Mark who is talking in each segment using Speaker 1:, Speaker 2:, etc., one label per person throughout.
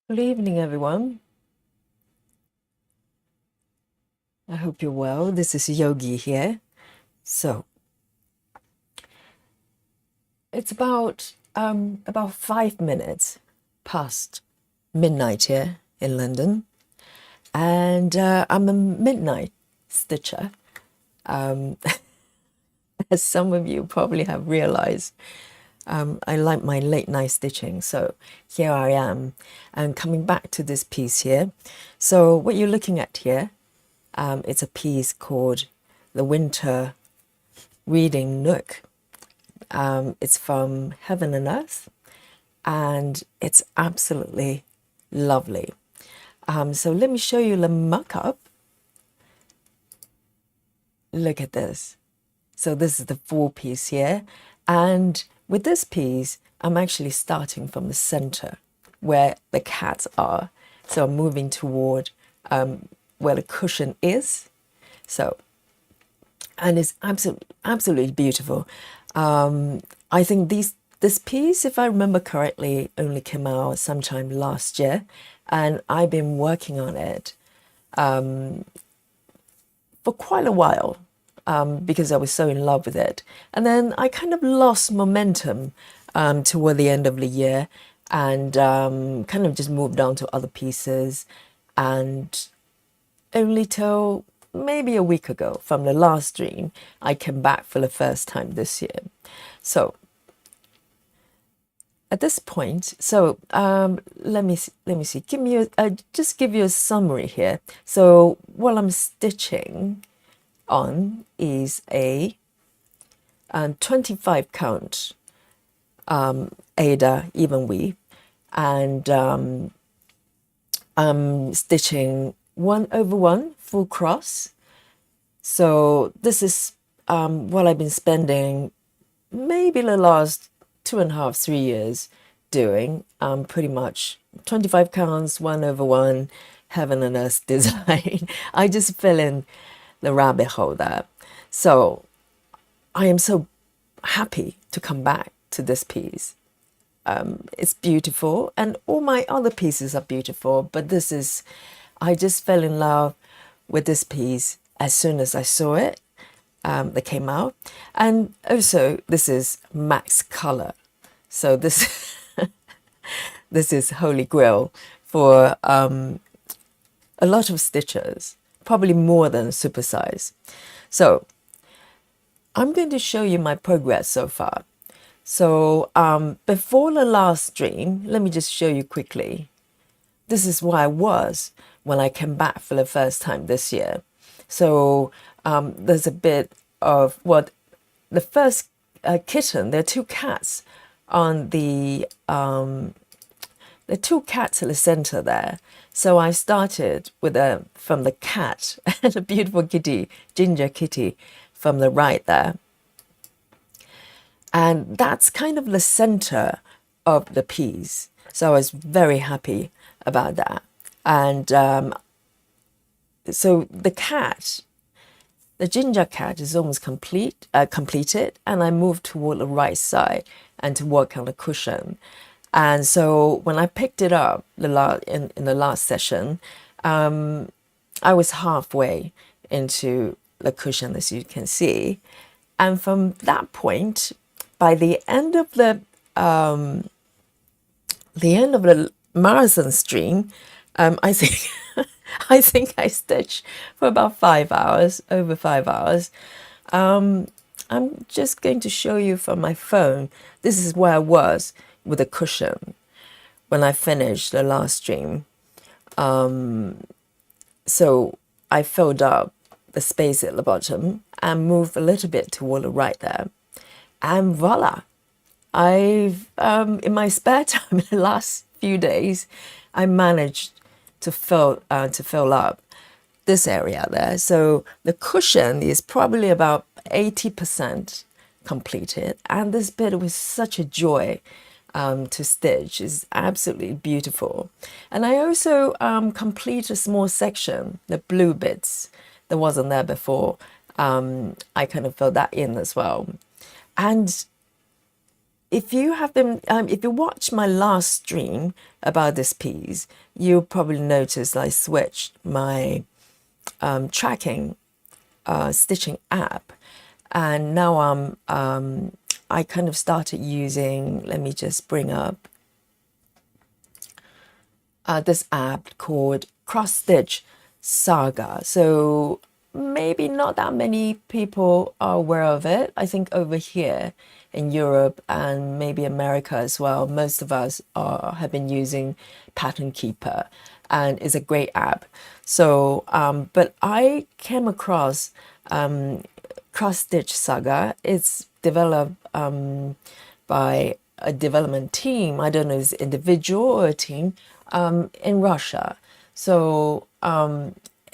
Speaker 1: Good evening, everyone. I hope you're well. This is Yogi here. So it's about 5 minutes past midnight here in London, and I'm a midnight stitcher. Um, as some of you probably have realized, I like my late night stitching. So here I am, and coming back to this piece here. So what you're looking at here, it's a piece called the Winter Reading Nook. It's from Heaven and Earth, and it's absolutely lovely. So let me show you the mock-up. Look at this. So this is the full piece here, and with this piece, I'm actually starting from the center where the cats are. So I'm moving toward where the cushion is. So, and it's absolutely beautiful. I think this piece, if I remember correctly, only came out sometime last year, and I've been working on it for quite a while because I was so in love with it. And then I kind of lost momentum toward the end of the year and kind of just moved on to other pieces. And only till maybe a week ago from the last dream, I came back for the first time this year. So at this point, so let me see. Give me just give you a summary here. So what I'm stitching on is a 25 count Ada even weave, and I'm stitching 1/1 full cross. So this is what I've been spending maybe the last 2.5, 3 years doing. Pretty much 25 counts, 1/1, Heaven and Earth design. I just fell in the rabbit hole there. So I am so happy to come back to this piece. It's beautiful, and all my other pieces are beautiful, but this is, I just fell in love with this piece as soon as I saw it. That came out, and also this is max color, so this this is holy grail for a lot of stitchers, probably more than supersize. So I'm going to show you my progress so far. So before the last dream, let me just show you quickly. This is where I was when I came back for the first time this year. So there's a bit of what the first kitten. There are two cats on the two cats at the center there. So I started with from the cat and a beautiful kitty, ginger kitty, from the right there. And that's kind of the center of the piece. So I was very happy about that. And so the cat, the ginger cat, is almost completed, and I moved toward the right side and to work on the cushion. And so when I picked it up in the last session, I was halfway into the cushion, as you can see. And from that point, by the end of the marathon stream, I think I think I stitched for about 5 hours, over 5 hours. I'm just going to show you from my phone. This is where I was with a cushion when I finished the last stream. So I filled up the space at the bottom and moved a little bit toward the right there. And voila, I've in my spare time in the last few days, I managed to fill up this area there. So the cushion is probably about 80% completed, and this bit was such a joy to stitch. It's absolutely beautiful. And I also complete a small section, the blue bits that wasn't there before. I kind of filled that in as well. And if you have been, if you watch my last stream about this piece, you'll probably notice I switched my tracking stitching app, and now I kind of started using, let me just bring up this app called Cross Stitch Saga. So maybe not that many people are aware of it. I think over here in Europe and maybe America as well, most of us have been using Pattern Keeper, and it's a great app. So, but I came across Cross Stitch Saga. It's developed by a development team. I don't know if it's individual or a team in Russia. So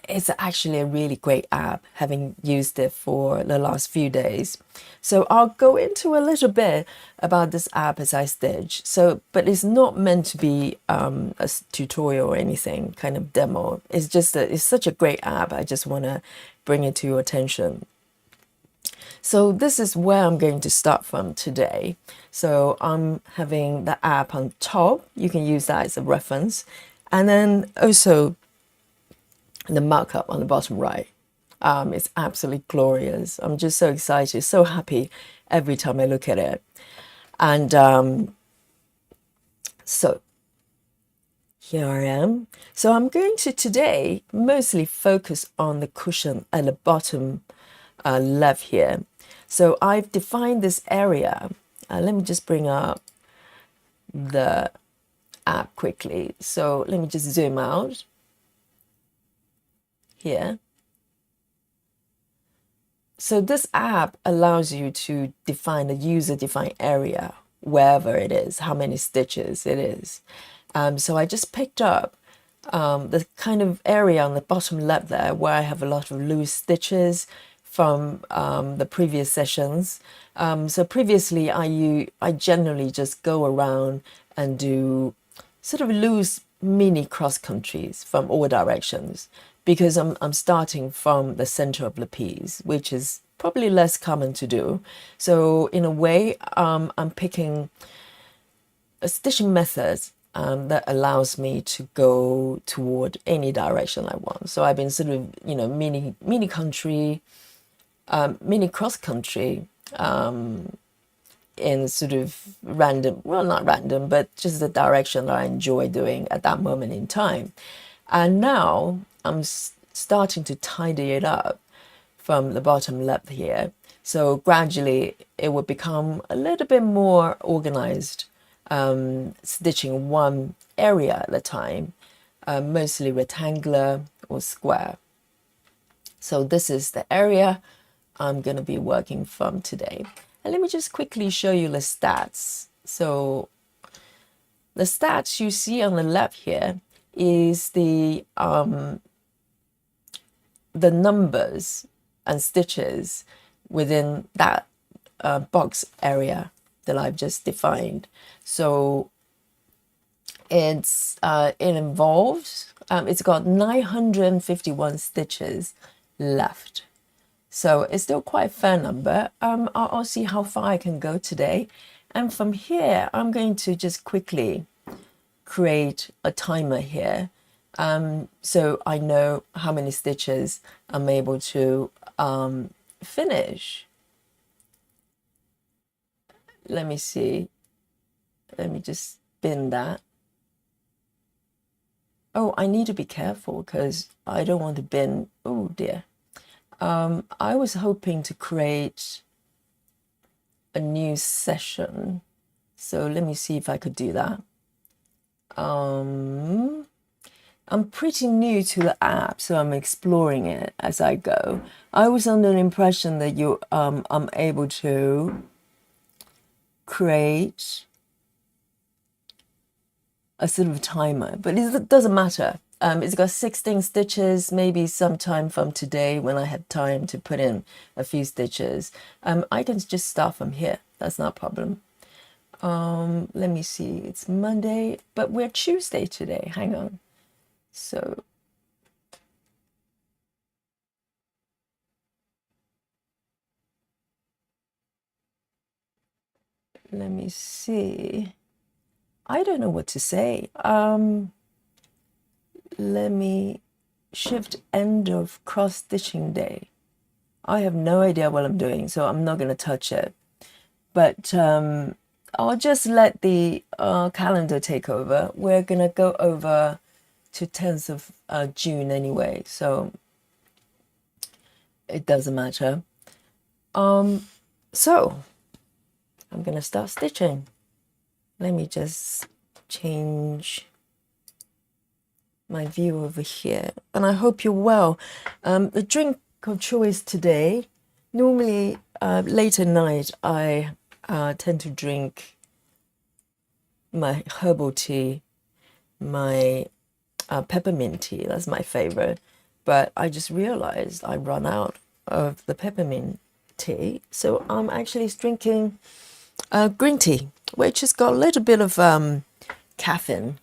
Speaker 1: it's actually a really great app, having used it for the last few days. So I'll go into a little bit about this app as I stitch. So, but it's not meant to be a tutorial or anything, kind of demo. It's just that it's such a great app. I just want to bring it to your attention. So this is where I'm going to start from today. So I'm having the app on top. You can use that as a reference. And then also the markup on the bottom right. It's absolutely glorious. I'm just so excited, so happy every time I look at it. And so here I am. So I'm going to today mostly focus on the cushion at the bottom left here. So I've defined this area. Let me just bring up the app quickly. So let me just zoom out here. So this app allows you to define a user-defined area wherever it is, how many stitches it is. So I just picked up the kind of area on the bottom left there where I have a lot of loose stitches from the previous sessions. So previously I generally just go around and do sort of loose mini cross countries from all directions, because I'm starting from the center of the piece, which is probably less common to do. So in a way, I'm picking a stitching method that allows me to go toward any direction I want. So I've been sort of, mini country, mini cross country, in sort of random, well, not random, but just the direction that I enjoy doing at that moment in time. And now I'm starting to tidy it up from the bottom left here. So gradually it will become a little bit more organized, stitching one area at a time, mostly rectangular or square. So this is the area I'm going to be working from today. And let me just quickly show you the stats. So the stats you see on the left here is the numbers and stitches within that box area that I've just defined. So it involves, it's got 951 stitches left. So it's still quite a fair number. I'll see how far I can go today. And from here, I'm going to just quickly create a timer here. So I know how many stitches I'm able to finish. Let me see. Let me just spin that. Oh, I need to be careful because I don't want to bin. Oh dear. I was hoping to create a new session. So let me see if I could do that. I'm pretty new to the app, so I'm exploring it as I go. I was under the impression that I'm able to create a sort of timer, but it doesn't matter. It's got 16 stitches. Maybe sometime from today, when I have time to put in a few stitches, I can just start from here. That's not a problem. Let me see. It's Monday, but we're Tuesday today. Hang on. So let me see. I don't know what to say. Let me shift end of cross stitching day. I have no idea what I'm doing, so I'm not going to touch it. But I'll just let the calendar take over. We're going to go over to 10th of June anyway, so it doesn't matter. So I'm going to start stitching. Let me just change my view over here, and I hope you're well. The drink of choice today, normally late at night I tend to drink my herbal tea, my peppermint tea. That's my favorite, but I just realized I run out of the peppermint tea, so I'm actually drinking green tea, which has got a little bit of caffeine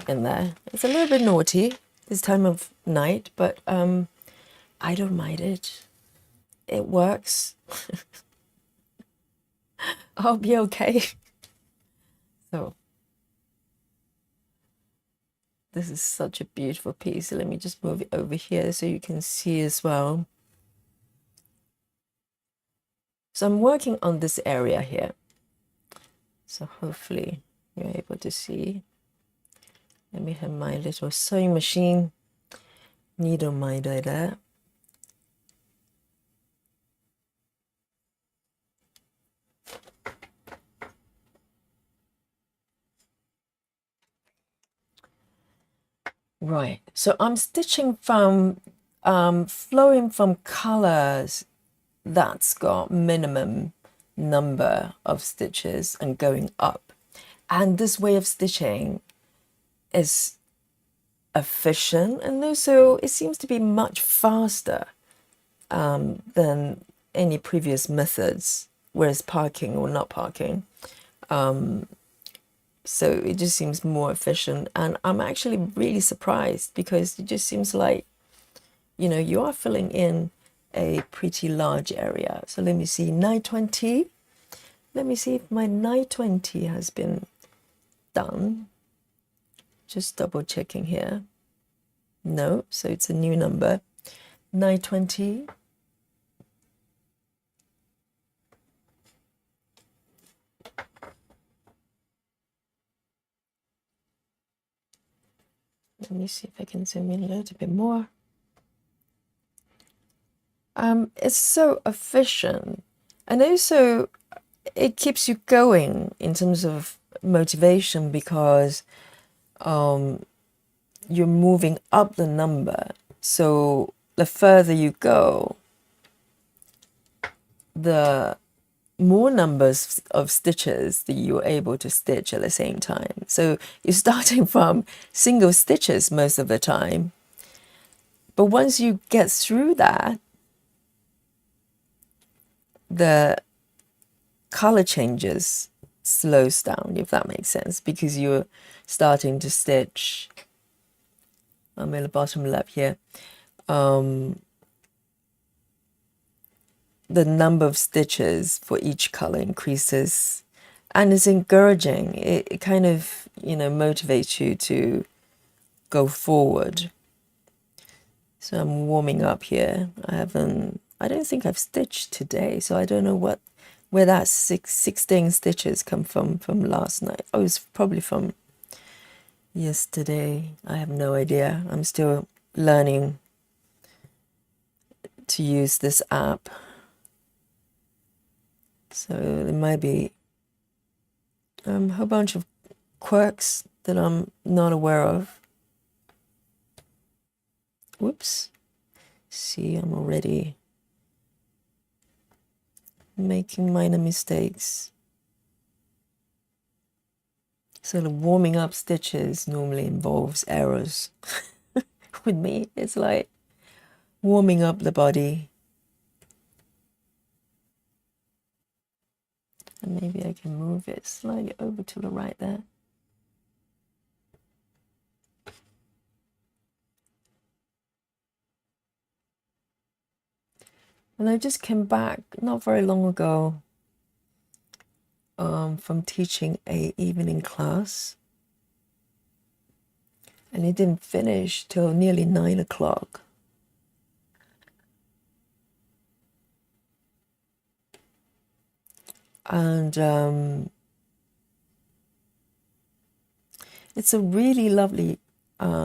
Speaker 1: in there. It's a little bit naughty this time of night, but I don't mind it. It works. I'll be okay. So this is such a beautiful piece. Let me just move it over here so you can see as well. So I'm working on this area here. So hopefully you're able to see. Let me have my little sewing machine needle minder there. Right, so I'm stitching from flowing from colors that's got minimum number of stitches and going up. And this way of stitching is efficient, and also it seems to be much faster than any previous methods, whereas parking or not parking. So it just seems more efficient, and I'm actually really surprised because it just seems like, you know, you are filling in a pretty large area. So let me see, 920. Let me see if my 920 has been done. Just double checking here. No, so it's a new number. 920. Let me see if I can zoom in a little bit more. It's so efficient, and also it keeps you going in terms of motivation because you're moving up the number. So the further you go, the more numbers of stitches that you're able to stitch at the same time. So you're starting from single stitches most of the time. But once you get through that, the color changes slows down, if that makes sense, because you're starting to stitch. I'm in the bottom left here. The number of stitches for each color increases, and it's encouraging. It kind of, you know, motivates you to go forward. So I'm warming up here. I don't think I've stitched today, so I don't know where that 16 stitches come from last night. Oh, it's probably from yesterday. I have no idea. I'm still learning to use this app. So there might be a whole bunch of quirks that I'm not aware of. Whoops. See, I'm already making minor mistakes. So the warming up stitches normally involves errors. With me, it's like warming up the body. And maybe I can move it slightly over to the right there. And I just came back not very long ago from teaching a evening class, and it didn't finish till nearly 9 o'clock. And it's a really lovely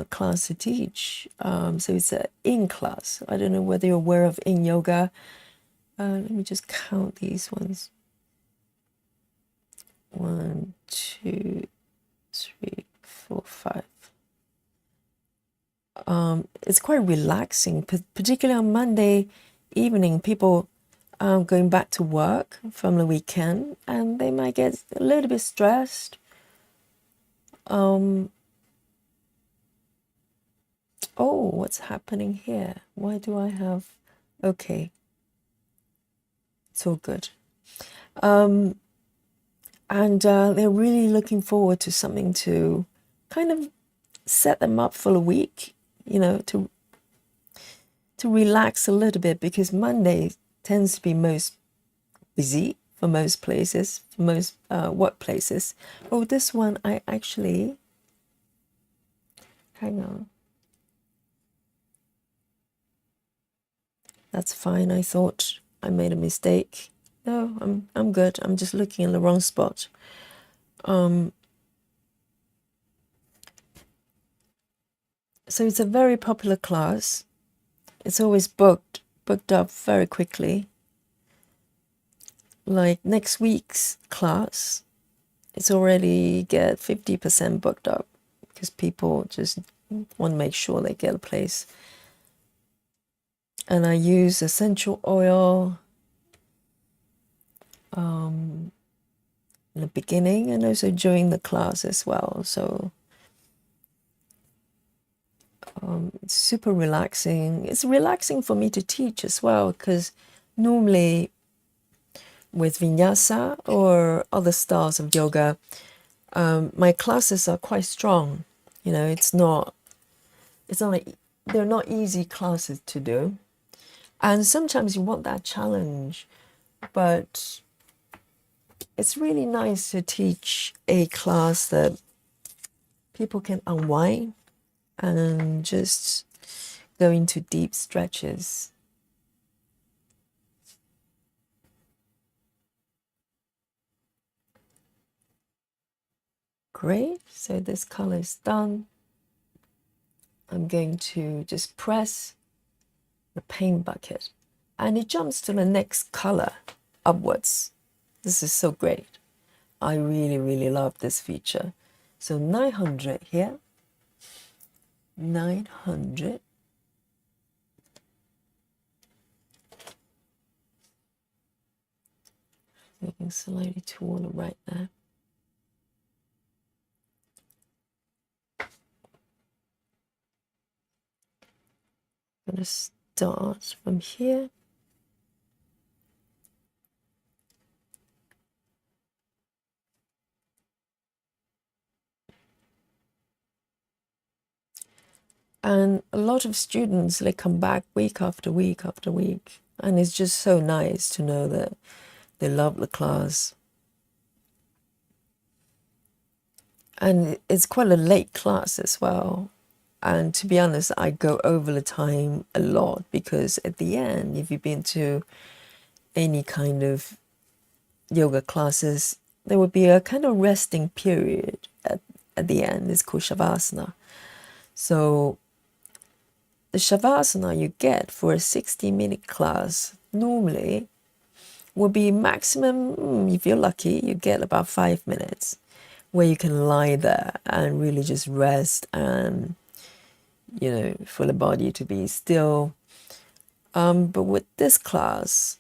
Speaker 1: class to teach. So it's an in class. I don't know whether you're aware of in yoga. Let me just count these ones. 1, 2, 3, 4, 5. It's quite relaxing, particularly on Monday evening. People going back to work from the weekend, and they might get a little bit stressed. Oh, what's happening here? Why do I have... Okay, it's all good. And they're really looking forward to something to kind of set them up for a week, to relax a little bit, because Monday tends to be most busy for most places, for most workplaces. Oh, this one I actually... Hang on. That's fine. I thought I made a mistake. No, I'm good. I'm just looking in the wrong spot. So it's a very popular class. It's always booked up very quickly. Like next week's class, it's already get 50% booked up, because people just want to make sure they get a place. And I use essential oil in the beginning and also during the class as well. So it's super relaxing. It's relaxing for me to teach as well, because normally with vinyasa or other styles of yoga, my classes are quite strong. It's not like they're not easy classes to do. And sometimes you want that challenge, but it's really nice to teach a class that people can unwind and just go into deep stretches. Great, so this color is done. I'm going to just press the paint bucket, and it jumps to the next color upwards. This is so great. I really, really love this feature. So 900 here, 900. Moving slightly toward the right there. I'm going to start from here. And a lot of students, they come back week after week after week. And it's just so nice to know that they love the class. And it's quite a late class as well. And to be honest, I go over the time a lot, because at the end, if you've been to any kind of yoga classes, there would be a kind of resting period at the end. It's called Shavasana. So the Shavasana you get for a 60-minute class normally will be maximum, if you're lucky, you get about 5 minutes where you can lie there and really just rest and, for the body to be still. But with this class,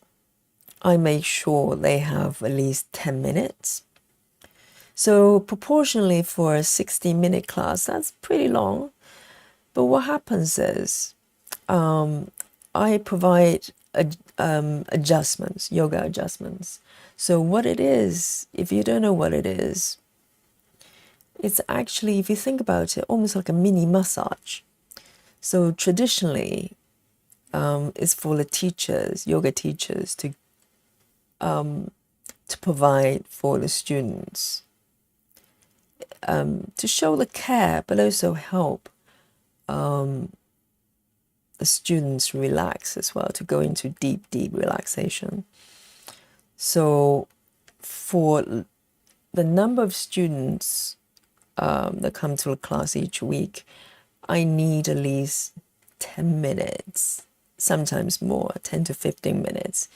Speaker 1: I make sure they have at least 10 minutes. So proportionally for a 60-minute class, that's pretty long. But what happens is I provide adjustments, yoga adjustments. So what it is, if you don't know what it is, it's actually, if you think about it, almost like a mini massage. So traditionally, it's for the teachers, yoga teachers, to to provide for the students, to show the care, but also help the students relax as well, to go into deep relaxation. So for the number of students that come to a class each week, I need at least 10 minutes, sometimes more, 10 to 15 minutes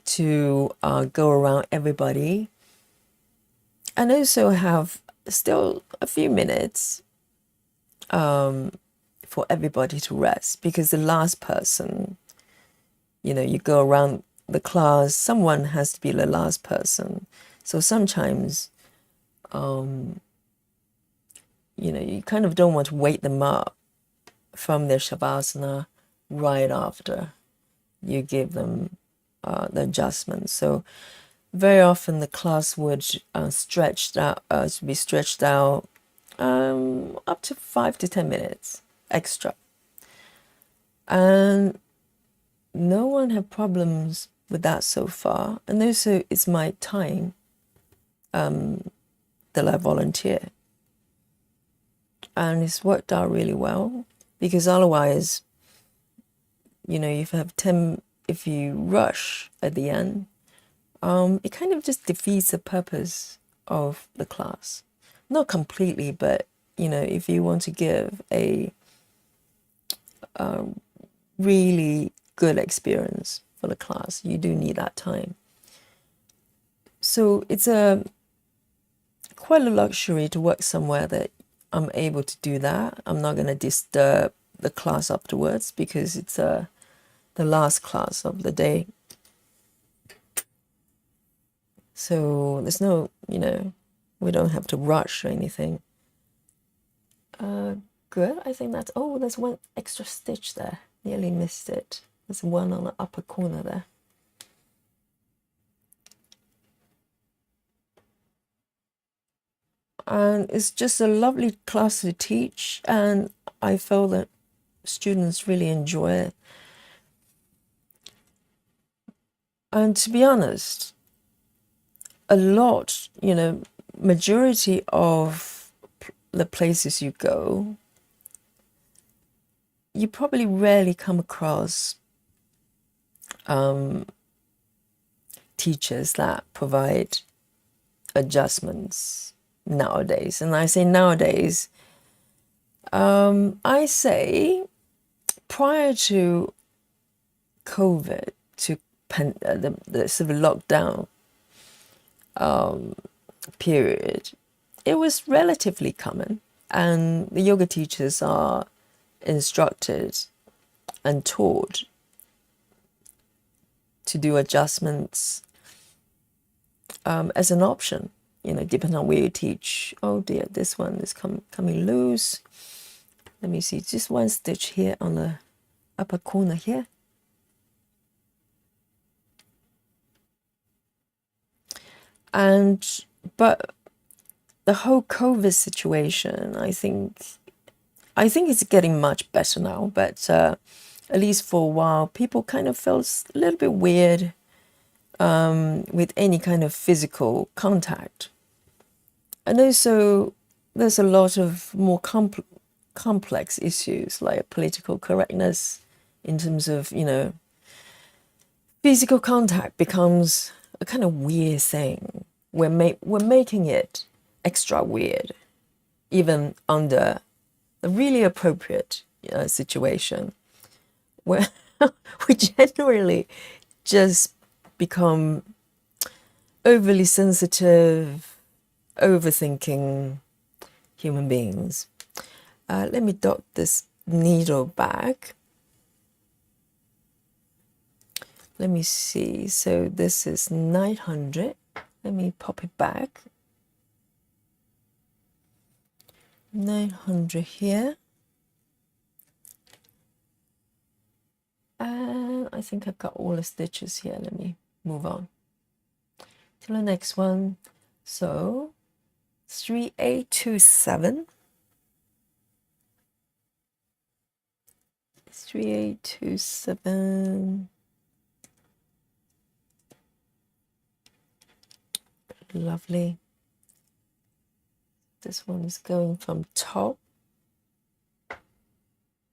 Speaker 1: to go around everybody, and also have still a few minutes for everybody to rest, because the last person, you go around the class, someone has to be the last person. So sometimes, you kind of don't want to wake them up from their shavasana right after you give them the adjustment. So very often the class would be stretched out up to 5 to 10 minutes extra. And no one had problems with that so far. And also it's my time that I volunteer. And it's worked out really well, because otherwise, if you rush at the end, it kind of just defeats the purpose of the class. Not completely, but, if you want to give a really good experience for the class, you do need that time. So it's quite a luxury to work somewhere that I'm able to do that. I'm not going to disturb the class afterwards, because it's the last class of the day. So there's no, we don't have to rush or anything. Good. I think that's, there's one extra stitch there. Nearly missed it. There's one on the upper corner there. And it's just a lovely class to teach, and I feel that students really enjoy it. And to be honest, a lot, majority of the places you go, you probably rarely come across teachers that provide adjustments nowadays. And I say nowadays, I say prior to COVID, to the sort of lockdown period, it was relatively common, and the yoga teachers are instructed and taught to do adjustments as an option, depending on where you teach. Oh dear, this one is coming loose. Let me see, just one stitch here on the upper corner here. But the whole COVID situation, I think it's getting much better now, but at least for a while, people kind of felt a little bit weird with any kind of physical contact. And also, there's a lot of more complex issues, like political correctness, in terms of, physical contact becomes a kind of weird thing. We're making it extra weird, even under a really appropriate situation, where we generally just become overly sensitive, overthinking human beings. Let me dot this needle back. Let me see. So this is 900. Let me pop it back. 900 here. And I think I've got all the stitches here. Let me move on to the next one. So 3827. 3827. Lovely. This one is going from top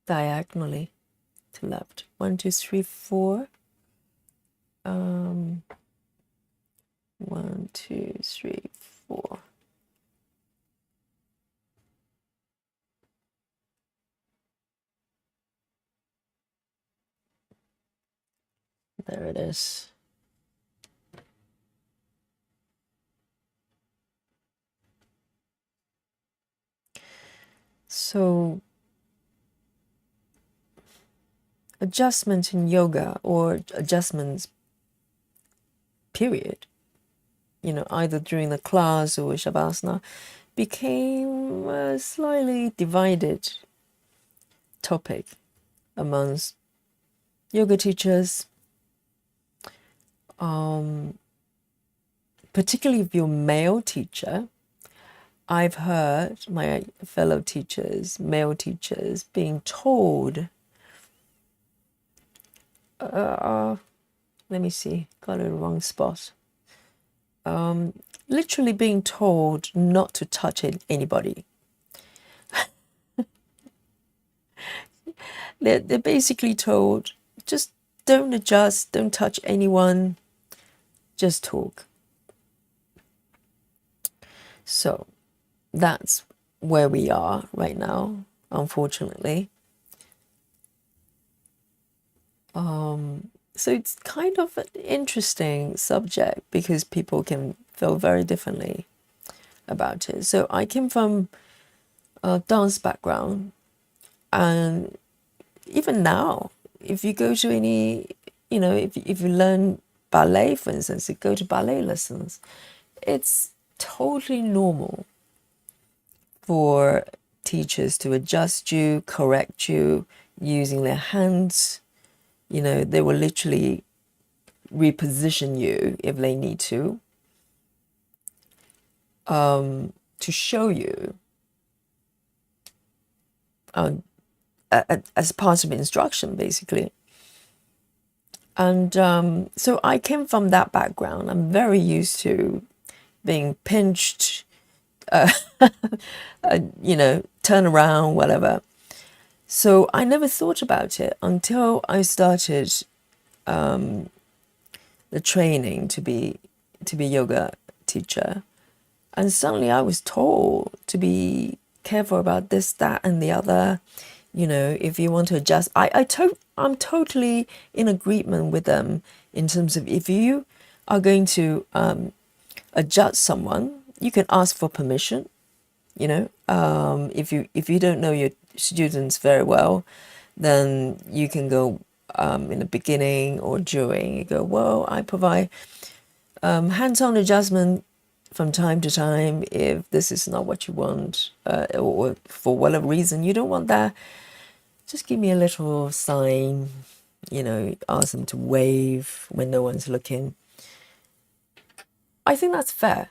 Speaker 1: diagonally to left. 1, 2, 3, 4. 1, 2, 3, 4. There it is. So adjustments in yoga, or adjustments period, either during the class or shavasana, became a slightly divided topic amongst yoga teachers, particularly if you're male teacher. I've heard my fellow teachers, male teachers, being told, let me see, got it in the wrong spot. Literally being told not to touch anybody. They're basically told, just don't adjust, don't touch anyone, just talk. So that's where we are right now, unfortunately. So it's kind of an interesting subject because people can feel very differently about it. So I came from a dance background, and even now, if you go to any, if you learn ballet, for instance, you go to ballet lessons, it's totally normal for teachers to adjust you, correct you using their hands. They will literally reposition you if they need to show you as part of instruction, basically. And so I came from that background. I'm very used to being pinched, turn around, whatever. So I never thought about it until I started the training to be yoga teacher, and suddenly I was told to be careful about this, that, and the other. If you want to adjust, I'm totally in agreement with them in terms of, if you are going to adjust someone, you can ask for permission. If you don't know your students very well, then you can go in the beginning or during. You go, well, I provide hands-on adjustment from time to time if this is not what you want, or for whatever reason you don't want that. Just give me a little sign, ask them to wave when no one's looking. I think that's fair.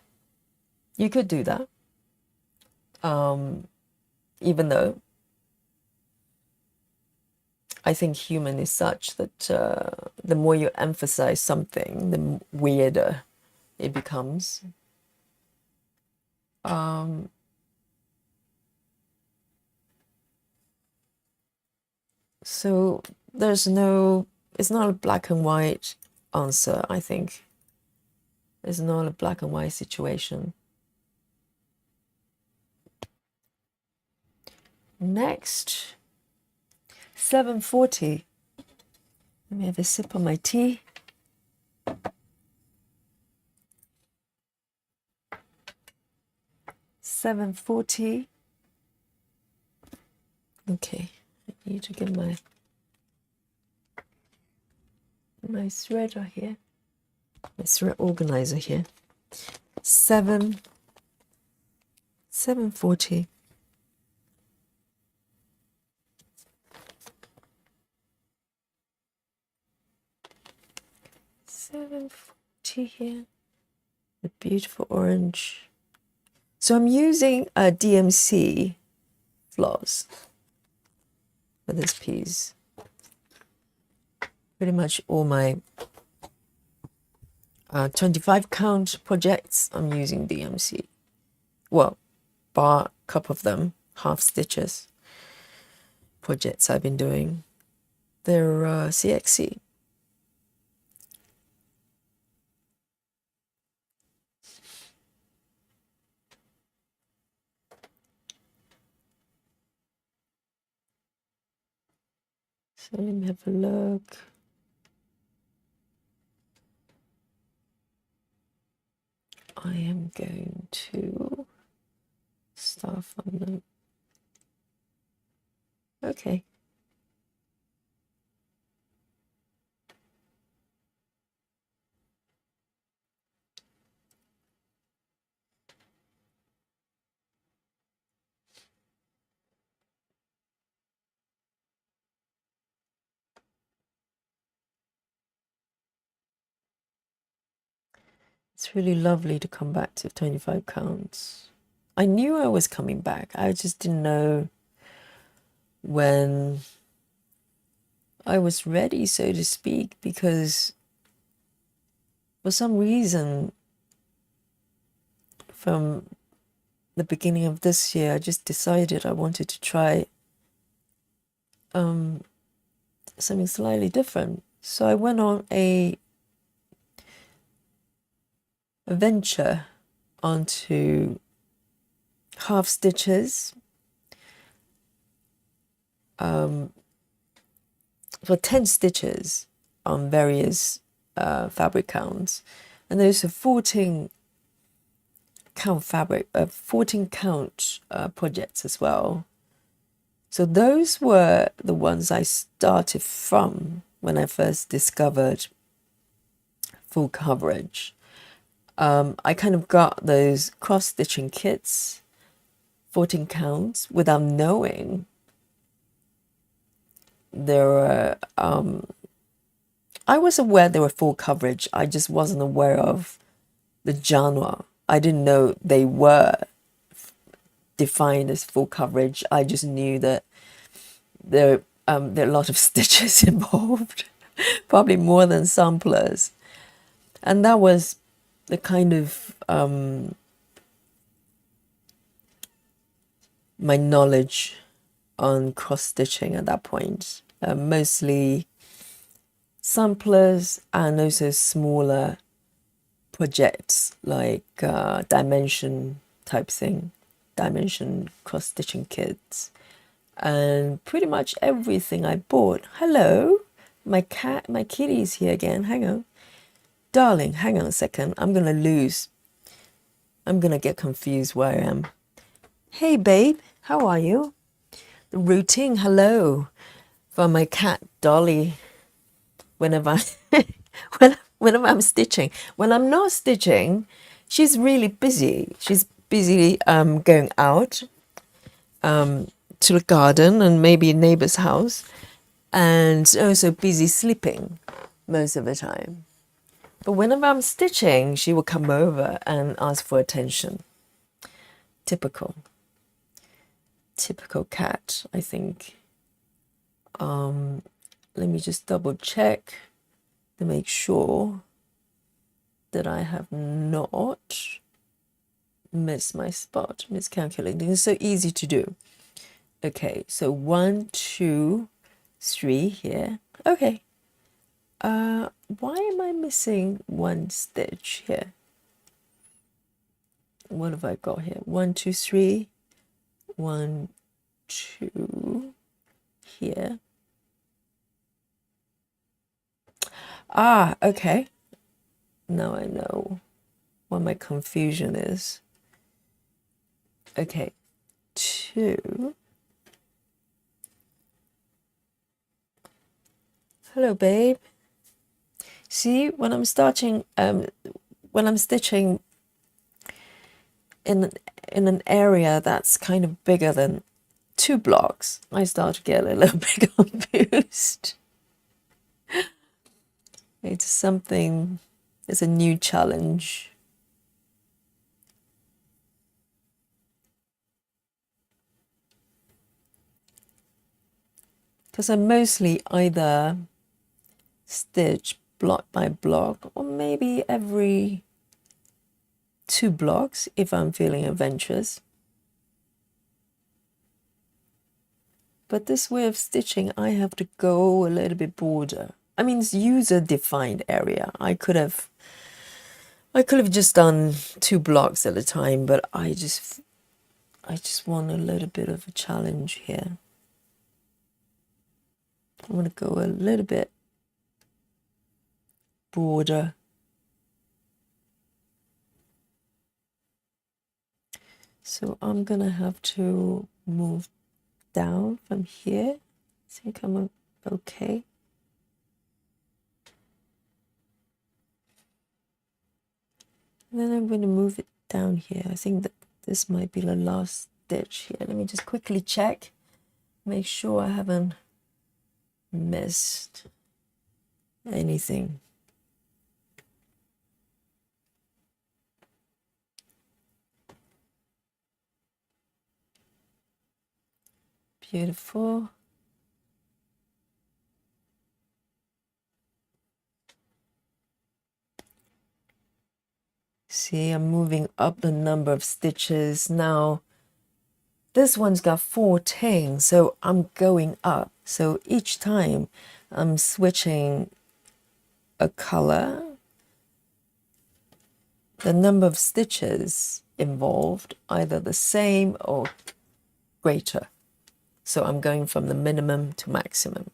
Speaker 1: You could do that. Even though I think human is such that the more you emphasize something, the weirder it becomes. So it's not a black and white answer, I think. It's not a black and white situation. Next, 7:40. Let me have a sip of my tea. $7.40. Okay, I need to get my thread right here. My thread organizer here. 7:40. $7.40 here. The beautiful orange. So I'm using a DMC floss for this piece. Pretty much all my 25 count projects, I'm using DMC. Well, bar a couple of them, half stitches projects I've been doing. They're CXC. So let me have a look. I am going to start from them. Okay. It's really lovely to come back to 25 counts. I knew I was coming back. I just didn't know when I was ready, so to speak, because for some reason, from the beginning of this year, I just decided I wanted to try something slightly different. So I went on a venture onto half stitches for 10 stitches on various fabric counts, and there's a 14 count fabric 14 count projects as well. So those were the ones I started from when I first discovered full coverage. I kind of got those cross stitching kits, 14 counts, without knowing there were I was aware they were full coverage. I just wasn't aware of the genre. I didn't know they were defined as full coverage. I just knew that there are a lot of stitches involved, probably more than samplers. And that was the kind of my knowledge on cross stitching at that point. Mostly samplers and also smaller projects like dimension type thing, dimension cross stitching kits, and pretty much everything I bought. Hello, my kitty's here again. Hang on, darling, hang on a second. I'm gonna get confused where I am. Hey babe, how are you? The routine hello for my cat Dolly whenever whenever I'm stitching. When I'm not stitching, she's really busy. She's busy going out to the garden and maybe a neighbor's house, and also busy sleeping most of the time. But whenever I'm stitching, she will come over and ask for attention. Typical cat, I think. Let me just double check to make sure that I have not missed my spot, miscalculating. It's so easy to do. Okay, so 1, 2, 3 here. Okay. Why am I missing one stitch here? What have I got here? 1, 2, 3. 1, 2 here. Ah, okay. Now I know what my confusion is. Okay, 2. Hello, babe. See, when I'm stitching in an area that's kind of bigger than 2 blocks, I start to get a little bit confused. It's a new challenge. Because I mostly either stitch block by block, or maybe every 2 blocks if I'm feeling adventurous. But this way of stitching, I have to go a little bit broader. I mean, it's user-defined area. I could have just done 2 blocks at a time, but I just want a little bit of a challenge here. I want to go a little bit broader. So I'm gonna have to move down from here. I think I'm okay. And then I'm going to move it down here. I think that this might be the last stitch here. Let me just quickly check, make sure I haven't missed anything. Beautiful. See, I'm moving up the number of stitches. Now, this one's got 14, so I'm going up. So each time I'm switching a color, the number of stitches involved either the same or greater. So I'm going from the minimum to maximum.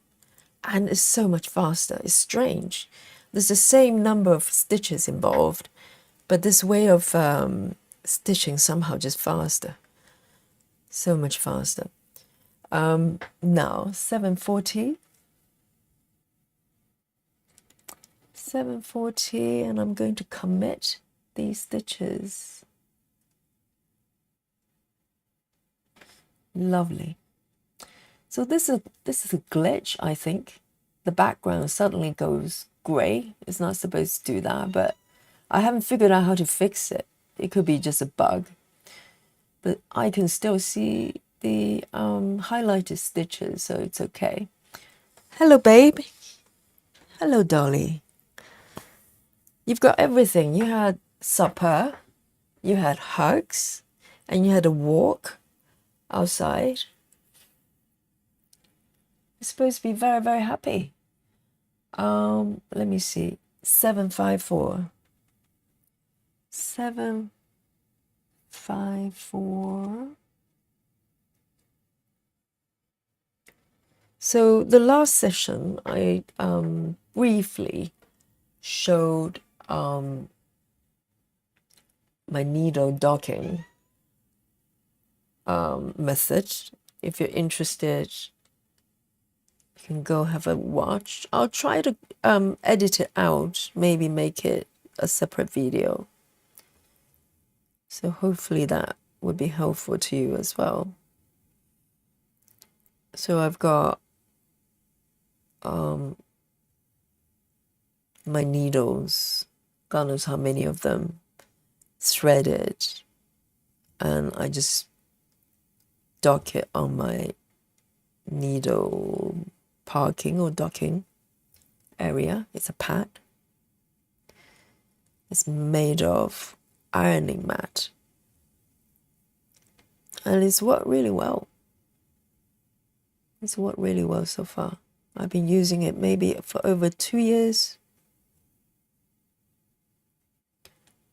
Speaker 1: And it's so much faster. It's strange. There's the same number of stitches involved, but this way of stitching somehow just faster. So much faster. Now, 740. 740, and I'm going to commit these stitches. Lovely. So this is a glitch, I think. The background suddenly goes grey. It's not supposed to do that, but I haven't figured out how to fix it. It could be just a bug. But I can still see the highlighted stitches, so it's okay. Hello, babe. Hello, Dolly. You've got everything. You had supper, you had hugs, and you had a walk outside. You're supposed to be very, very happy. Let me see. 754. 754. So the last session, I briefly showed my needle docking method. If you're interested, you can go have a watch. I'll try to edit it out, maybe make it a separate video. So hopefully that would be helpful to you as well. So I've got my needles, God knows how many of them, threaded, and I just dock it on my needle parking or docking area. It's a pad. It's made of ironing mat, and it's worked really well. It's worked really well so far. I've been using it maybe for over 2 years.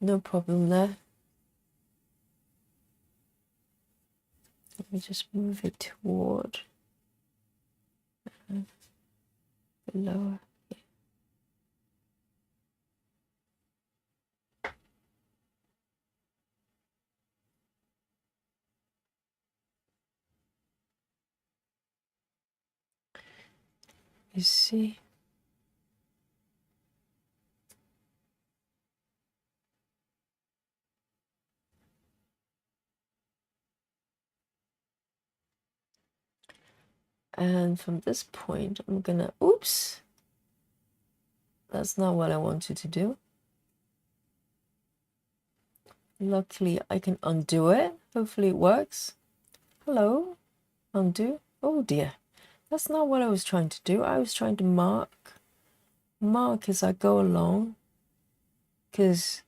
Speaker 1: No problem there. Let me just move it toward the lower. Yeah. You see? And from this point, I'm gonna, oops, that's not what I wanted to do. Luckily, I can undo it. Hopefully it works. Hello, undo. Oh dear, that's not what I was trying to do. I was trying to mark mark as I go along, because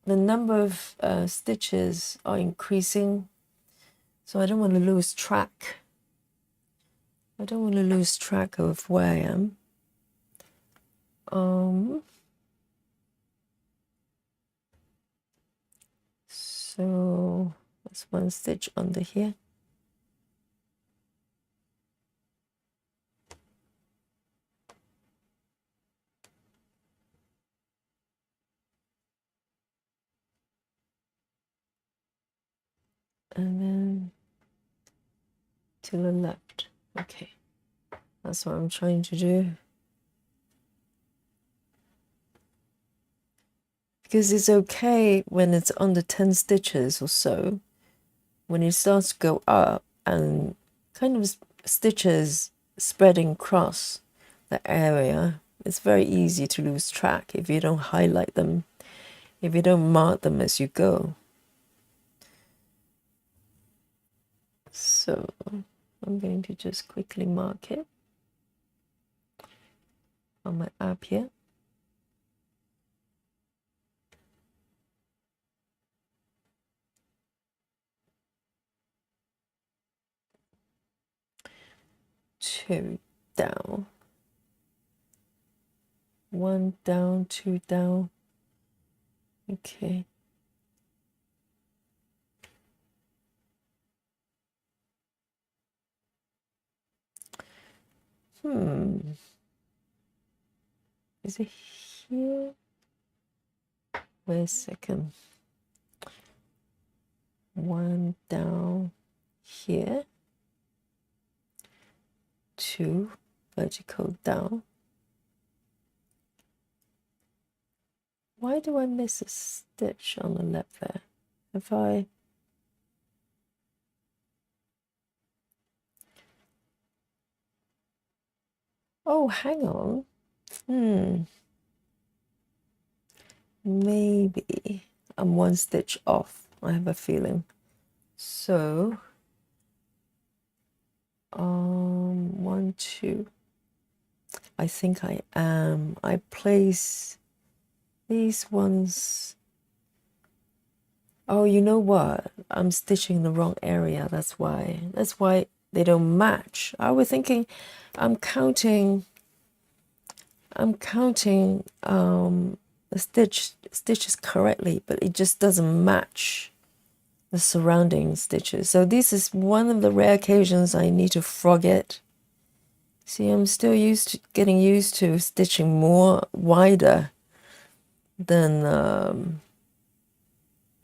Speaker 1: the number of stitches are increasing, so I don't want to lose track. I don't want to lose track of where I am. So that's one stitch under here. And then to the left. Okay, that's what I'm trying to do. Because it's okay when it's under 10 stitches or so. When it starts to go up and kind of stitches spreading across the area, it's very easy to lose track if you don't highlight them, if you don't mark them as you go. So I'm going to just quickly mark it on my app here. Two down, one down, two down. Okay. Is it here? Wait a second. One down here. Two vertical down. Why do I miss a stitch on the left there? If I... Oh, hang on. Maybe I'm one stitch off. I have a feeling. So, 1, 2. I think I am. I place these ones. Oh, you know what? I'm stitching the wrong area. That's why. That's why they don't match. I was thinking I'm counting the stitches correctly, but it just doesn't match the surrounding stitches. So this is one of the rare occasions I need to frog it. See, I'm still getting used to stitching more wider than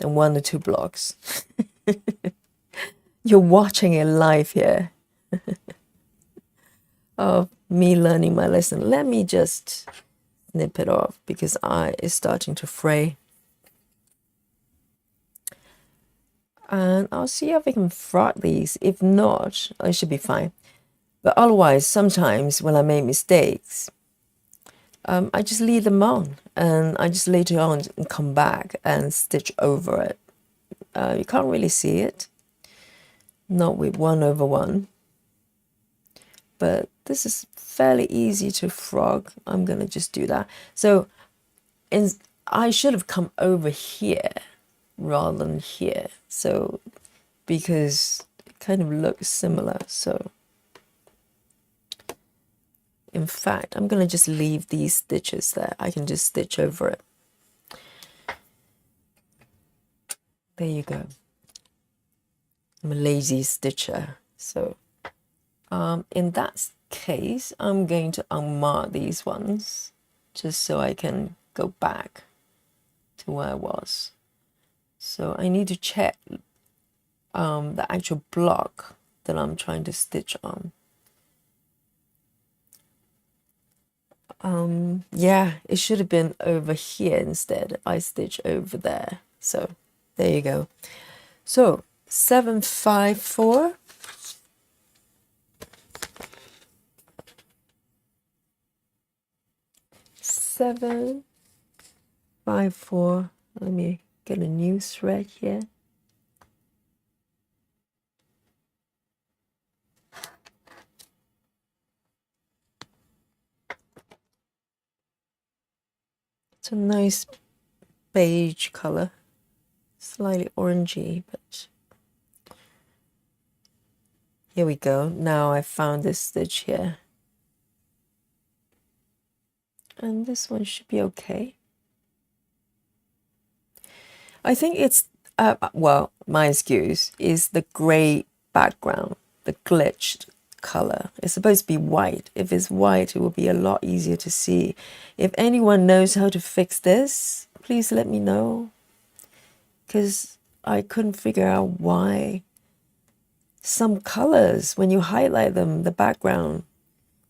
Speaker 1: 1 or 2 blocks. You're watching it live here of me learning my lesson. Let me just snip it off because it's starting to fray. And I'll see if I can frog these. If not, I should be fine. But otherwise, sometimes when I make mistakes, I just leave them on, and I just later on come back and stitch over it. You can't really see it, not with 1/1, but this is fairly easy to frog. I'm gonna just do that. So I should have come over here rather than here, so because it kind of looks similar. So in fact, I'm gonna just leave these stitches there. I can just stitch over it. There you go. I'm a lazy stitcher. So in that case, I'm going to unmark these ones just so I can go back to where I was. So I need to check the actual block that I'm trying to stitch on. Yeah, it should have been over here instead. I stitch over there. So there you go. So 754. Seven, 5, 4. Let me get a new thread here. It's a nice beige color, slightly orangey, but here we go. Now I found this stitch here, and this one should be okay. I think it's well, my excuse is the gray background, the glitched color. It's supposed to be white. If it's white, it will be a lot easier to see. If anyone knows how to fix this, please let me know, because I couldn't figure out why some colors, when you highlight them, the background,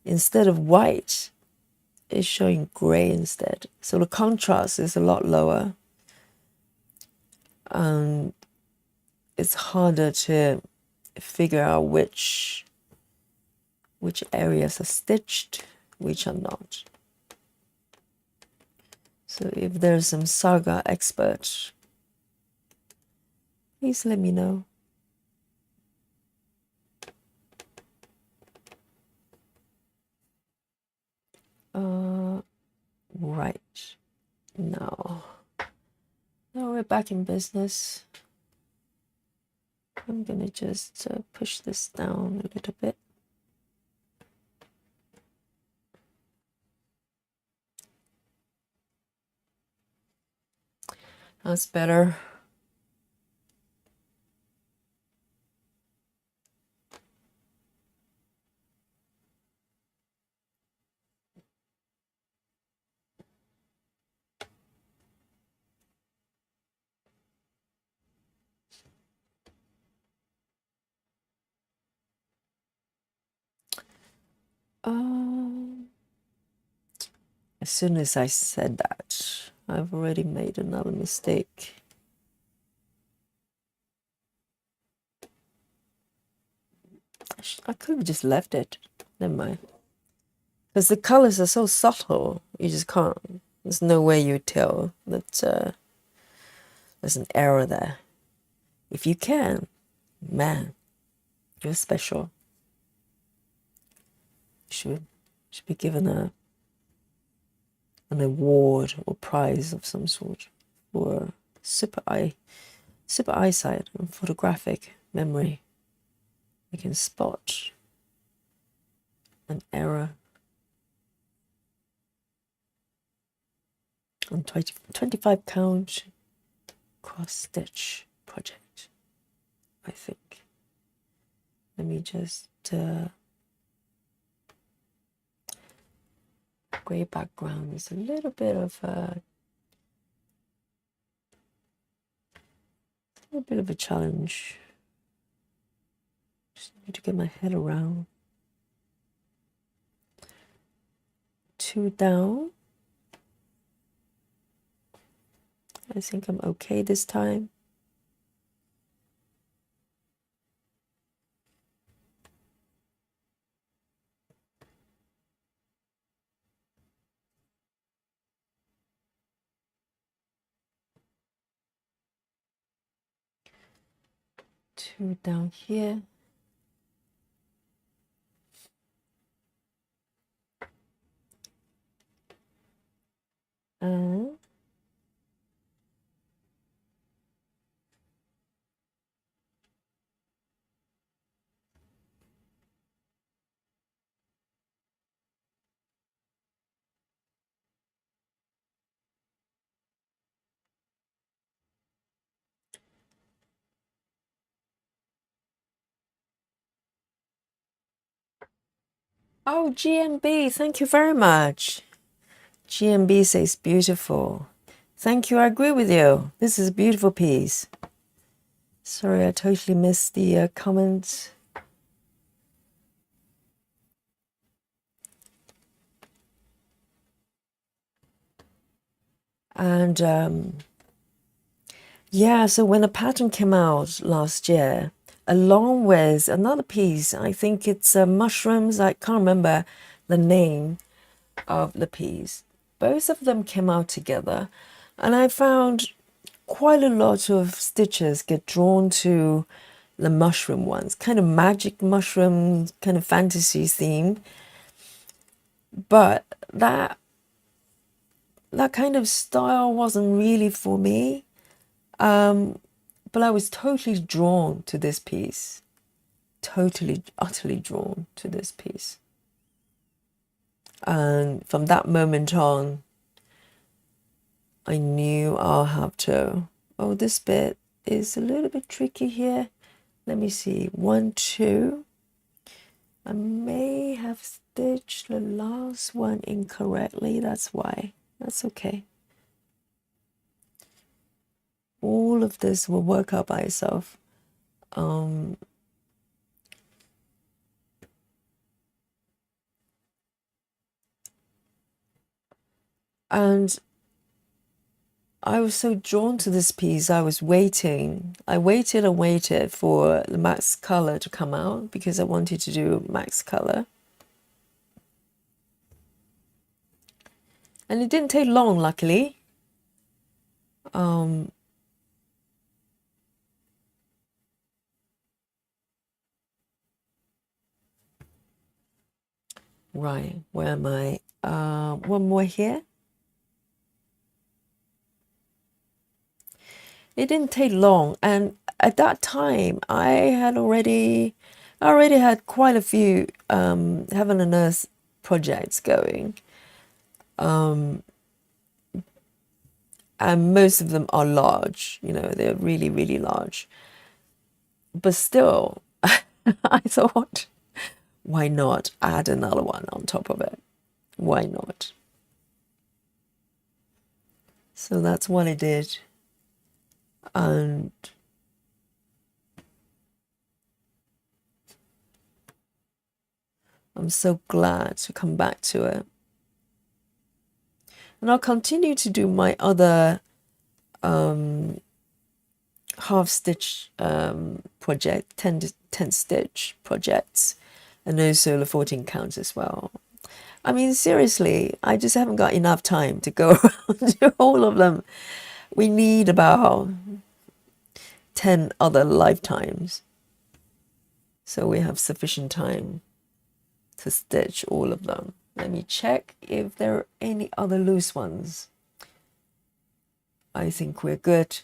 Speaker 1: instead of white, is showing gray instead. So the contrast is a lot lower. It's harder to figure out which areas are stitched, which are not. So if there's some Saga expert, please let me know. Right. Now we're back in business. I'm gonna just push this down a little bit. That's better. As soon as I said that, I've already made another mistake. I could have just left it. Never mind. Because the colors are so subtle, you just can't. There's no way you tell that there's an error there. If you can, man, you're special. You should be given an award or prize of some sort for super eyesight and photographic memory. You can spot an error on 25 count cross stitch project, I think. Let me just gray background is a little bit of a challenge. Just need to get my head around. 2 down. I think I'm okay this time. Two down here. And oh, GMB, thank you very much. GMB says beautiful. Thank you, I agree with you. This is a beautiful piece. Sorry, I totally missed the comments. And yeah, so when the pattern came out last year, along with another piece, I think it's mushrooms, I can't remember the name of the piece. Both of them came out together, and I found quite a lot of stitches get drawn to the mushroom ones, kind of magic mushroom, kind of fantasy theme. But that that kind of style wasn't really for me. But I was totally drawn to this piece. Totally, utterly drawn to this piece. And from that moment on, I knew I'll have to. Oh, this bit is a little bit tricky here. Let me see. 1, 2. I may have stitched the last one incorrectly. That's why. That's okay. All of this will work out by itself. And I was so drawn to this piece. I was waiting. I waited and waited for the max color to come out because I wanted to do max color. And it didn't take long, luckily. Right, where am I? One more here. It didn't take long, and at that time I already had quite a few heaven and earth projects going, and most of them are large. You know, they're really, really large. But still, I thought, why not add another one on top of it? Why not? So that's what I did. And I'm so glad to come back to it. And I'll continue to do my other half stitch project, 10 stitch projects, and also the 14 counts as well. I mean, seriously, I just haven't got enough time to go around do all of them. We need about 10 other lifetimes. So we have sufficient time to stitch all of them. Let me check if there are any other loose ones. I think we're good.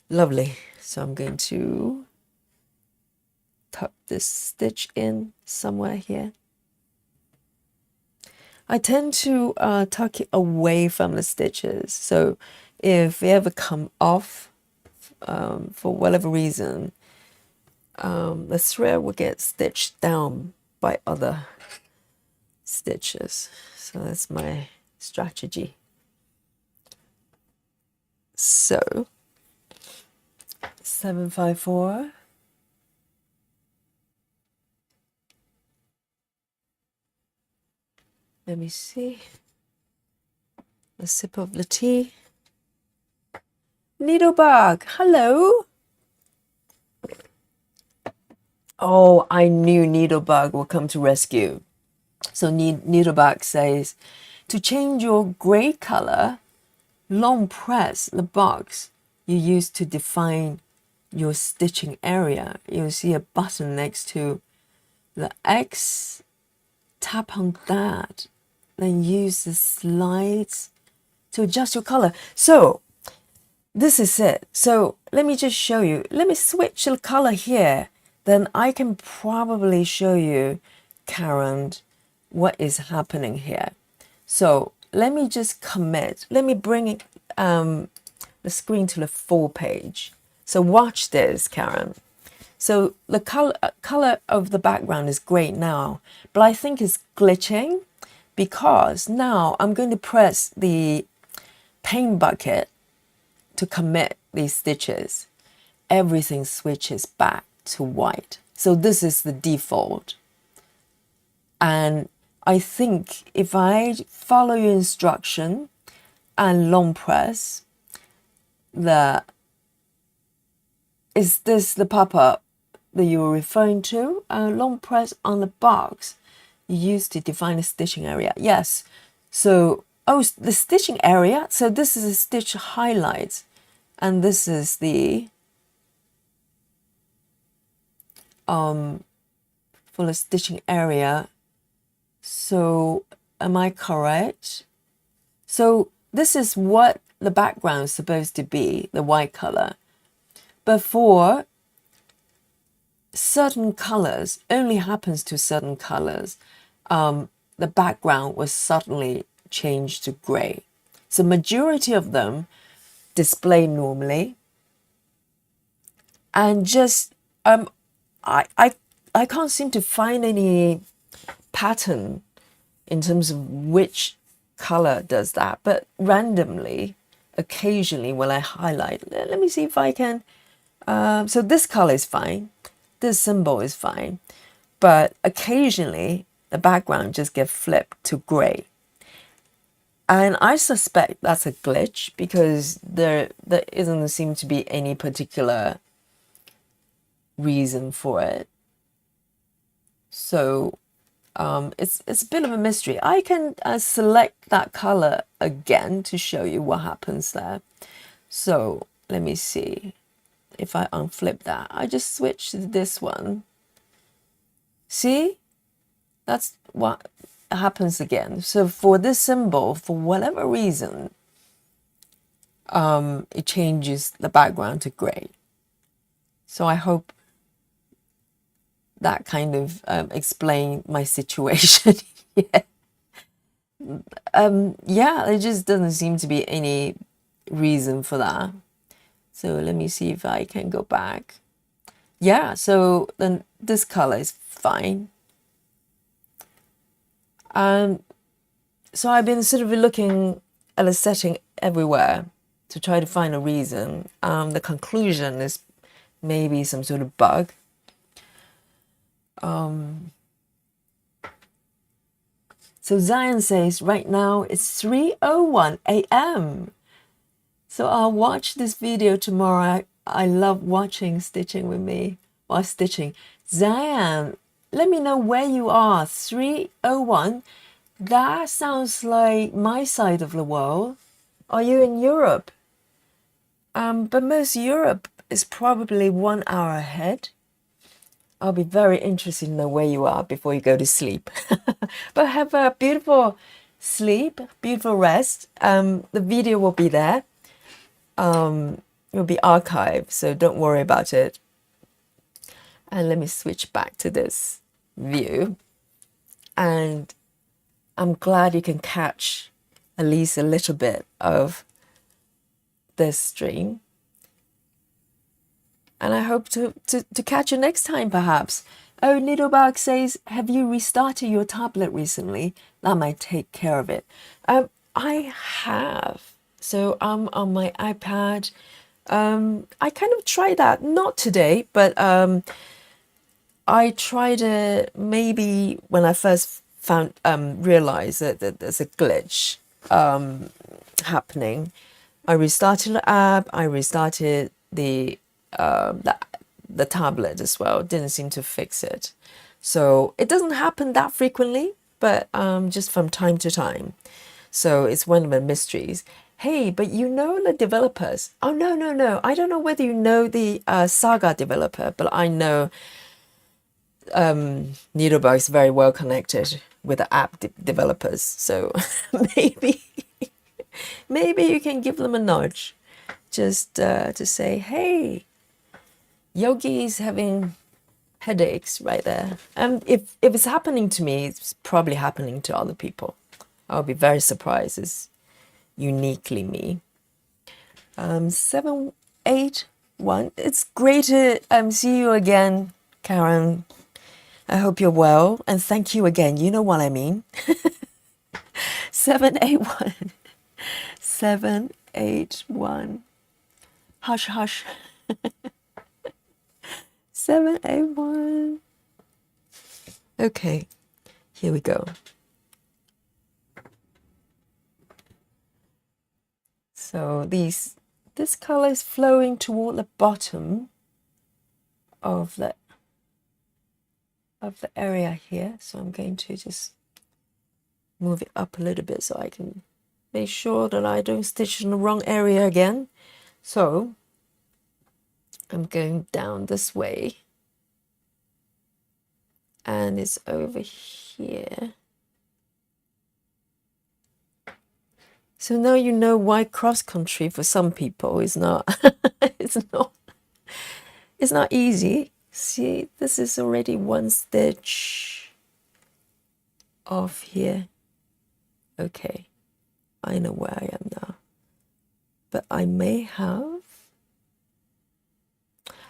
Speaker 1: Lovely. So I'm going to tuck this stitch in somewhere here. I tend to tuck it away from the stitches. So if they ever come off for whatever reason, the thread will get stitched down by other stitches. So that's my strategy. So 754. Let me see. A sip of the tea. Needlebug, hello. Oh, I knew Needlebug will come to rescue. So Needlebug says, to change your gray color, long press the box you use to define your stitching area. You'll see a button next to the X. Tap on that, then use the slides to adjust your color. So this is it. So let me just show you. Let me switch the color here. Then I can probably show you, Karen, what is happening here. So let me just commit. Let me bring the screen to the full page. So watch this, Karen. So the color of the background is great now, but I think it's glitching because now I'm going to press the paint bucket to commit these stitches. Everything switches back to white. So this is the default. And I think if I follow your instruction and long press, is this the pop-up that you were referring to? Long press on the box you use to define the stitching area. Yes. So, oh, the stitching area. So this is a stitch highlight, and this is the for the stitching area. So am I correct? So this is what the background is supposed to be, the white color. But for certain colors, only happens to certain colors, the background was suddenly changed to gray. So majority of them display normally. And just I can't seem to find any pattern in terms of which color does that, but randomly, occasionally when I highlight, let me see if I can. So this color is fine, this symbol is fine, but occasionally the background just gets flipped to gray. And I suspect that's a glitch because there doesn't seem to be any particular reason for it. So it's a bit of a mystery. I can select that color again to show you what happens there. So let me see if I unflip that. I just switch to this one. See, that's what happens again. So for this symbol, for whatever reason, it changes the background to gray. So I hope that kind of explained my situation. Yeah. Yeah, there just doesn't seem to be any reason for that. So let me see if I can go back. Yeah, so then this color is fine. So I've been sort of looking at the setting everywhere to try to find a reason. The conclusion is maybe some sort of bug. So Zion says right now it's 3:01 a.m. So I'll watch this video tomorrow. I love watching Stitching with me while stitching. Zion, let me know where you are. 3:01. That sounds like my side of the world. Are you in Europe? But most Europe is probably 1 hour ahead. I'll be very interested to know where you are before you go to sleep. But have a beautiful sleep, beautiful rest. The video will be there. It will be archived, so don't worry about it. And let me switch back to this view. And I'm glad you can catch at least a little bit of this stream. And I hope to catch you next time, perhaps. Oh, Needlebug says, have you restarted your tablet recently? That might take care of it. I have. So I'm on my iPad. I kind of tried that, not today, but I tried it maybe when I first realized that there's a glitch happening. I restarted the app. I restarted the tablet as well. Didn't seem to fix it. So it doesn't happen that frequently, but just from time to time. So it's one of the mysteries. Hey, but you know the developers. Oh, no. I don't know whether you know the Saga developer, but I know Needlebug is very well connected with the app developers. So maybe you can give them a nudge just to say, hey, Yogi is having headaches right there. If it's happening to me, it's probably happening to other people. I'll be very surprised. It's uniquely me. 781. It's great to see you again, Karen. I hope you're well, and thank you again. You know what I mean. 781. 781. Hush, hush. 781. Okay, here we go. So this color is flowing toward the bottom of the area here. So I'm going to just move it up a little bit so I can make sure that I don't stitch in the wrong area again. So I'm going down this way, and it's over here. So now you know why cross country for some people is not it's not it's not easy. See, this is already one stitch off here. Okay, I know where I am now. But I may have...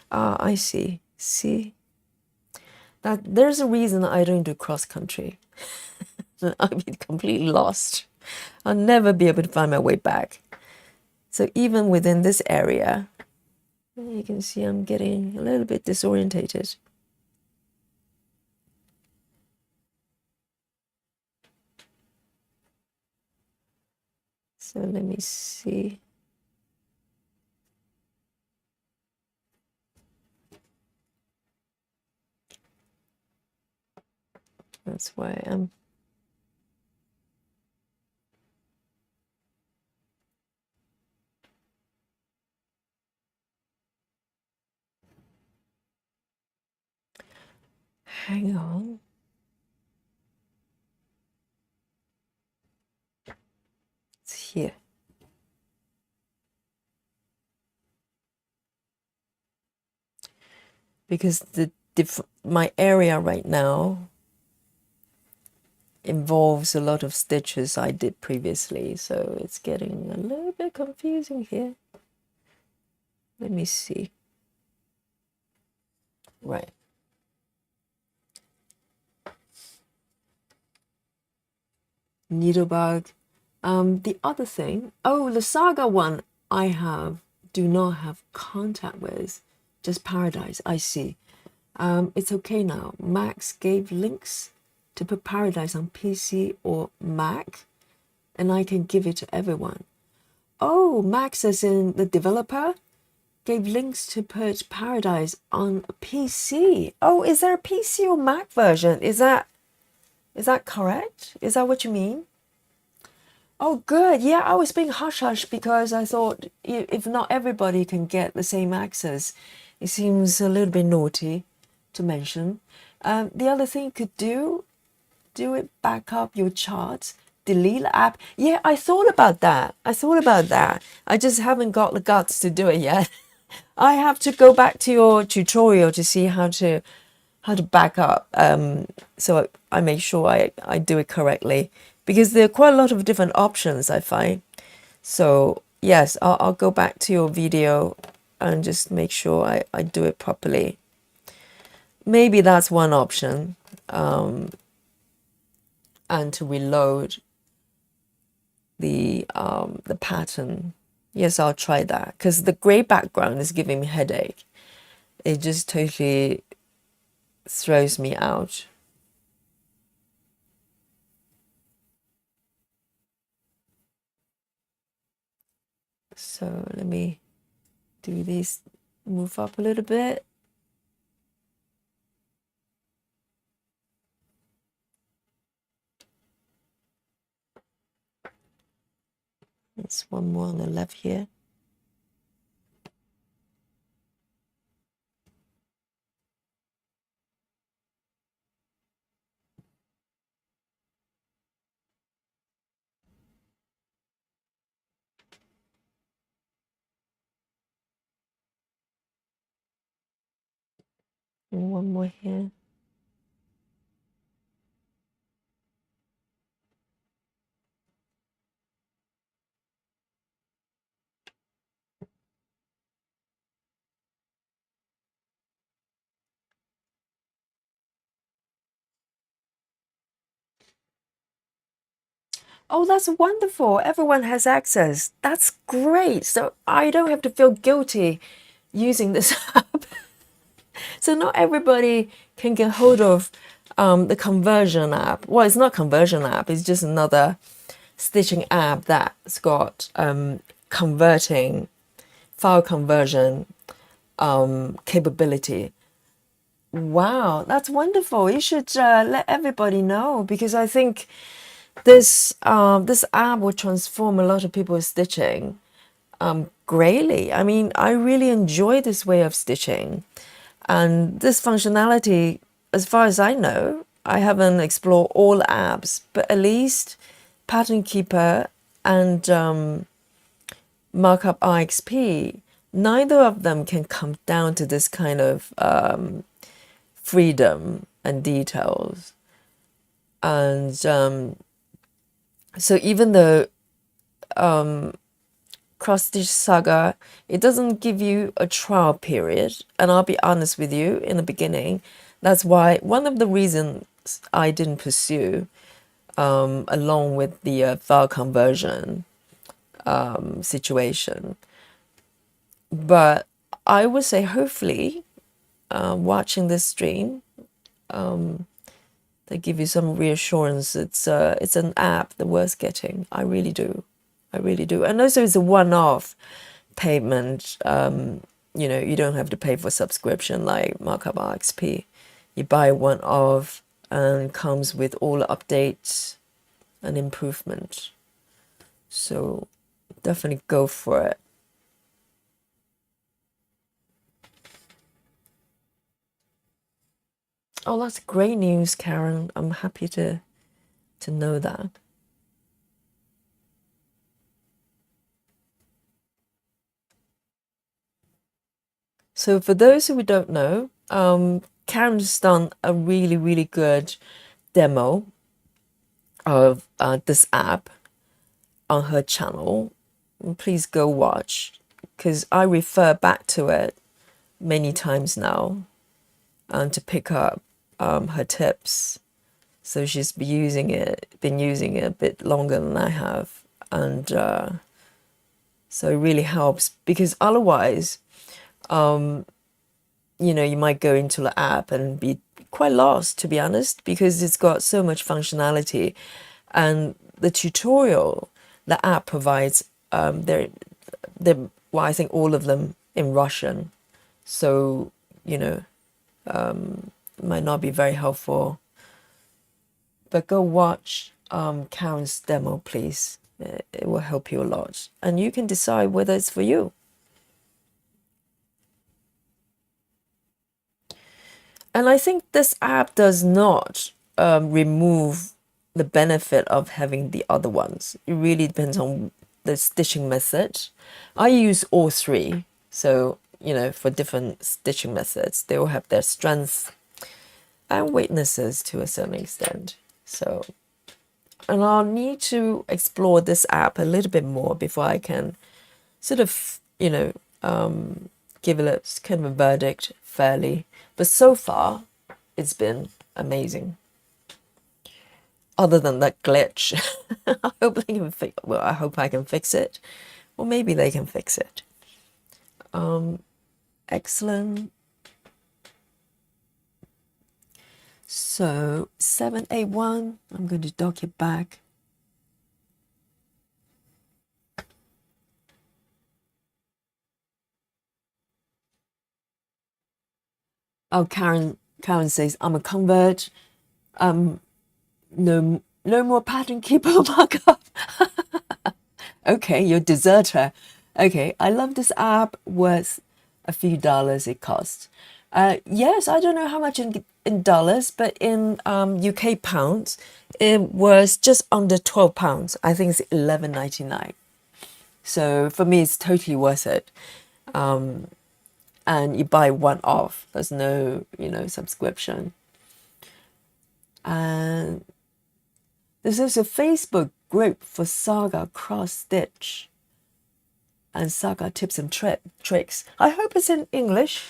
Speaker 1: Ah, I see. See? That there's a reason I don't do cross country. I'd be completely lost. I'll never be able to find my way back. So even within this area, you can see I'm getting a little bit disorientated. So let me see. That's why I'm... Hang on. It's here. Because my area right now involves a lot of stitches I did previously, so it's getting a little bit confusing here. Let me see. Right. Needlebug. The other thing, oh, the Saga one I do not have contact with, just Paradise. I see. It's okay now. Max gave links to put Paradise on PC or Mac, and I can give it to everyone. Oh, Max, as in the developer, gave links to put Paradise on a PC. Oh, is there a PC or Mac version? Is that correct? Is that what you mean? Oh, good. Yeah, I was being hush-hush because I thought if not everybody can get the same access, it seems a little bit naughty to mention. The other thing you could do it, back up your charts, delete the app. Yeah, I thought about that. I just haven't got the guts to do it yet. I have to go back to your tutorial to see how to back up, so I make sure I do it correctly, because there are quite a lot of different options I find. So yes, I'll go back to your video and just make sure I do it properly. Maybe that's one option, and to reload the pattern. Yes, I'll try that, because the gray background is giving me headache. It just totally throws me out. So let me do this, move up a little bit. There's one more on the left here. And one more here. Oh, that's wonderful. Everyone has access. That's great. So I don't have to feel guilty using this app. So not everybody can get hold of the conversion app. Well, it's not conversion app. It's just another stitching app that's got converting, file conversion capability. Wow, that's wonderful. You should let everybody know, because I think this app will transform a lot of people's stitching greatly. I mean, I really enjoy this way of stitching, and this functionality, as far as I know, I haven't explored all apps, but at least Pattern Keeper and Markup RXP, neither of them can come down to this kind of freedom and details. And so even though Cross-Stitch Saga, it doesn't give you a trial period, and I'll be honest with you, in the beginning, that's why one of the reasons I didn't pursue, along with the file conversion situation. But I would say, hopefully, watching this stream, they give you some reassurance. It's an app that worth getting. I really do. I really do. And also it's a one-off payment. You don't have to pay for subscription like Markup RXP. You buy one off and comes with all the updates and improvement. So definitely go for it. Oh, that's great news, Karen. I'm happy to know that. So for those who don't know, Karen's done a really, really good demo of this app on her channel. Please go watch, because I refer back to it many times now to pick up her tips. So she's been using it a bit longer than I have, and so it really helps, because otherwise, you might go into the app and be quite lost, to be honest, because it's got so much functionality, and the tutorial the app provides, they're well, I think all of them in Russian, so it might not be very helpful. But go watch Karen's demo, please. It will help you a lot, and you can decide whether it's for you. And I think this app does not remove the benefit of having the other ones. It really depends on the stitching method. I use all three, so for different stitching methods, they all have their strengths and weaknesses to a certain extent. So, and I'll need to explore this app a little bit more before I can sort of, give it a kind of a verdict fairly. But so far, it's been amazing. Other than that glitch, I hope they can I hope I can fix it, or maybe they can fix it. Excellent. So 781, I'm going to dock it back. Oh, Karen says, I'm a convert. No more pattern keeper markup. Okay, you're a deserter. Okay, I love this app, worth a few dollars it costs. Yes, I don't know how much in dollars, but in UK pounds, it was just under £12. I think it's $11.99. So for me, it's totally worth it. And you buy one off. There's no, subscription. And there's also a Facebook group for Saga cross stitch and Saga tips and tricks. I hope it's in English.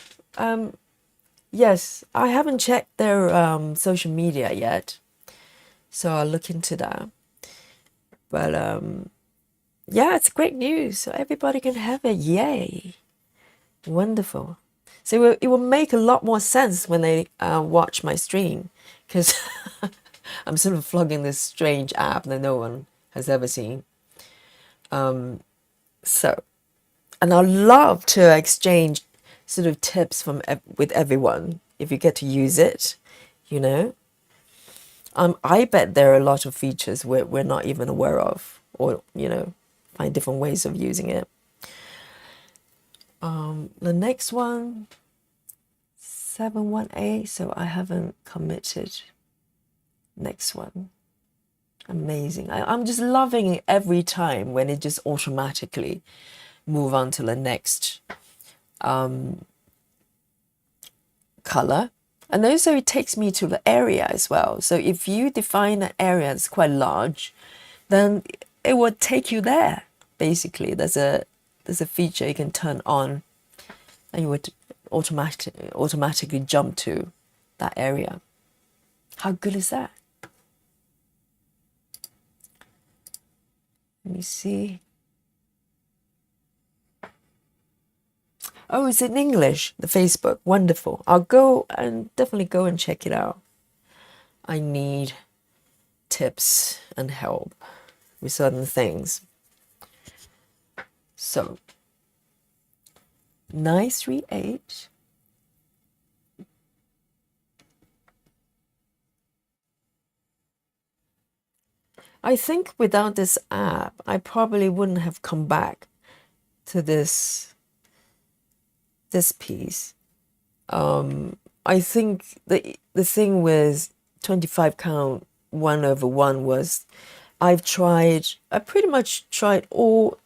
Speaker 1: Yes, I haven't checked their social media yet, so I'll look into that. But yeah, it's great news. So everybody can have it. Yay! Wonderful. So it will make a lot more sense when they watch my stream, because I'm sort of flogging this strange app that no one has ever seen. So, and I love to exchange sort of tips with everyone if you get to use it, I bet there are a lot of features we're not even aware of, or find different ways of using it. The next one, 718, so I haven't committed. Next one. Amazing. I'm just loving it every time when it just automatically move on to the next color. And also it takes me to the area as well. So if you define an area that's quite large, then it will take you there. Basically, there's a feature you can turn on, and you would automatically jump to that area. How good is that? Let me see. Oh, it's in English, the Facebook. Wonderful. I'll go and definitely go and check it out. I need tips and help with certain things. So, 938. I think without this app, I probably wouldn't have come back to this piece. I think the thing with 25 count 1/1 was I pretty much tried all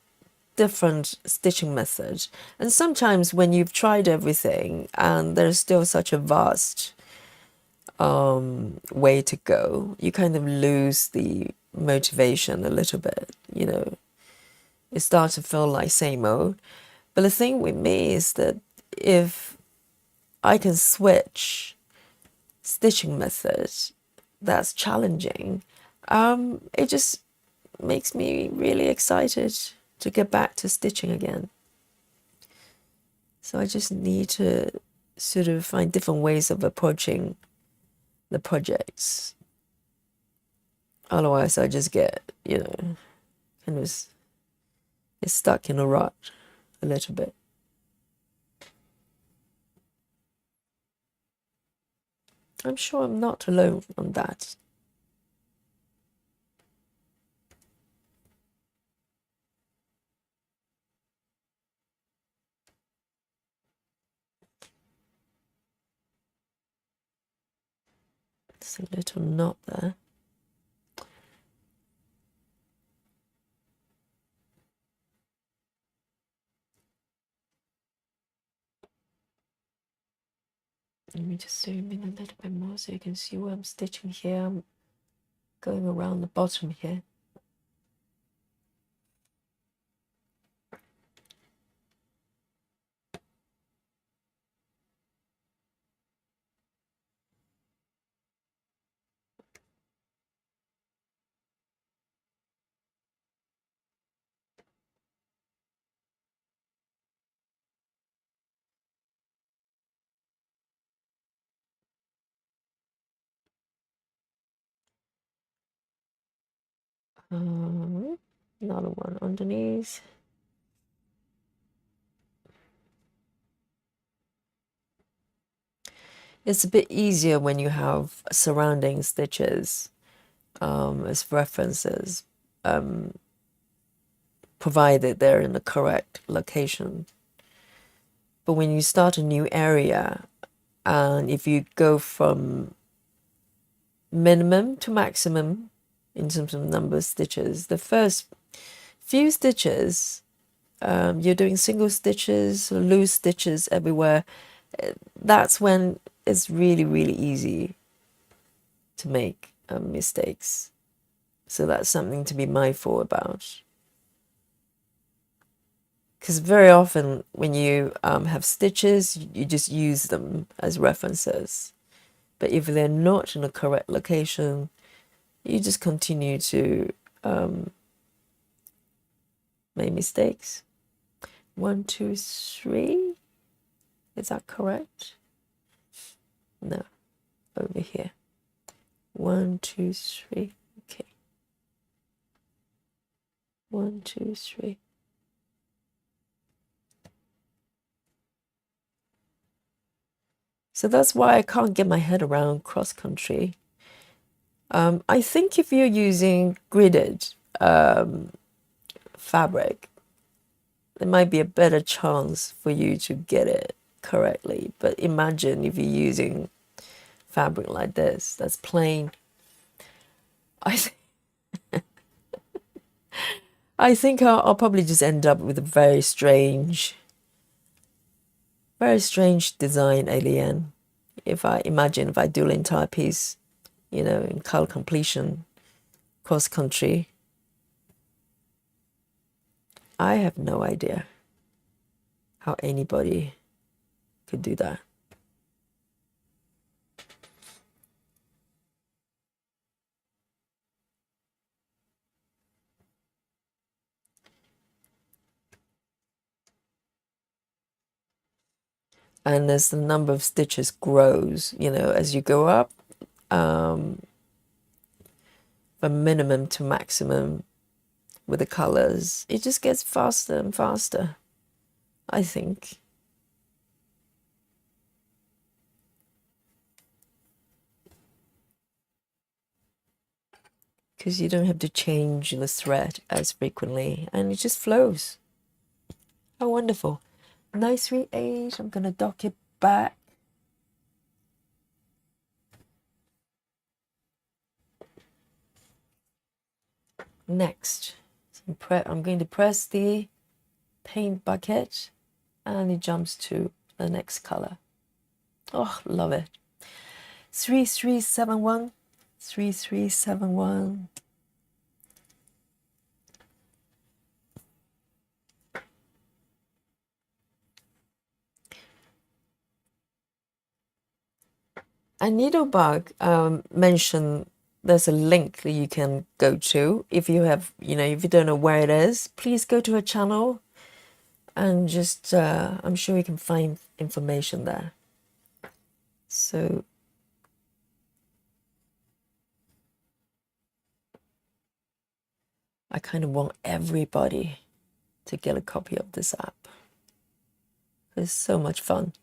Speaker 1: different stitching methods, and sometimes when you've tried everything and there's still such a vast way to go, you kind of lose the motivation a little bit, you know. It starts to feel like same old. But the thing with me is that if I can switch stitching methods, that's challenging. It just makes me really excited to get back to stitching again. So I just need to sort of find different ways of approaching the projects. Otherwise, I just get, you know, kind of get stuck in a rut a little bit. I'm sure I'm not alone on that. There's a little knot there. Let me just zoom in a little bit more so you can see where I'm stitching here. I'm going around the bottom here. Another one underneath. It's a bit easier when you have surrounding stitches as references, provided they're in the correct location. But when you start a new area, and if you go from minimum to maximum in terms of number of stitches, the first few stitches, you're doing single stitches, loose stitches everywhere. That's when it's really, really easy to make mistakes. So that's something to be mindful about. Because very often when you have stitches, you just use them as references. But if they're not in the correct location, you just continue to make mistakes. 1, 2, 3. Is that correct? No, over here. 1, 2, 3. Okay. 1, 2, 3. So that's why I can't get my head around cross country. I think if you're using gridded fabric, there might be a better chance for you to get it correctly. But imagine if you're using fabric like this, that's plain. I think I think I'll probably just end up with a very strange design alien. If I do the entire piece, in color completion, cross country, I have no idea how anybody could do that. And as the number of stitches grows, as you go up, from minimum to maximum with the colors, it just gets faster and faster, I think. Because you don't have to change the thread as frequently, and it just flows. How wonderful. 938, I'm going to dock it back. Next, I'm going to press the paint bucket, and it jumps to the next color. Oh, love it. 3371, 3371. And Needlebug mentioned there's a link that you can go to if you have, if you don't know where it is. Please go to her channel, and just I'm sure you can find information there. So I kind of want everybody to get a copy of this app. It's so much fun.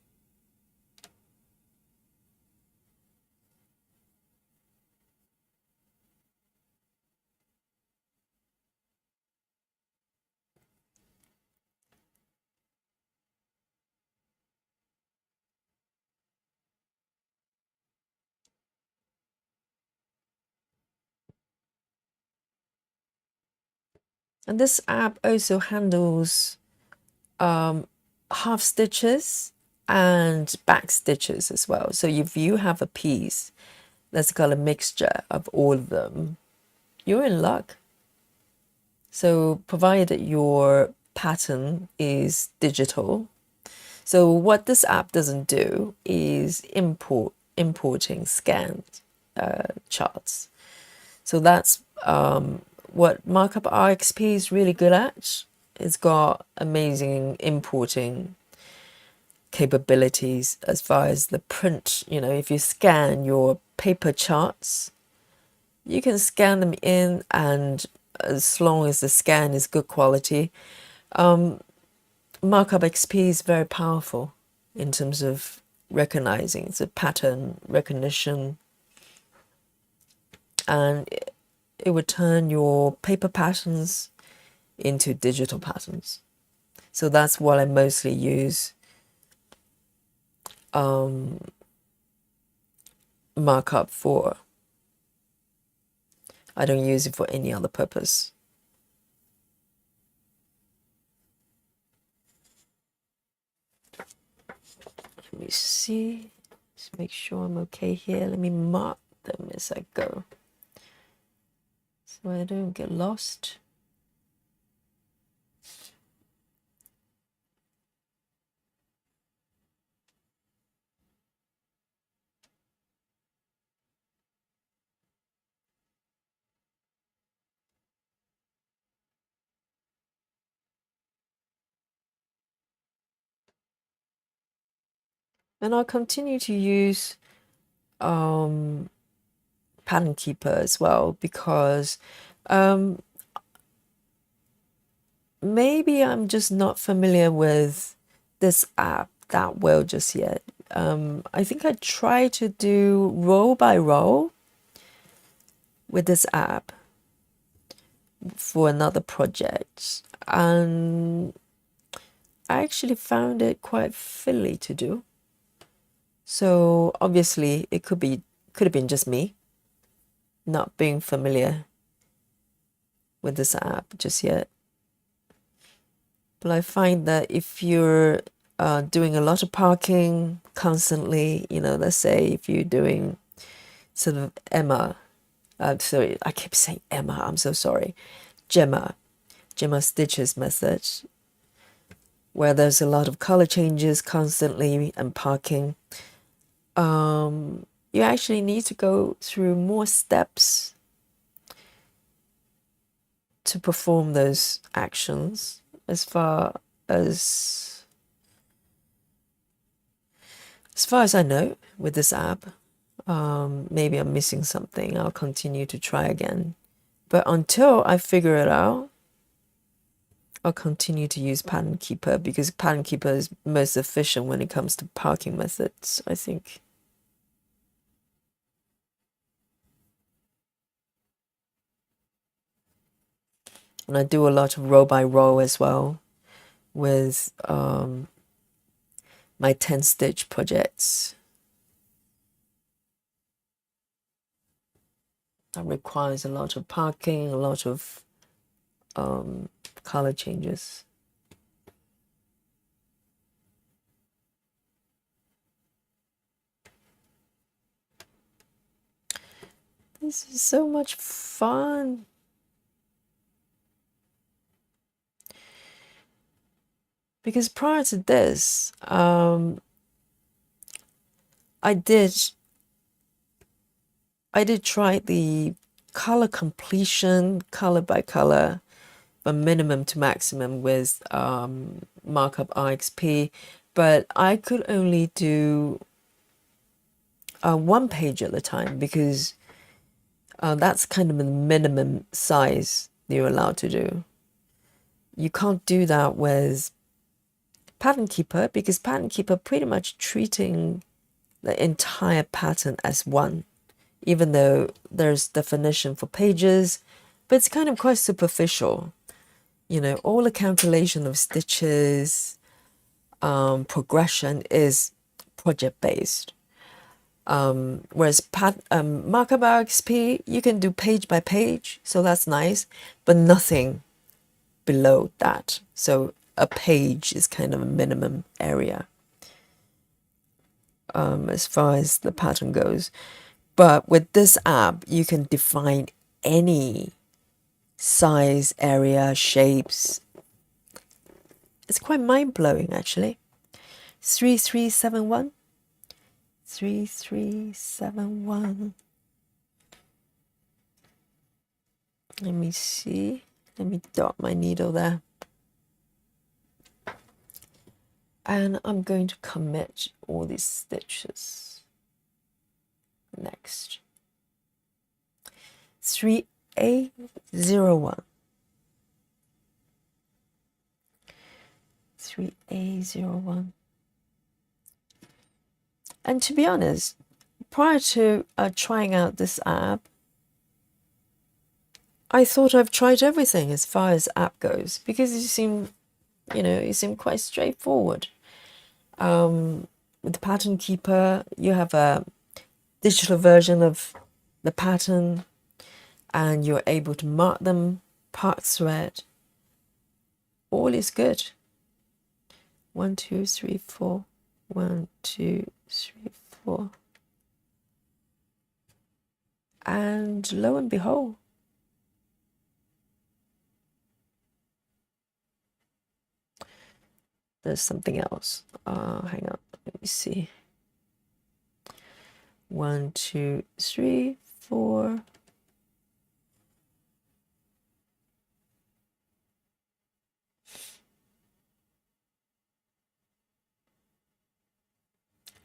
Speaker 1: And this app also handles half stitches and back stitches as well. So if you have a piece that's got a mixture of all of them, you're in luck. So provided your pattern is digital. So what this app doesn't do is importing scanned charts. So that's what Markup RXP is really good at. It's got amazing importing capabilities as far as the print. If you scan your paper charts, you can scan them in, and as long as the scan is good quality, Markup XP is very powerful in terms of recognizing the pattern recognition, and it would turn your paper patterns into digital patterns. So that's what I mostly use Markup for. I don't use it for any other purpose. Let me see. Just make sure I'm okay here. Let me mark them as I go, so I don't get lost. And I'll continue to use Pattern Keeper as well, because maybe I'm just not familiar with this app that well just yet. I think I tried to do row by row with this app for another project, and I actually found it quite fiddly to do. So obviously it could have been just me not being familiar with this app just yet. But I find that if you're doing a lot of parking constantly, you know, let's say if you're doing sort of sorry, I keep saying Emma, I'm so sorry, Gemma Stitches method, where there's a lot of color changes constantly and parking, you actually need to go through more steps to perform those actions. As far as I know with this app, maybe I'm missing something. I'll continue to try again. But until I figure it out, I'll continue to use Pattern Keeper, because Pattern Keeper is most efficient when it comes to parking methods, I think. And I do a lot of row by row as well with my 10 stitch projects. That requires a lot of parking, a lot of color changes. This is so much fun. Because prior to this, I did try the color completion, color by color, from minimum to maximum with markup RXP, but I could only do one page at a time, because that's kind of the minimum size you're allowed to do. You can't do that with Pattern Keeper, because Pattern Keeper pretty much treating the entire pattern as one, even though there's definition for pages, but it's kind of quite superficial. You know, all the calculation of stitches, progression is project based. Whereas markup RXP, you can do page by page, so that's nice, but nothing below that. So a page is kind of a minimum area as far as the pattern goes. But with this app, you can define any size, area, shapes. It's quite mind-blowing, actually. 3371. 3371. Let me see. Let me dot my needle there. And I'm going to commit all these stitches. Next. 3A01. 3A01. And to be honest, prior to trying out this app, I thought I've tried everything as far as app goes, because it seemed quite straightforward. With the Pattern Keeper, you have a digital version of the pattern, and you're able to mark them, part thread. All is good. 1, 2, 3, 4. 1, 2, 3, 4. And lo and behold, there's something else. Hang on, let me see. 1, 2, 3, 4.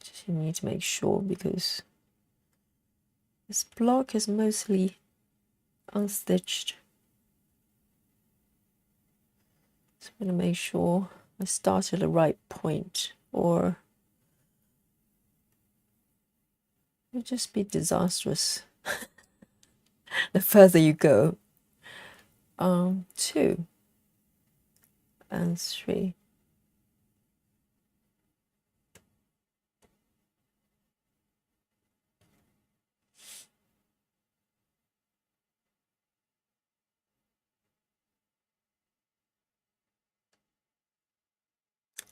Speaker 1: Just need to make sure, because this block is mostly unstitched. So I'm going to make sure I start at the right point, or it would just be disastrous the further you go. 2 and 3.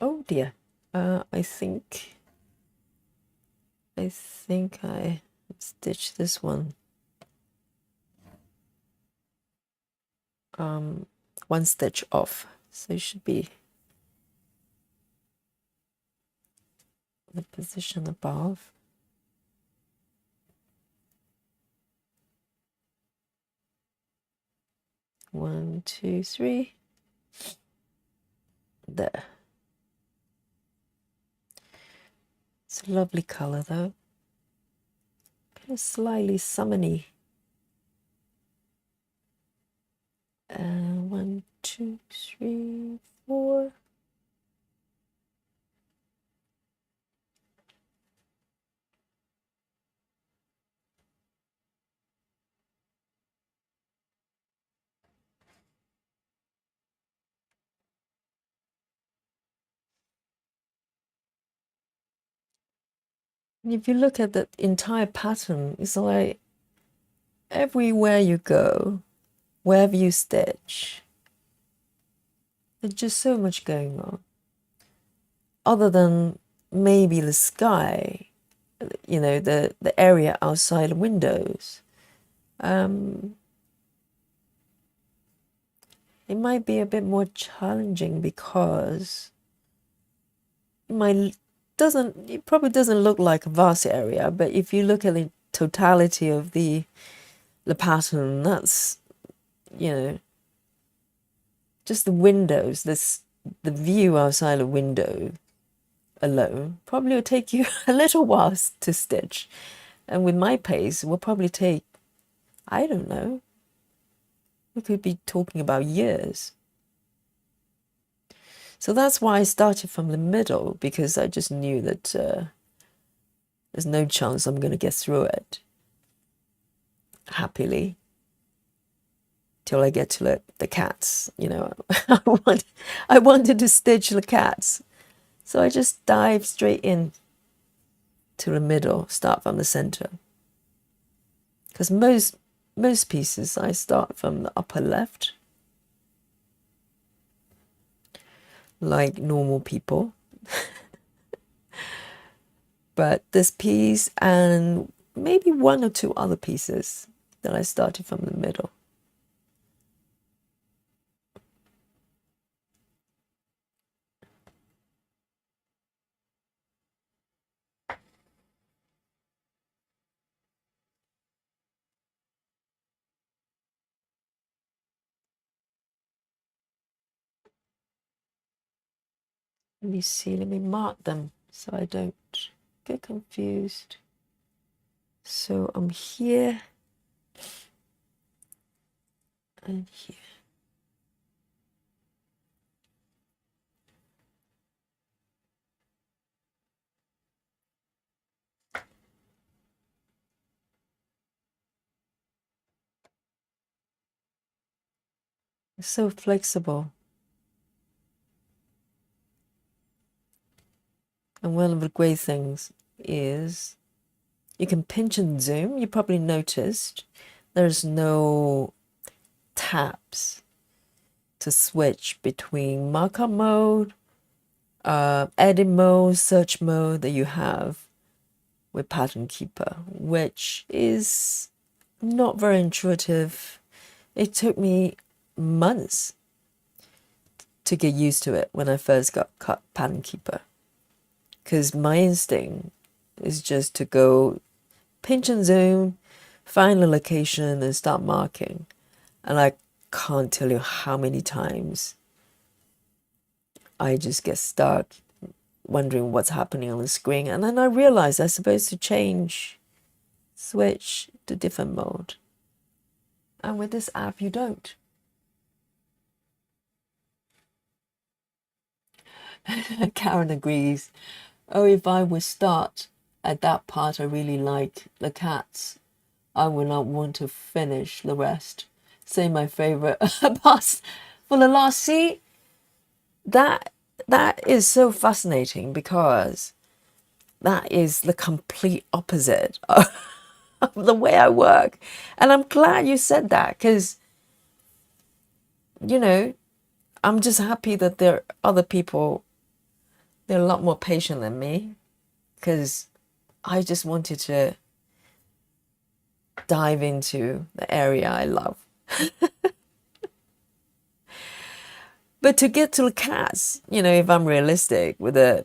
Speaker 1: Oh dear. I think I stitched this one. One stitch off. So it should be the position above. One, two, three. There. It's a lovely color though. Kind of slightly summony. One, two, three, four. And if you look at the entire pattern, it's like everywhere you go, wherever you stitch, there's just so much going on. Other than maybe the sky, you know, the area outside the windows. It might be a bit more challenging because it probably doesn't look like a vast area, but if you look at the totality of the pattern, that's, you know, just the windows, the view outside the window alone probably will take you a little while to stitch. And with my pace, it will probably take, I don't know, we could be talking about years. So that's why I started from the middle, because I just knew that there's no chance I'm going to get through it happily till I get to the cats. You know, I wanted to stitch the cats. So I just dive straight in to the middle, start from the center. Because most pieces I start from the upper left, like normal people. But this piece and maybe one or two other pieces that I started from the middle. Let me see, let me mark them so I don't get confused. So I'm here and here. It's so flexible. And one of the great things is you can pinch and zoom. You probably noticed there's no tabs to switch between markup mode, edit mode, search mode that you have with Pattern Keeper, which is not very intuitive. It took me months to get used to it when I first got Pattern Keeper, because my instinct is just to go pinch and zoom, find the location and start marking. And I can't tell you how many times I just get stuck wondering what's happening on the screen. And then I realize I'm supposed to switch to different mode. And with this app, you don't. Karen agrees. Oh, if I would start at that part I really like, the cats, I would not want to finish the rest. Say my favorite parts for the last. See, that is so fascinating, because that is the complete opposite of the way I work. And I'm glad you said that, because, you know, I'm just happy that there are other people They're a lot more patient than me because I just wanted to dive into the area I love. But to get to the cats, if I'm realistic with the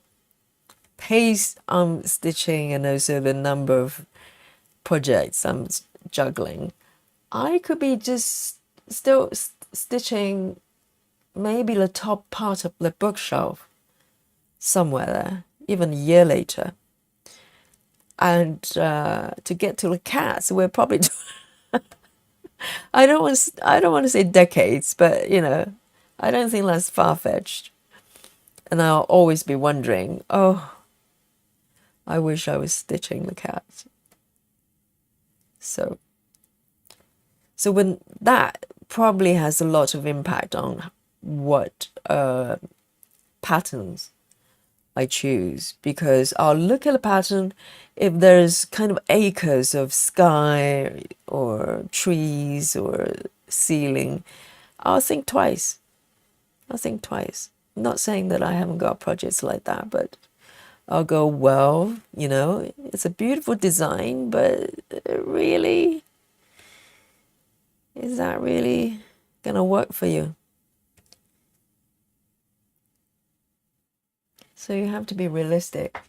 Speaker 1: pace I'm stitching and also the number of projects I'm juggling, I could be just still stitching maybe the top part of the bookshelf somewhere there, even a year later. And to get to the cats, we're probably I don't want to say decades, but I don't think that's far-fetched. And I'll always be wondering, oh, I wish I was stitching the cats. So when that probably has a lot of impact on what patterns I choose, because I'll look at a pattern, if there's kind of acres of sky or trees or ceiling, I'll think twice. I'm not saying that I haven't got projects like that, but I'll go, well, it's a beautiful design, but really, is that really gonna work for you? So you have to be realistic.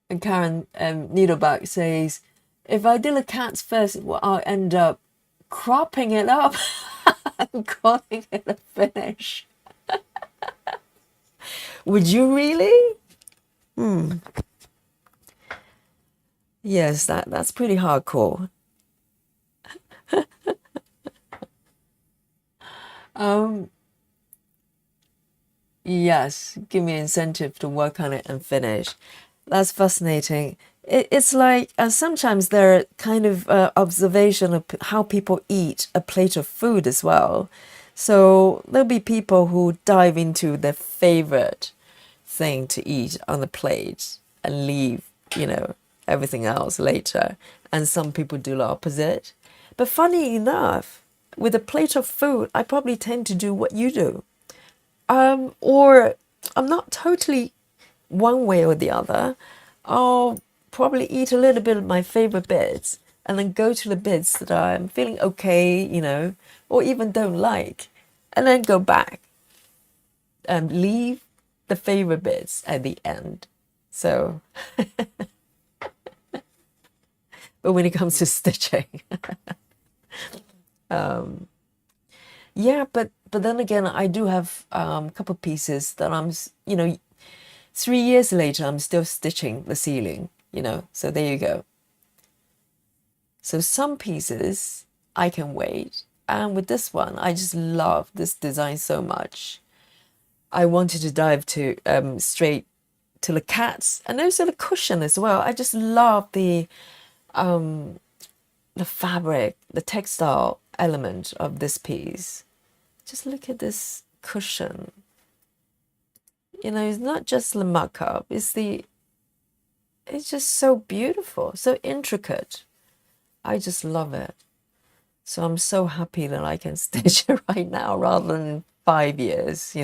Speaker 1: And Karen Needleback says, if I do the cats first, well, I'll end up cropping it up and calling it a finish. Would you really? Yes, that's pretty hardcore. Yes, give me incentive to work on it and finish. That's fascinating. It's like sometimes there are kind of observation of how people eat a plate of food as well. So there'll be people who dive into their favorite thing to eat on the plate and leave, everything else later. And some people do the opposite. But funny enough, with a plate of food, I probably tend to do what you do. Or I'm not totally one way or the other. I'll probably eat a little bit of my favorite bits and then go to the bits that I'm feeling okay, or even don't like, and then go back and leave the favorite bits at the end. So, but when it comes to stitching, yeah, but then again, I do have a couple pieces that I'm, 3 years later, I'm still stitching the ceiling, so there you go. So some pieces I can wait. And with this one, I just love this design so much. I wanted to dive to straight to the cats and also the cushion as well. I just love the fabric, the textile element of this piece. Just look at this cushion. It's not just the mock-up, it's just so beautiful, so intricate. I just love it. So I'm so happy that I can stitch it right now rather than 5 years.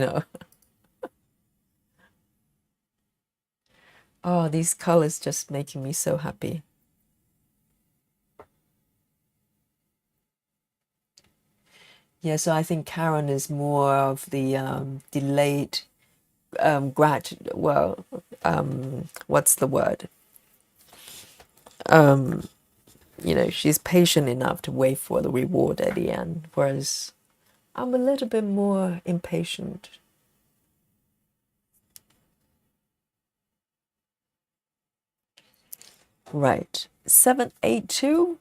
Speaker 1: Oh, these colors just making me so happy. Yeah, so I think Karen is more of the delayed what's the word? She's patient enough to wait for the reward at the end, whereas I'm a little bit more impatient. Right. 782.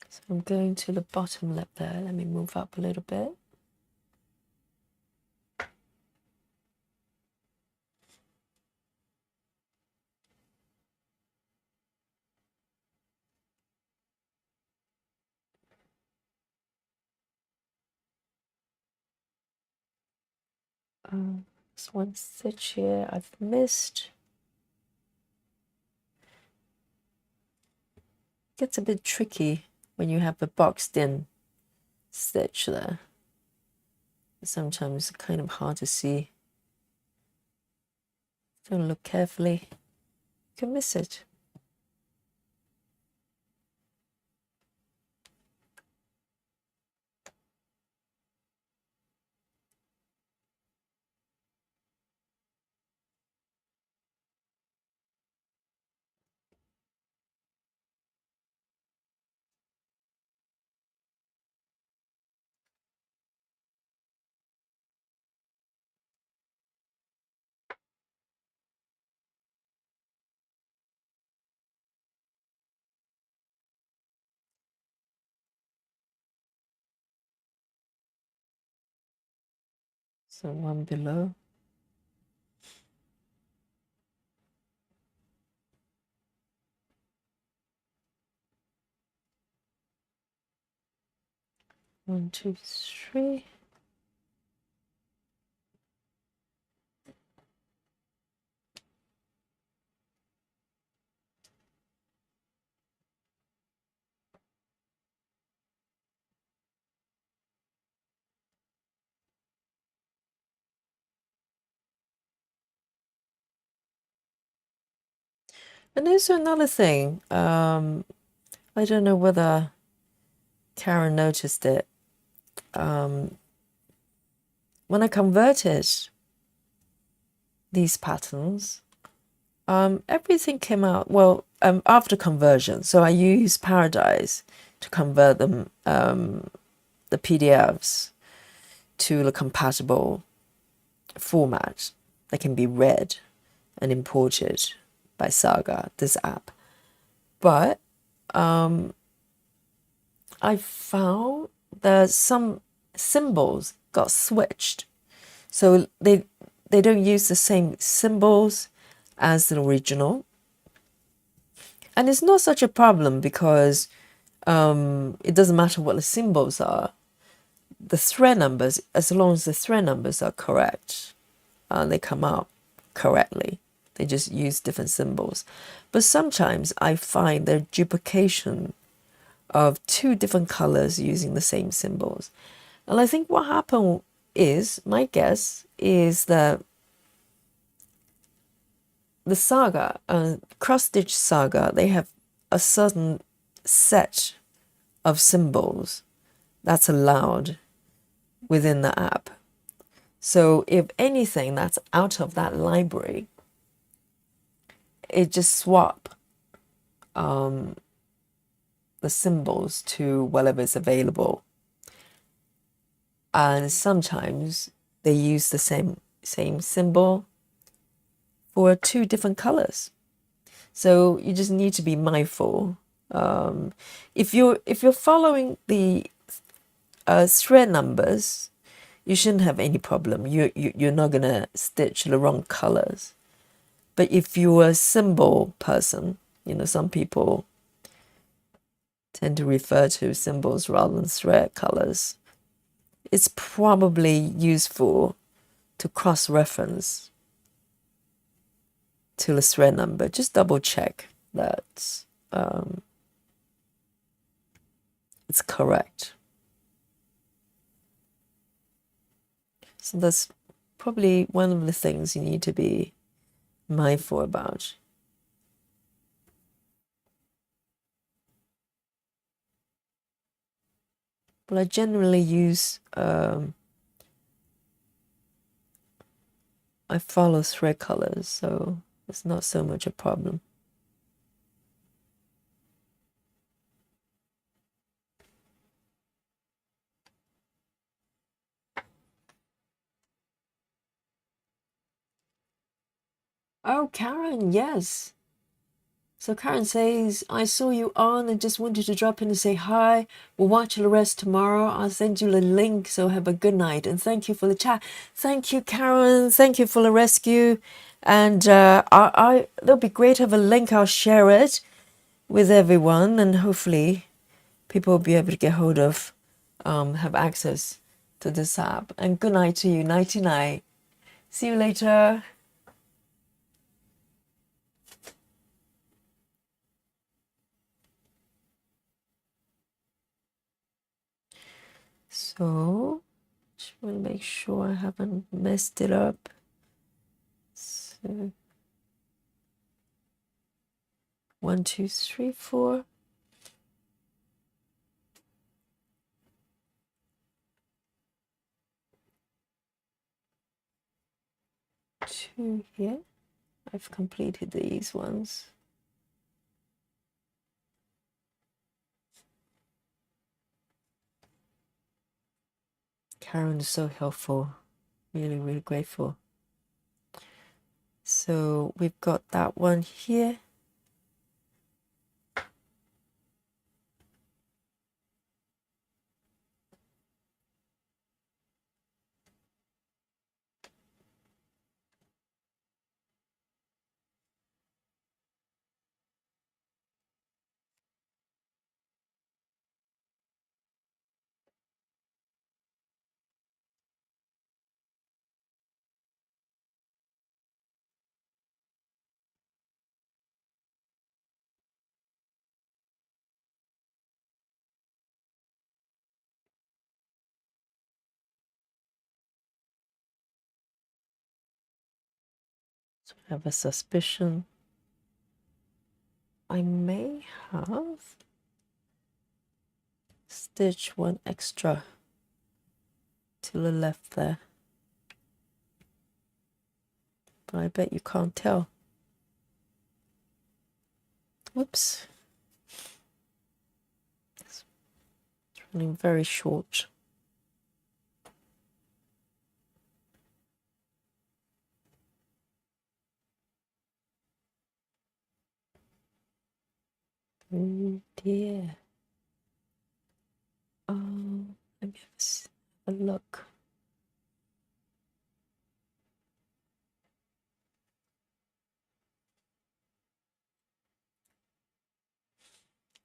Speaker 1: So I'm going to the bottom lip there. Let me move up a little bit. There's one stitch here I've missed. Gets a bit tricky when you have a boxed in stitch there. Sometimes it's kind of hard to see. Don't look carefully, you can miss it. So one below. One, two, three. And there's another thing. I don't know whether Karen noticed it. When I converted these patterns, everything came out well after conversion. So I used Paradise to convert them, the PDFs, to the compatible format that can be read and imported by Saga, this app. But I found that some symbols got switched. So they don't use the same symbols as the original. And it's not such a problem because it doesn't matter what the symbols are. The thread numbers, as long as the thread numbers are correct, they come out correctly. They just use different symbols. But sometimes I find there's duplication of two different colors using the same symbols. And I think what happened is, my guess is that the Saga, cross-stitch Saga, they have a certain set of symbols that's allowed within the app. So if anything that's out of that library, it just swap the symbols to whatever is available. And sometimes they use the same symbol for two different colors. So you just need to be mindful. If you're following the thread numbers, you shouldn't have any problem. You're not gonna stitch the wrong colors. But if you're a symbol person, some people tend to refer to symbols rather than thread colors. It's probably useful to cross-reference to the thread number. Just double check that it's correct. So that's probably one of the things you need to be mindful about. But I generally use, I follow thread colors, so it's not so much a problem. Oh, Karen, yes. So Karen says, I saw you on and just wanted to drop in and say hi. We'll watch the rest tomorrow. I'll send you the link. So have a good night. And thank you for the chat. Thank you, Karen. Thank you for the rescue. And it'll be great to have a link. I'll share it with everyone. And hopefully people will be able to get hold of, have access to this app. And good night to you. Nighty night. See you later. So, just want to make sure I haven't messed it up. So, 1, 2, 3, 4. Two here. I've completed these ones. Karen is so helpful. Really, really grateful. So we've got that one here. So I have a suspicion I may have stitched one extra to the left there, but I bet you can't tell. Whoops. It's running very short. Oh dear. Let me have a look.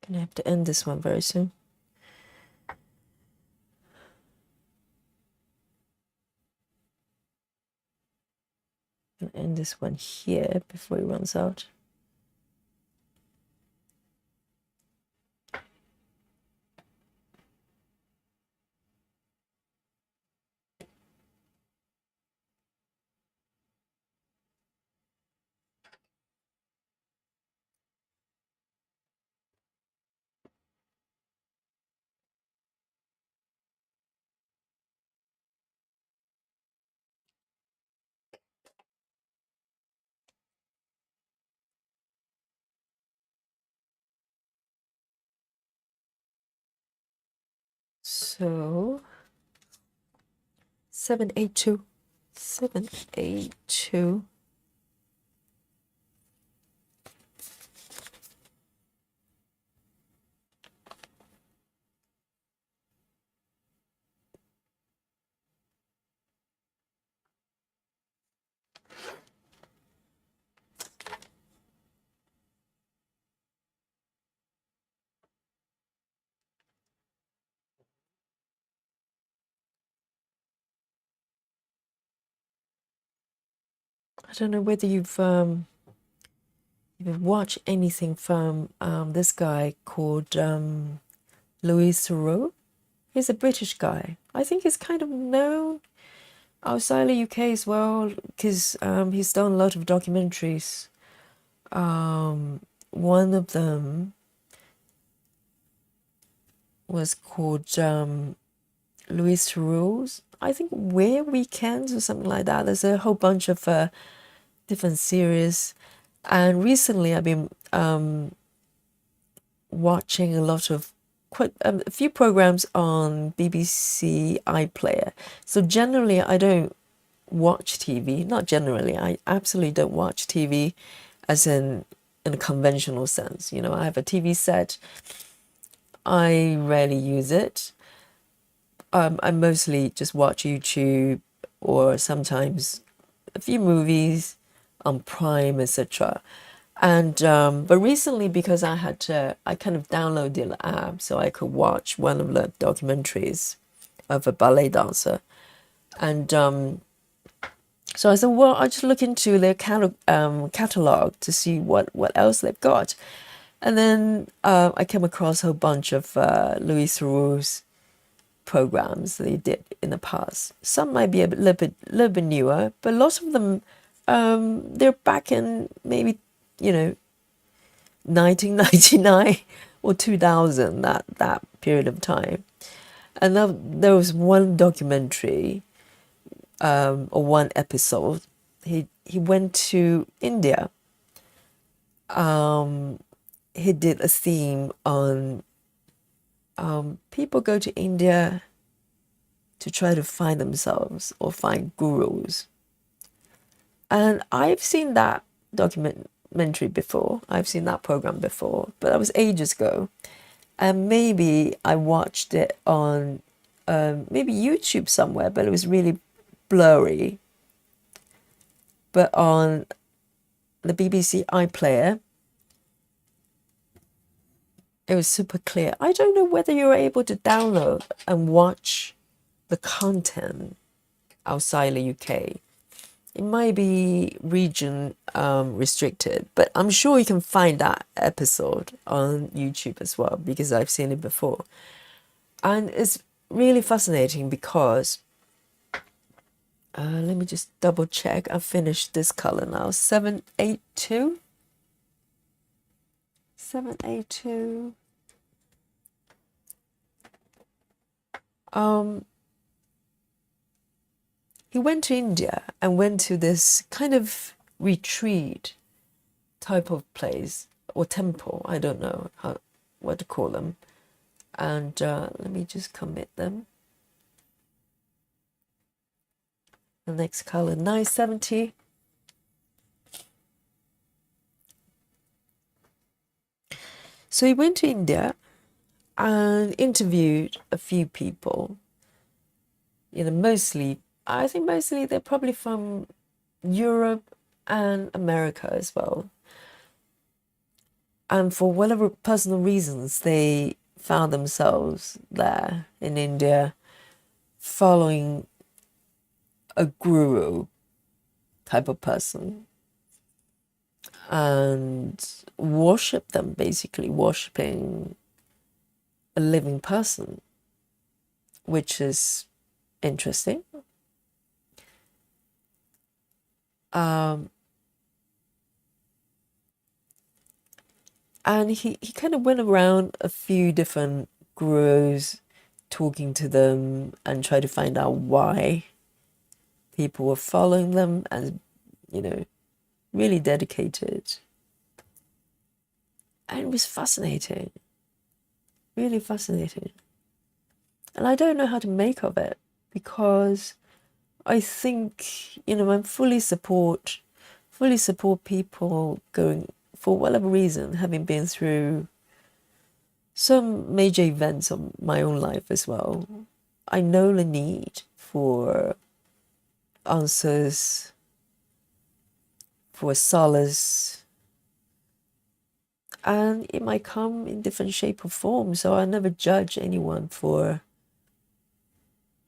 Speaker 1: Gonna have to end this one very soon. Gonna end this one here before it runs out. So 782. 782. I don't know whether you've watched anything from this guy called Louis Theroux. He's a British guy. I think he's kind of known outside the UK as well because he's done a lot of documentaries. One of them was called Louis Theroux's, I think, Where Weekends or something like that. There's a whole bunch of different series, and recently I've been watching a lot of quite a few programs on BBC iPlayer. So generally I don't watch TV. Not generally, I absolutely don't watch TV as in a conventional sense. You know, I have a TV set. I rarely use it. I mostly just watch YouTube or sometimes a few movies on Prime, etc. And but recently, because I kind of downloaded the app so I could watch one of the documentaries of a ballet dancer, and So I said, well, I'll just look into their catalog to see what else they've got. And then I came across a whole bunch of Louis Theroux's programs they did in the past. Some might be a little bit newer, but lots of them, they're back in maybe, 1999 or 2000, that period of time. And there was one documentary, or one episode. He went to India. He did a theme on people go to India to try to find themselves or find gurus. And I've seen that documentary before. I've seen that program before, but that was ages ago. And maybe I watched it on maybe YouTube somewhere, but it was really blurry. But on the BBC iPlayer, it was super clear. I don't know whether you're able to download and watch the content outside the UK. It might be region restricted, but I'm sure you can find that episode on YouTube as well, because I've seen it before. And it's really fascinating because, let me just double check. I've finished this color now. 782. 782. He went to India and went to this kind of retreat type of place or temple. I don't know what to call them. And let me just commit them. The next color, 970. So he went to India and interviewed a few people. I think mostly they're probably from Europe and America as well. And for whatever personal reasons, they found themselves there in India following a guru type of person and worship them, basically worshipping a living person, which is interesting. And he kind of went around a few different gurus, talking to them and try to find out why people were following them, and really dedicated. And it was fascinating, really fascinating. And I don't know how to make of it, because I think, I fully support people going, for whatever reason, having been through some major events of my own life as well. I know the need for answers, for solace, and it might come in different shape or form. So I never judge anyone for,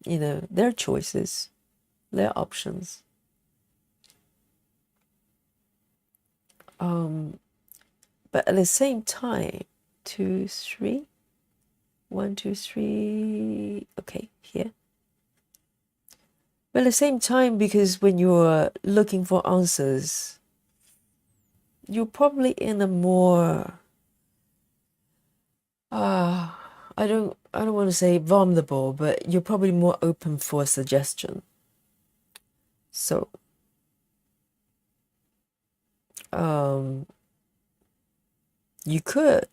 Speaker 1: their choices, their options. But at the same time, 2, 3, 1, 2, 3. Okay, here. But at the same time, because when you're looking for answers, you're probably in a more I don't want to say vulnerable, but you're probably more open for suggestion. So you could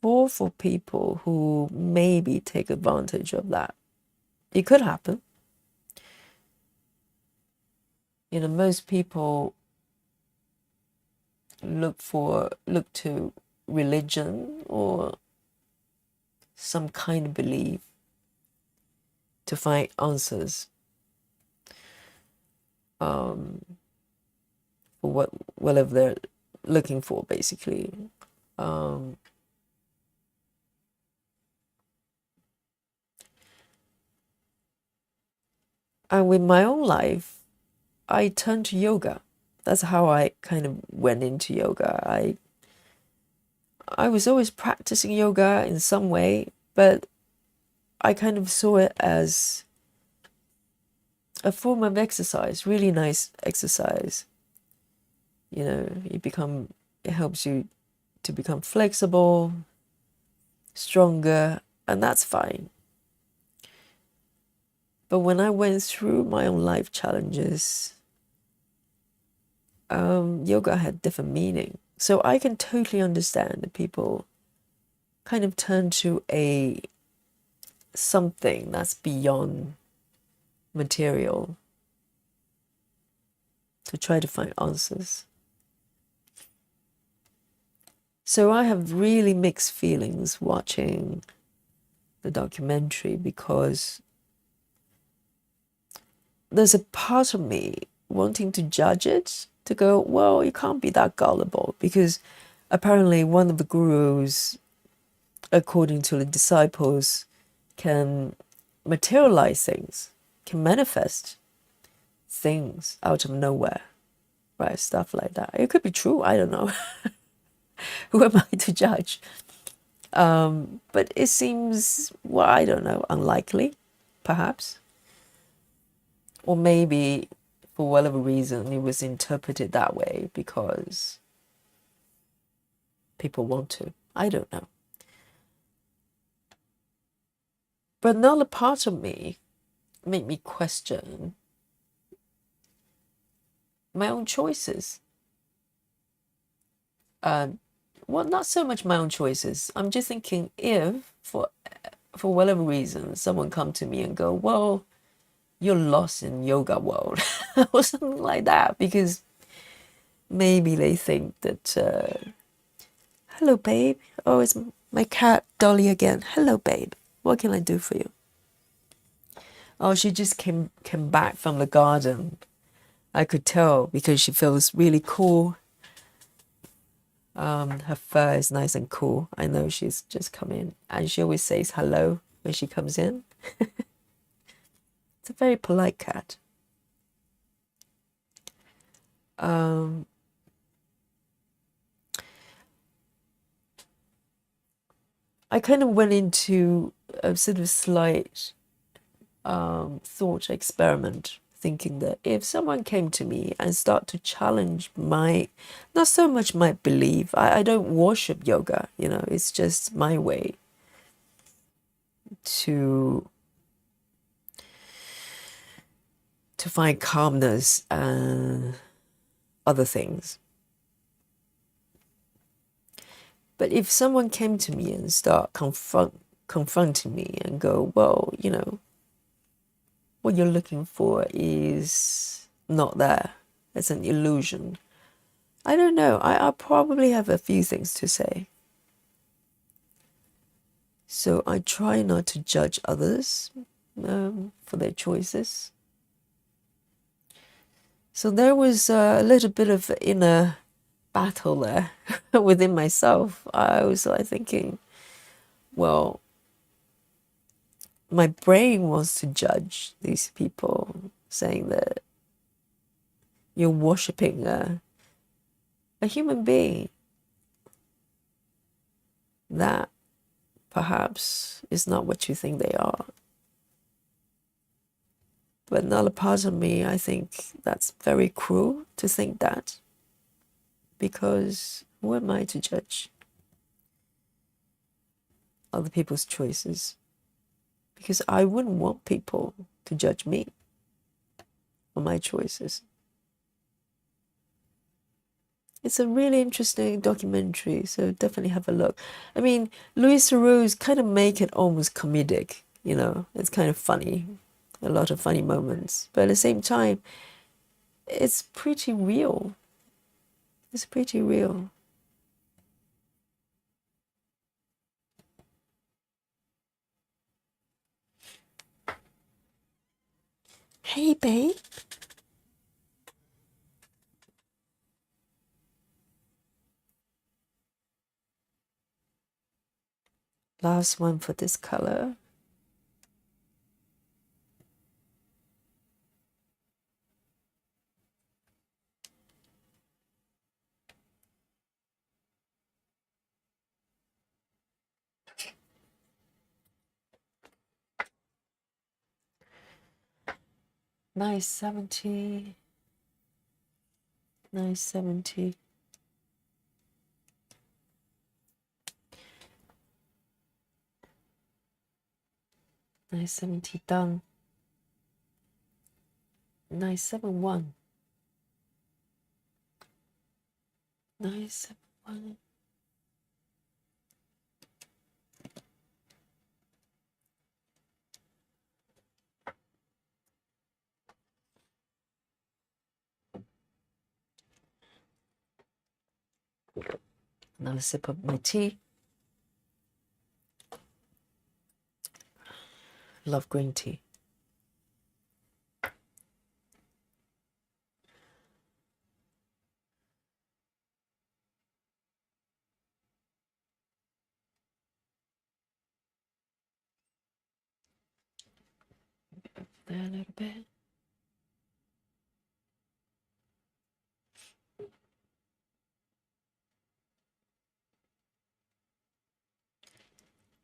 Speaker 1: fall for people who maybe take advantage of that. It could happen. Most people look to religion or some kind of belief to find answers for whatever they're looking for, basically. And with my own life, I turned to yoga. That's how I kind of went into yoga. I was always practicing yoga in some way, but I kind of saw it as a form of exercise, really nice exercise. You know, it helps you to become flexible, stronger, and that's fine. But when I went through my own life challenges, yoga had different meaning. So I can totally understand that people kind of turn to something that's beyond material to try to find answers. So I have really mixed feelings watching the documentary, because there's a part of me wanting to judge it, to go, well, you can't be that gullible, because apparently one of the gurus, according to the disciples, can materialize things, can manifest things out of nowhere, right? Stuff like that. It could be true, I don't know. Who am I to judge? But it seems, well, I don't know, unlikely, perhaps. Or maybe, for whatever reason, it was interpreted that way because people want to. I don't know. But another part of me made me question my own choices. Well, not so much my own choices. I'm just thinking, if for whatever reason someone come to me and go, well, you're lost in yoga world or something like that, because maybe they think that hello babe, oh, it's my cat Dolly again. Hello babe, what can I do for you? Oh, she just came back from the garden. I could tell because she feels really cool. Her fur is nice and cool. I know she's just come in, and she always says hello when she comes in. It's a very polite cat. I kind of went into a sort of slight thought experiment, thinking that if someone came to me and start to challenge not so much my belief, I don't worship yoga, you know, it's just my way to find calmness and other things. But if someone came to me and start confronting me and go, well, you know, what you're looking for is not there. It's an illusion. I don't know. I probably have a few things to say. So I try not to judge others for their choices. So there was a little bit of inner battle there within myself. I was like thinking, well, my brain wants to judge these people, saying that you're worshipping a human being that perhaps is not what you think they are. But another part of me, I think that's very cruel to think that, because who am I to judge other people's choices? Because I wouldn't want people to judge me for my choices. It's a really interesting documentary, so definitely have a look. I mean, Louis Theroux's kind of make it almost comedic, you know, it's kind of funny, a lot of funny moments, but at the same time, it's pretty real. It's pretty real. Hey, babe. Last one for this color. Nice 70. Nice 70. Nice 70 done. Nice 71. Nice 71. Another sip of my tea. Love green tea. There a little bit.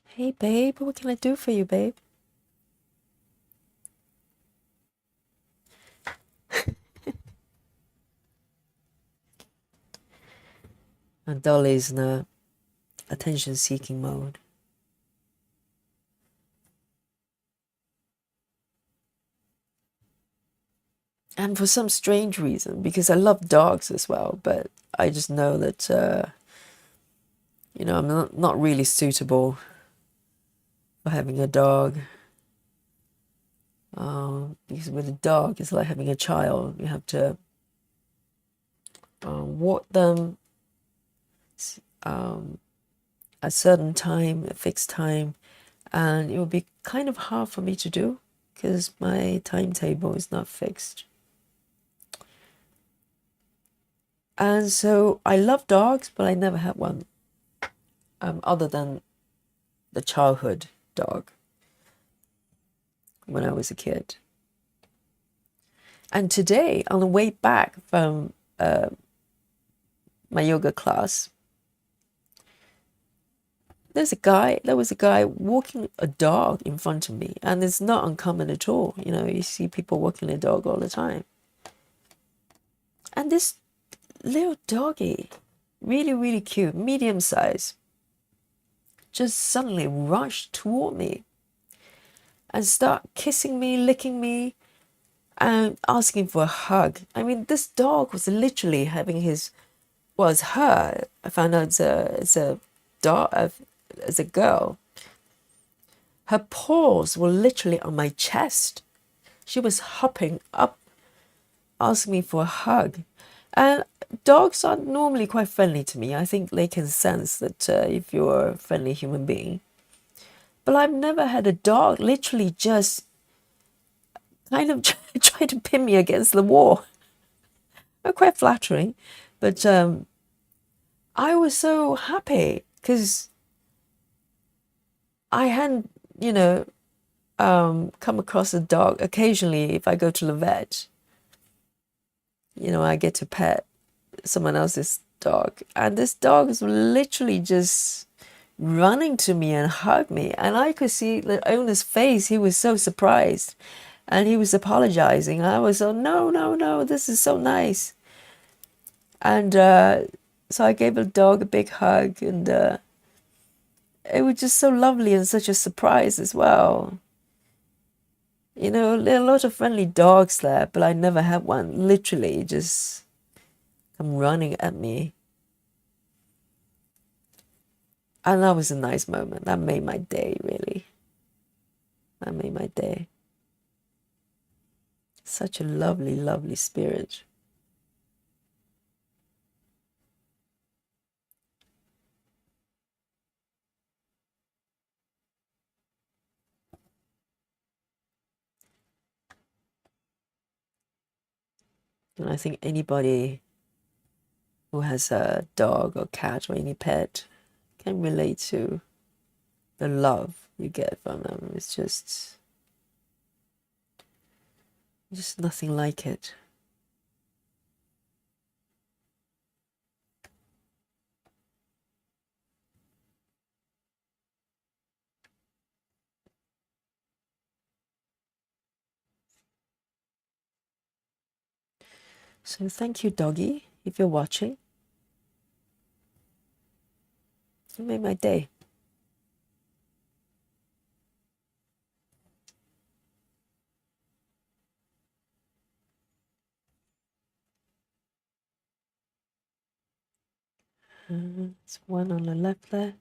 Speaker 1: Hey, babe, what can I do for you, babe? And Dolly's in a attention-seeking mode. And for some strange reason, because I love dogs as well, but I just know that, I'm not really suitable for having a dog. Because with a dog, it's like having a child. You have to walk them a certain time, a fixed time, and it will be kind of hard for me to do because my timetable is not fixed. And so I love dogs, but I never had one other than the childhood dog when I was a kid. And today, on the way back from my yoga class, there was a guy walking a dog in front of me, and it's not uncommon at all. You see people walking a dog all the time. And this little doggy, really, really cute, medium size, just suddenly rushed toward me and start kissing me, licking me, and asking for a hug. I mean, this dog was literally having her. I found out it's a dog, as a girl. Her paws were literally on my chest. She was hopping up, asking me for a hug. And dogs are normally quite friendly to me. I think they can sense that if you're a friendly human being. But I've never had a dog literally just kind of try to pin me against the wall. Quite flattering. But I was so happy because I hadn't, come across a dog. Occasionally, if I go to the vet, I get to pet someone else's dog. And this dog is literally just running to me and hug me. And I could see the owner's face. He was so surprised. And he was apologizing. I was so, no, this is so nice. And so I gave the dog a big hug. And it was just so lovely and such a surprise as well. There are a lot of friendly dogs there, but I never had one literally just come running at me. And that was a nice moment. That made my day, really. That made my day. Such a lovely, lovely spirit. And I think anybody who has a dog or cat or any pet can relate to the love you get from them. It's just nothing like it. So thank you, doggy, if you're watching. You made my day. It's one on the left there.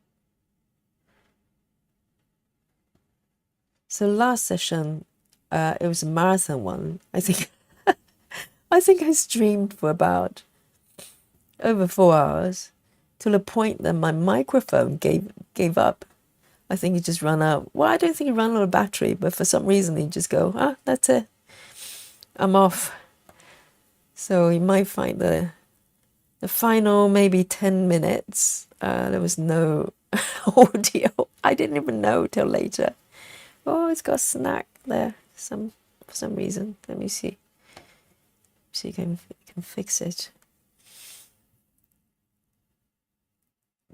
Speaker 1: So last session, it was a marathon one. I think I streamed for about over 4 hours, to the point that my microphone gave up. I think it just ran out. Well, I don't think it ran out of battery, but for some reason it just go, that's it. I'm off. So you might find the final maybe 10 minutes, there was no audio. I didn't even know till later. Oh, it's got a snack there. For some reason. Let me see. See if I can fix it.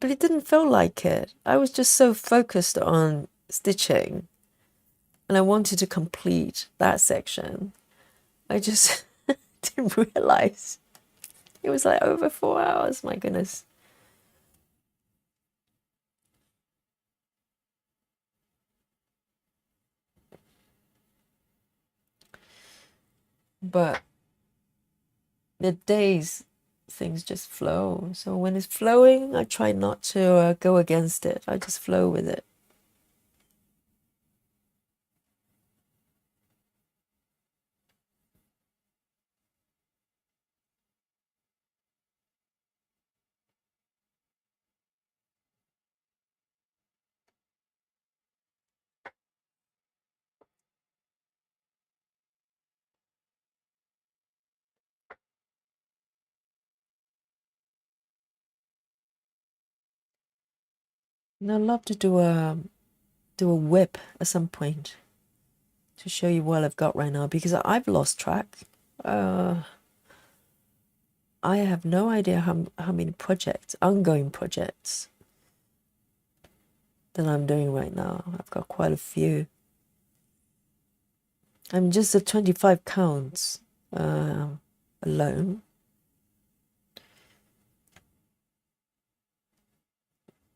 Speaker 1: But it didn't feel like it. I was just so focused on stitching, and I wanted to complete that section. I just didn't realize it was like over 4 hours. My goodness. But the days, things just flow. So when it's flowing, I try not to go against it. I just flow with it. And I'd love to do a whip at some point to show you what I've got right now, because I've lost track. I have no idea how many ongoing projects that I'm doing right now. I've got quite a few. I'm just at 25 counts alone.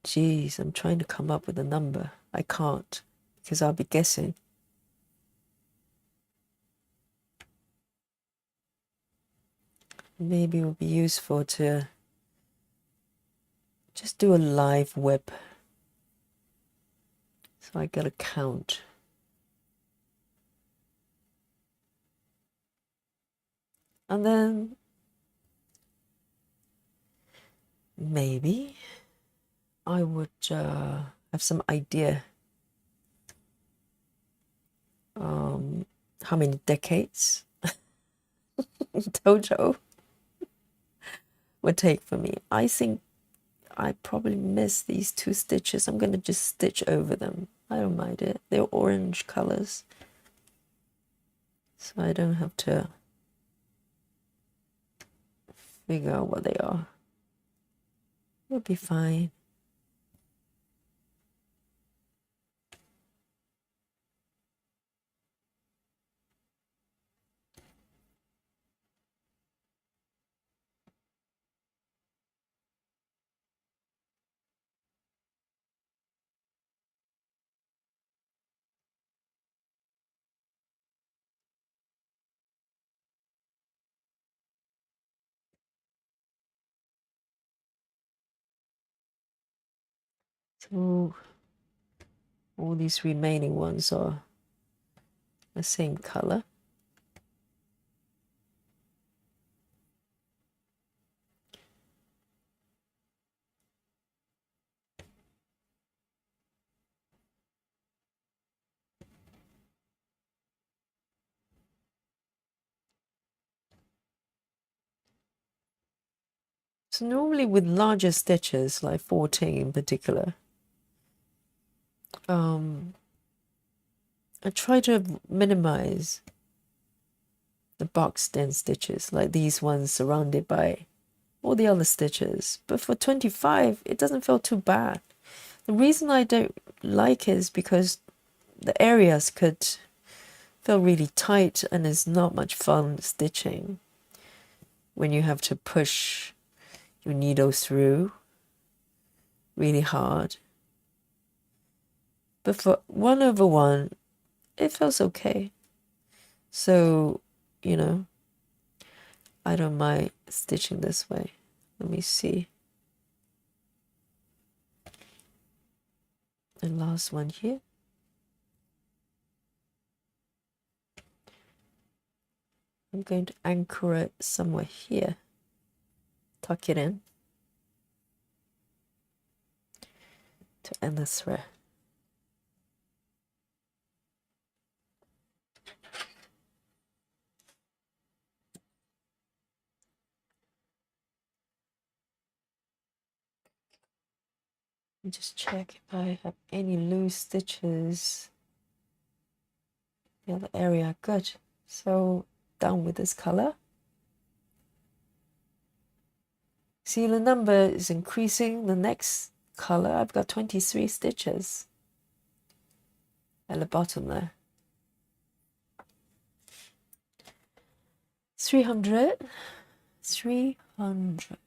Speaker 1: Geez, I'm trying to come up with a number. I can't, because I'll be guessing. Maybe it would be useful to just do a live whip, so I get a count. And then maybe I would have some idea how many decades total would take for me. I think I probably missed these 2 stitches. I'm going to just stitch over them. I don't mind it. They're orange colors, so I don't have to figure out what they are. It'll be fine. So all these remaining ones are the same color. So normally with larger stitches, like 14 in particular, I try to minimize the boxed in stitches, like these ones surrounded by all the other stitches. But for 25, it doesn't feel too bad. The reason I don't like it is because the areas could feel really tight and it's not much fun stitching. when you have to push your needle through really hard. But for 1/1, it feels okay. So, you know, I don't mind stitching this way. Let me see. And last one here. I'm going to anchor it somewhere here. Tuck it in to end the thread. Just check if I have any loose stitches. The other area, good. So done with this color. See, the number is increasing. The next color, I've got 23 stitches at the bottom there. 300, 300.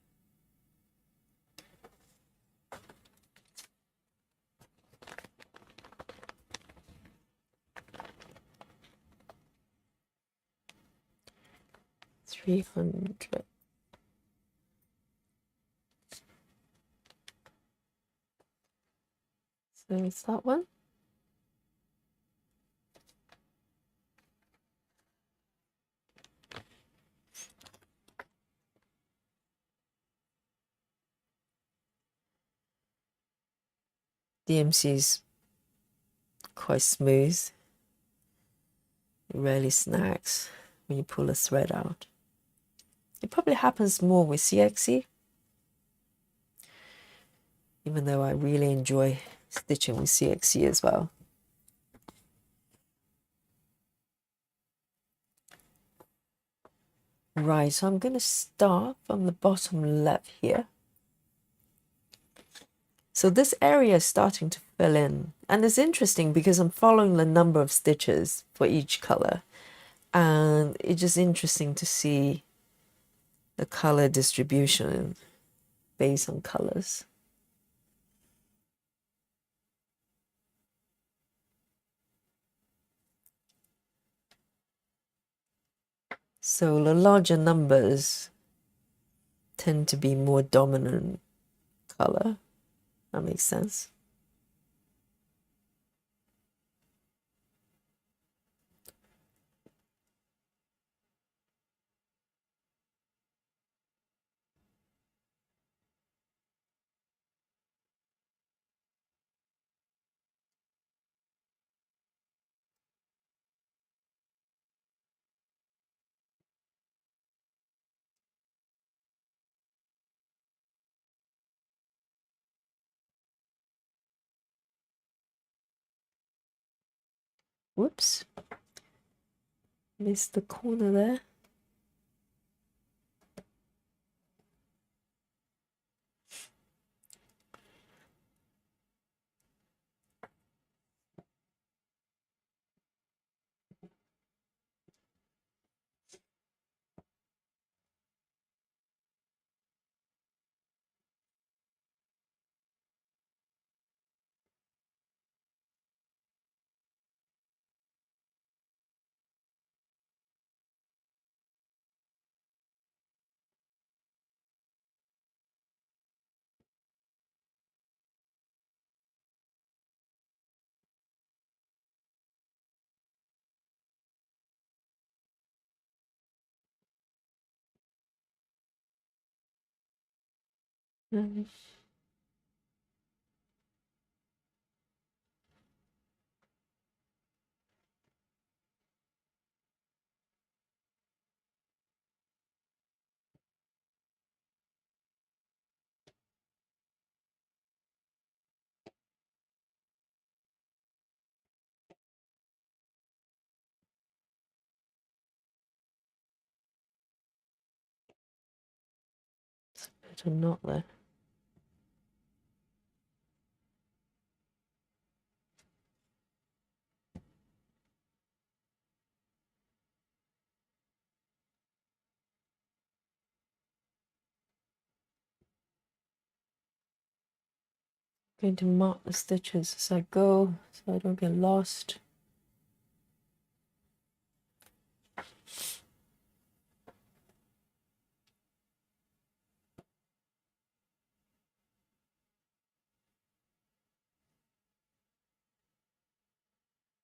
Speaker 1: So it's that one. DMC is quite smooth. It rarely snags when you pull a thread out. It probably happens more with CXC, even though I really enjoy stitching with CXC as well. Right, so I'm going to start from the bottom left here. So this area is starting to fill in. And it's interesting because I'm following the number of stitches for each color. And it's just interesting to see the color distribution based on colors. So the larger numbers tend to be more dominant color. That makes sense. Whoops. Missed the corner there. Better not there. Going to mark the stitches as I go so I don't get lost.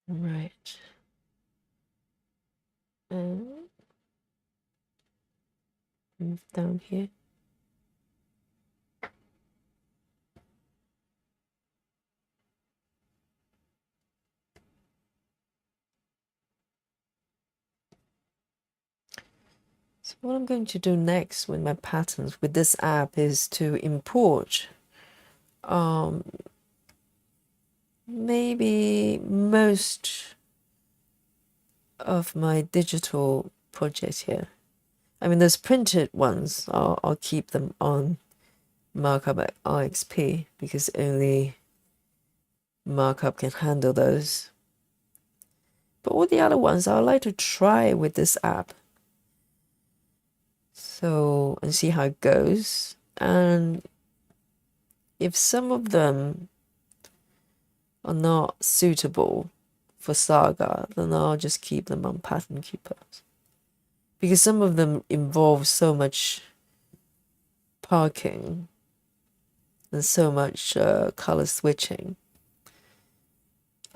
Speaker 1: Right. And move down here. So what I'm going to do next with my patterns with this app is to import maybe most of my digital projects here. I mean, those printed ones, I'll keep them on markup at RXP because only markup can handle those. But all the other ones I would like to try with this app. So, and see how it goes. And if some of them are not suitable for Saga, then I'll just keep them on Pattern Keeper. Because some of them involve so much parking and so much color switching.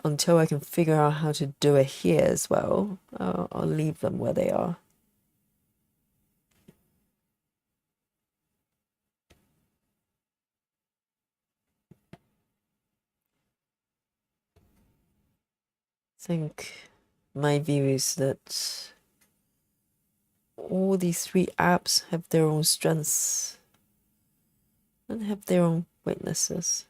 Speaker 1: Until I can figure out how to do it here as well, I'll leave them where they are. I think my view is that all these three apps have their own strengths and have their own weaknesses.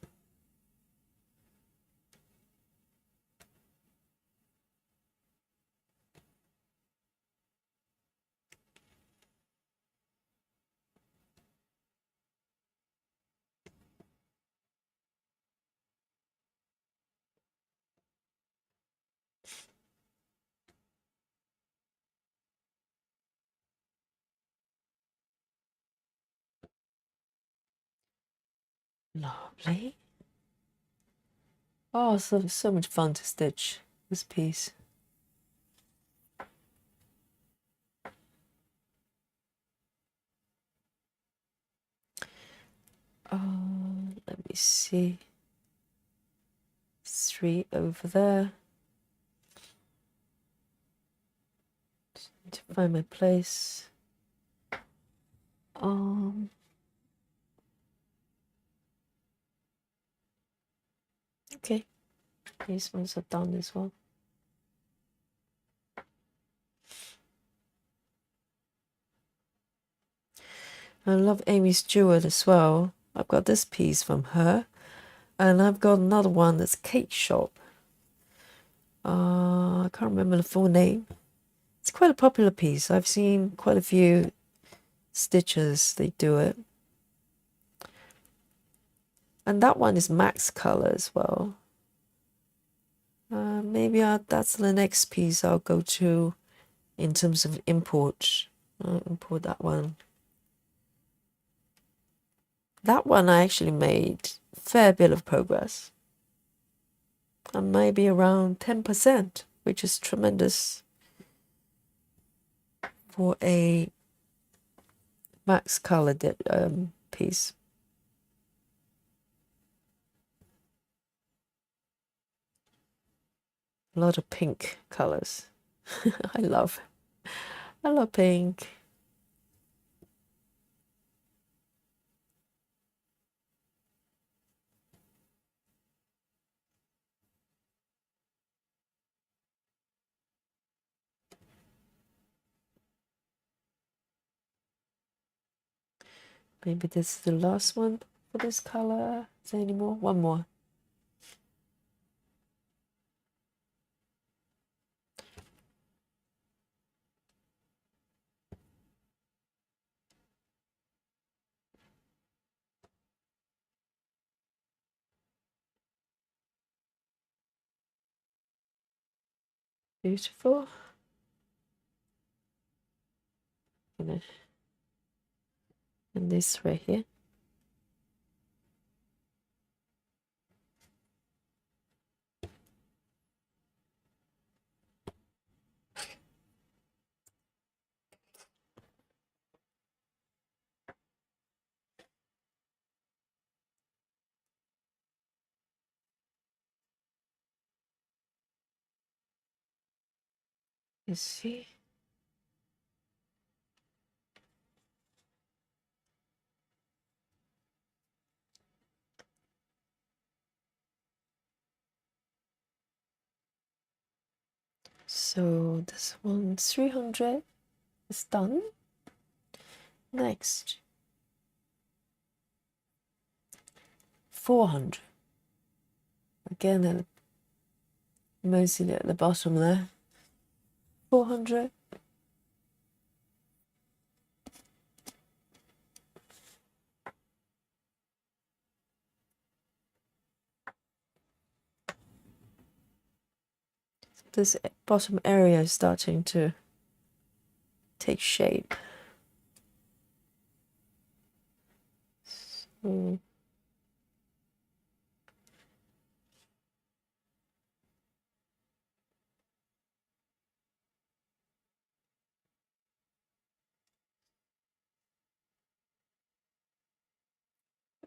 Speaker 1: Lovely. Oh, so much fun to stitch this piece. Let me see. 3 over there. Just need to find my place. Okay. These ones are done as well. I love Amy Stewart as well. I've got this piece from her. And I've got another one that's Cake Shop. I can't remember the full name. It's quite a popular piece. I've seen quite a few stitches, they do it. And that one is max color as well. Maybe that's the next piece I'll go to in terms of import. I'll import that one. That one I actually made a fair bit of progress. And maybe around 10%, which is tremendous for a max color piece. A lot of pink colors. I love pink. Maybe this is the last one for this color. Is there any more? One more. Beautiful. And this right here. You see? So this one, 300 is done. Next, 400. Again, mostly at the bottom there. 400. This bottom area is starting to take shape. So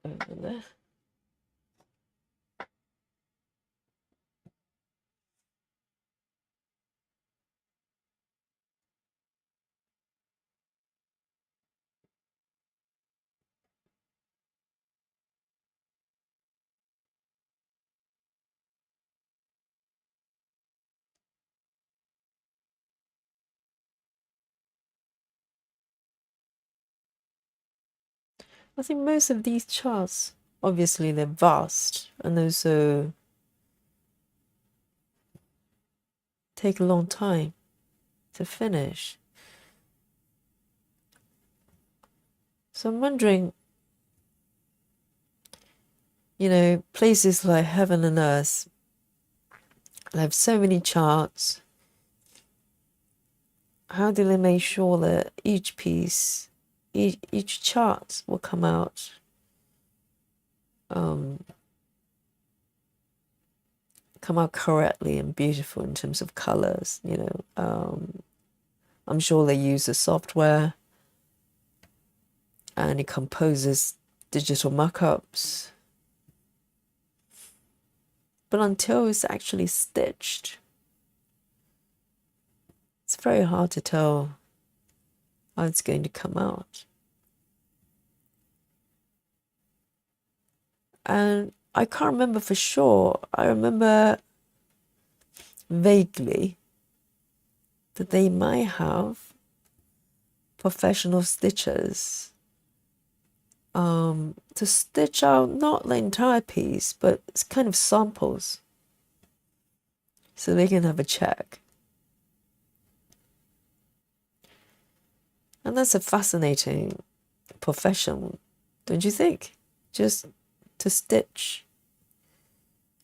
Speaker 1: over there. I think most of these charts, obviously they're vast and also take a long time to finish. So I'm wondering, you know, places like heaven and earth, they have so many charts. How do they make sure that each piece, each chart will come out correctly and beautiful in terms of colors? You know, I'm sure they use the software and it composes digital markups. But until it's actually stitched, it's very hard to tell how it's going to come out. And I can't remember for sure. I remember vaguely that they might have professional stitchers to stitch out not the entire piece, but it's kind of samples, so they can have a check. And that's a fascinating profession, don't you think? Just to stitch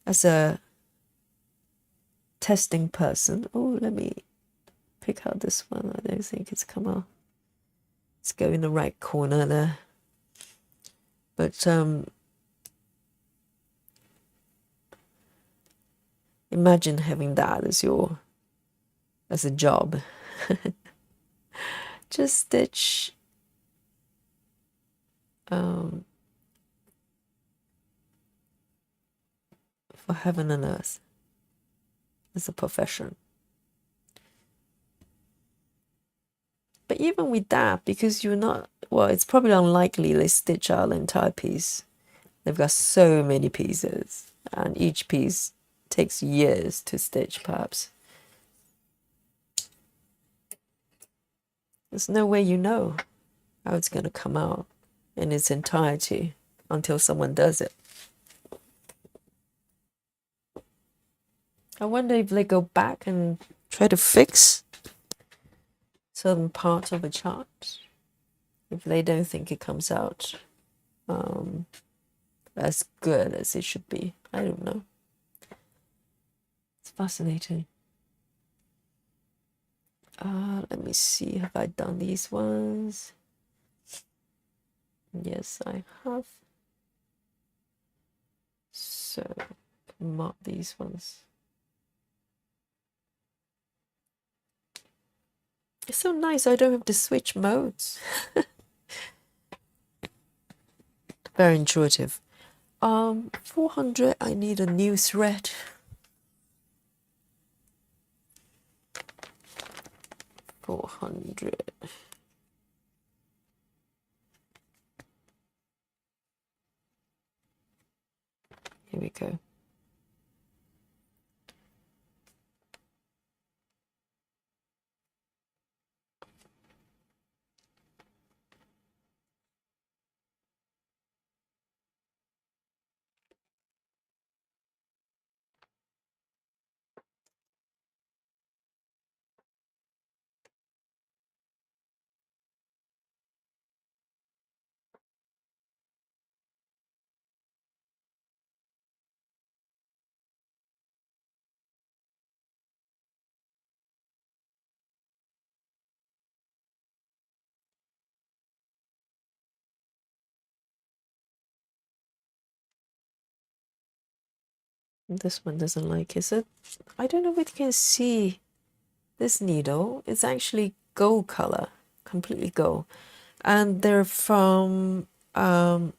Speaker 1: as a testing person. Oh, let me pick out this one. I don't think it's come out. Let's go in the right corner there. But imagine having that as a job. Just stitch for heaven and earth as a profession. But even with that, because you're not, well, it's probably unlikely they stitch out the entire piece. They've got so many pieces, and each piece takes years to stitch, perhaps. There's no way you know how it's going to come out in its entirety until someone does it. I wonder if they go back and try to fix certain parts of a chart if they don't think it comes out as good as it should be. I don't know. It's fascinating. Let me see, have I done these ones? Yes, I have. So, mark these ones. It's so nice, I don't have to switch modes. Very intuitive. 400, I need a new thread. 400. Here we go. This one doesn't like it. So I don't know if you can see this needle. It's actually gold color, completely gold. And they're from John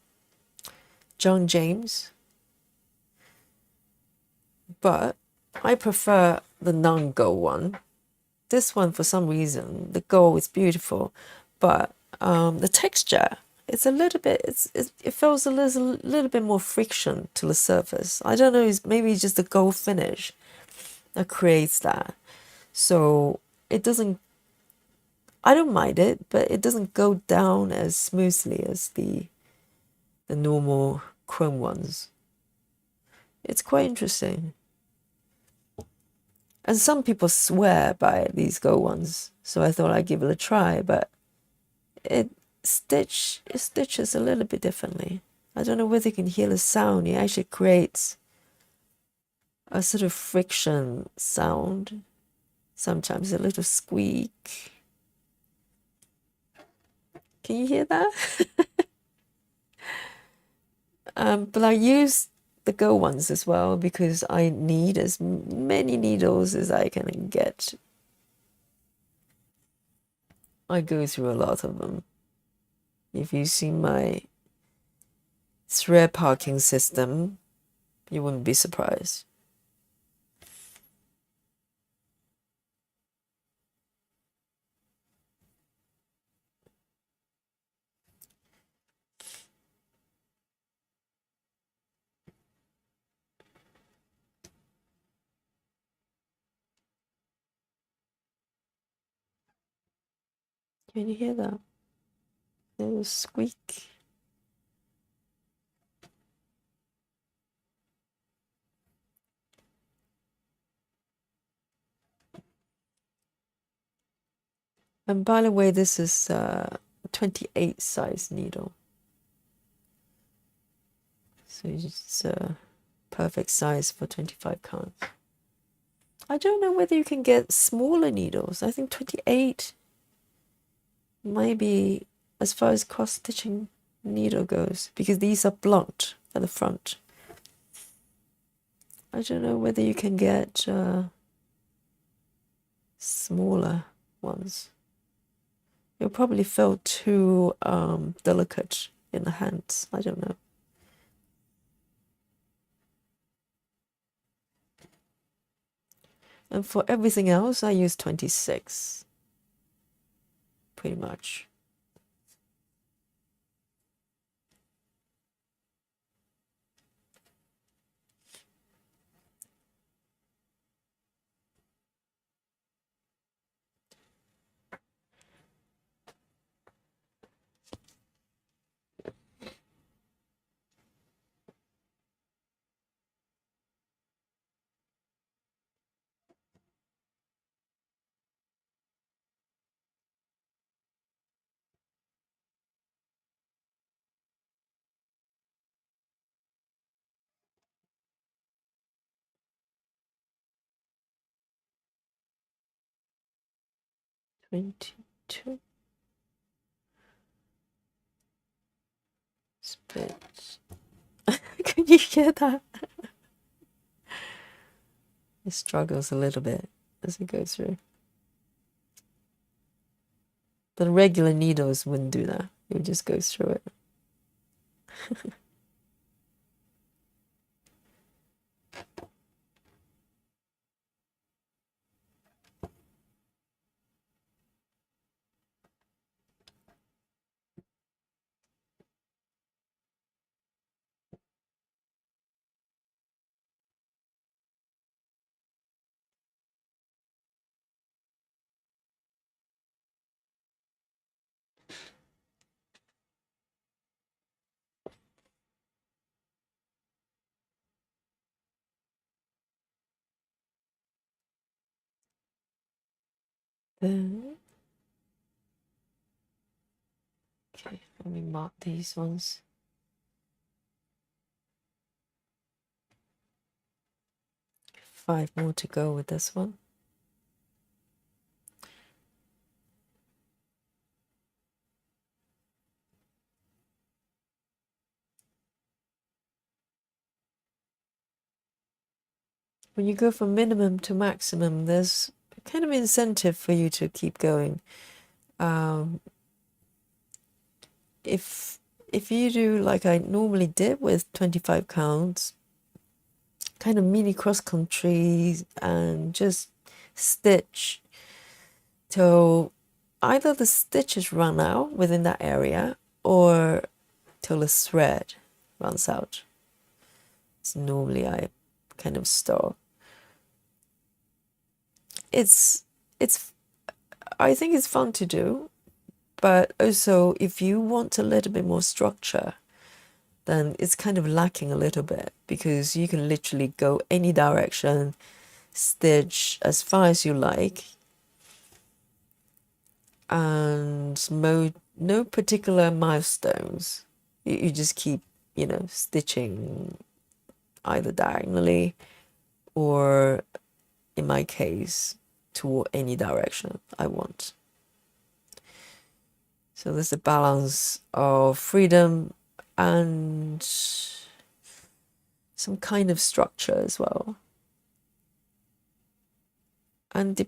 Speaker 1: James. But I prefer the non-gold one. This one, for some reason, the gold is beautiful, but the texture, it's a little bit, it feels a little bit more friction to the surface. I don't know, maybe it's just the gold finish that creates that. So it doesn't, I don't mind it, but it doesn't go down as smoothly as the normal chrome ones. It's quite interesting. And some people swear by these gold ones, so I thought I'd give it a try, but it stitches a little bit differently. I don't know whether you can hear the sound. It actually creates a sort of friction sound, sometimes a little squeak. Can you hear that? But I use the gold ones as well because I need as many needles as I can get. I go through a lot of them. If you see my thread parking system, you wouldn't be surprised. Can you hear that? Little squeak. And by the way, this is a 28 size needle. So it's a perfect size for 25 counts. I don't know whether you can get smaller needles. I think 28 might be as far as cross-stitching needle goes, because these are blunt at the front. I don't know whether you can get smaller ones. You'll probably feel too delicate in the hands. I don't know. And for everything else, I use 26, pretty much. $22. Split. Can you hear that? It struggles a little bit as it goes through. But regular needles wouldn't do that. It would just go through it. Then, okay, let me mark these ones. Five more to go with this one. When you go from minimum to maximum, there's kind of incentive for you to keep going. If you do like I normally did with 25 counts, kind of mini cross country and just stitch till either the stitches run out within that area or till the thread runs out. So normally I kind of stop. It's I think it's fun to do, but also if you want a little bit more structure, then it's kind of lacking a little bit because you can literally go any direction, stitch as far as you like, and no particular milestones. You just keep, stitching either diagonally or, in my case, toward any direction I want. So there's a balance of freedom and some kind of structure as well. And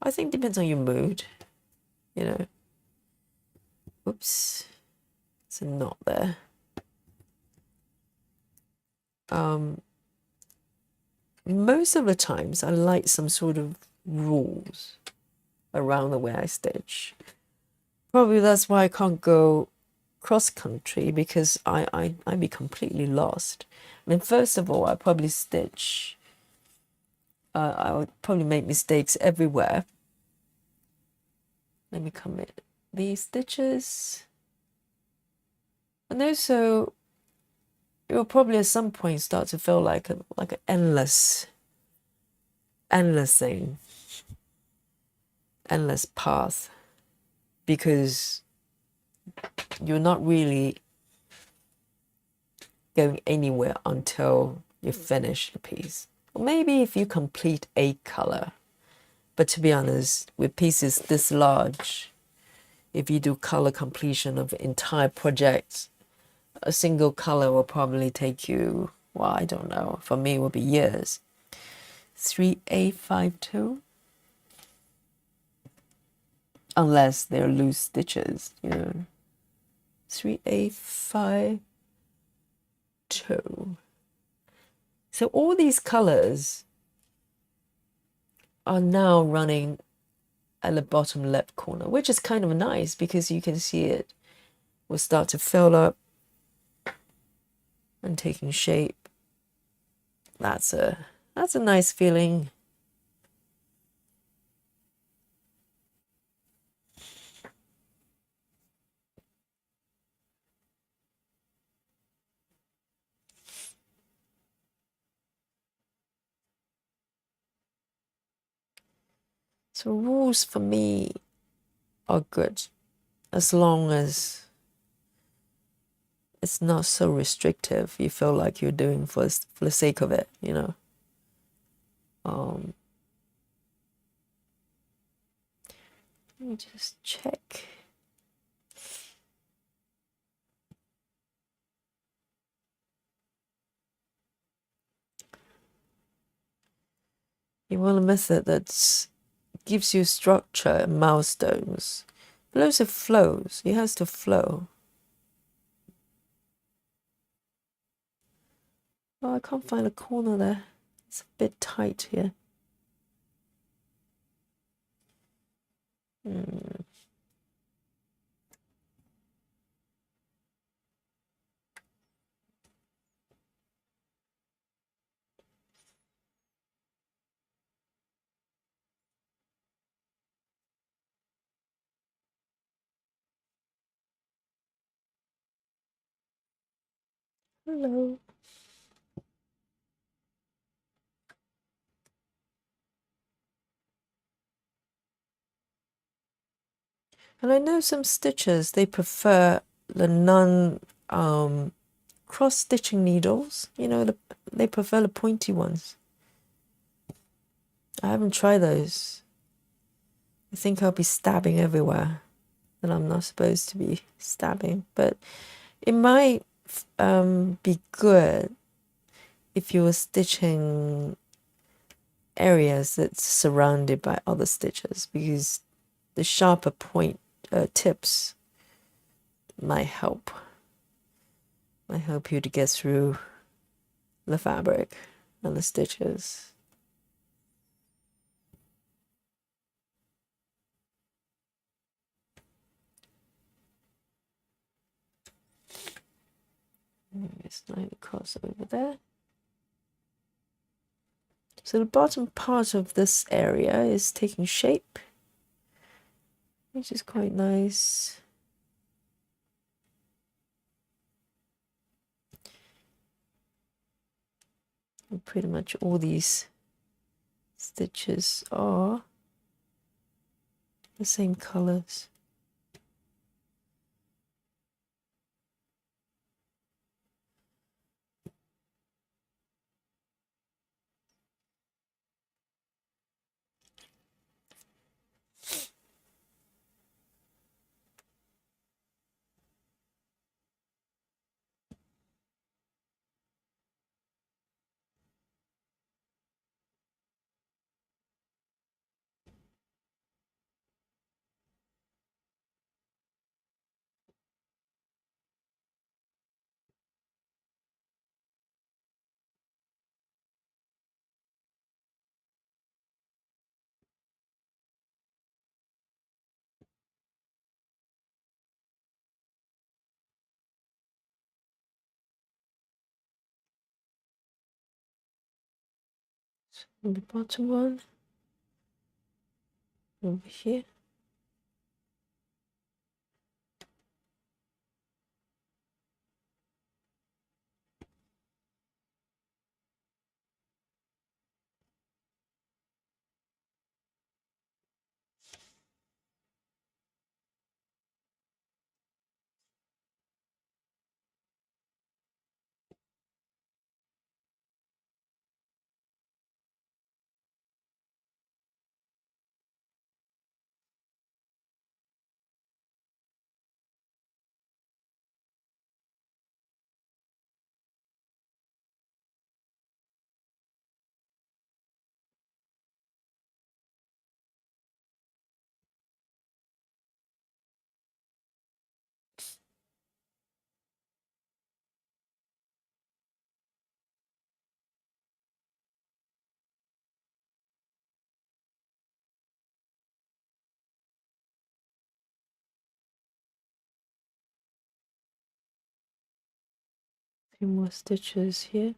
Speaker 1: I think depends on your mood, Oops, it's a knot there. Most of the times I like some sort of rules around the way I stitch. Probably that's why I can't go cross country, because I'd be completely lost. I mean, first of all, I probably stitch. I would probably make mistakes everywhere. Let me commit these stitches, and also it will probably at some point start to feel like an endless thing, endless path, because you're not really going anywhere until you finish the piece. Or maybe if you complete a color, but to be honest, with pieces this large, if you do color completion of entire projects, a single color will probably take you, well, I don't know, for me it will be years. 3A52, unless they're loose stitches, 3A52. So all these colors are now running at the bottom left corner, which is kind of nice because you can see it will start to fill up and taking shape. That's a nice feeling. So rules for me are good as long as it's not so restrictive. You feel like you're doing for the sake of it, Let me just check. You want a method that gives you structure and milestones, but also flows. It has to flow. Oh, I can't find a corner there. It's a bit tight here. Hello. And I know some stitchers, they prefer the non cross stitching needles, you know, they prefer the pointy ones. I haven't tried those. I think I'll be stabbing everywhere that I'm not supposed to be stabbing, but it might be good if you were stitching areas that's surrounded by other stitches, because the sharper point tips might help you to get through the fabric and the stitches. Just like the cross over there. So the bottom part of this area is taking shape, which is quite nice. And pretty much all these stitches are the same colors. And the bottom one over here. A few more stitches here.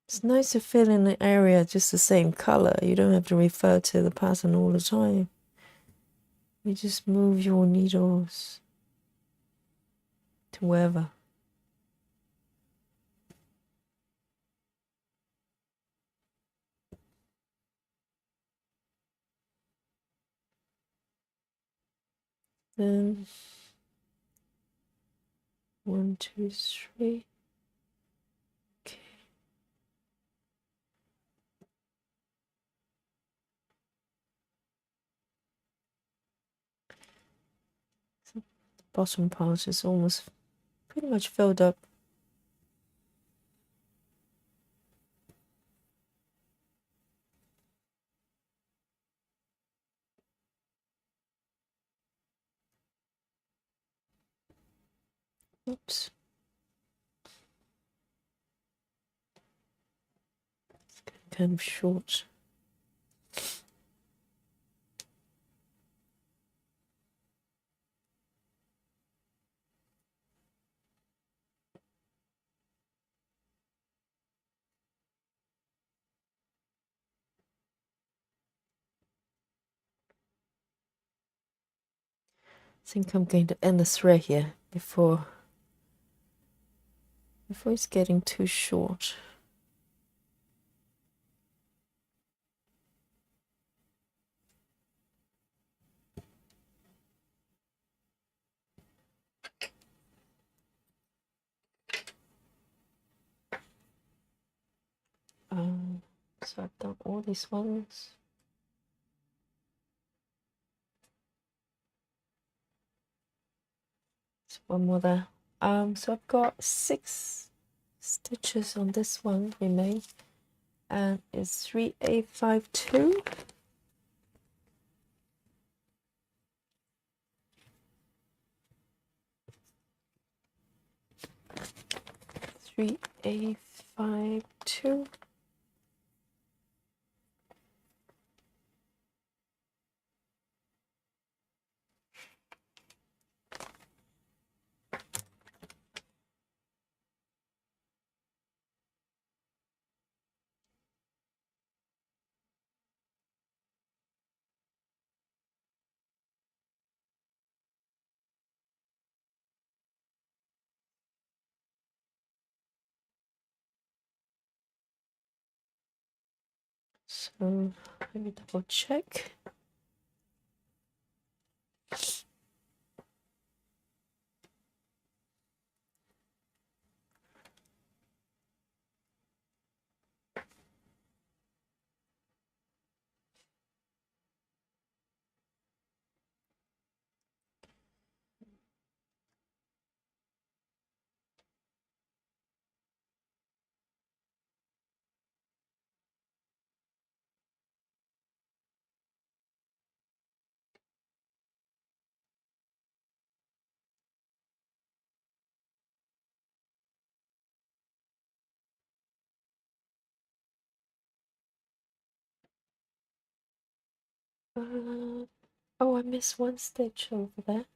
Speaker 1: It's nice to fill in the area just the same color. You don't have to refer to the pattern all the time. You just move your needles to wherever. Then 1, 2, 3. Okay. So the bottom part is almost pretty much filled up. Oops. It's kind of short. I think I'm going to end the thread here before it's getting too short. So I've done all these ones. So one more there. So I've got 6 stitches on this one remain, and it's 3A52. Three A52. So let me double check. Oh, I missed one stitch over there.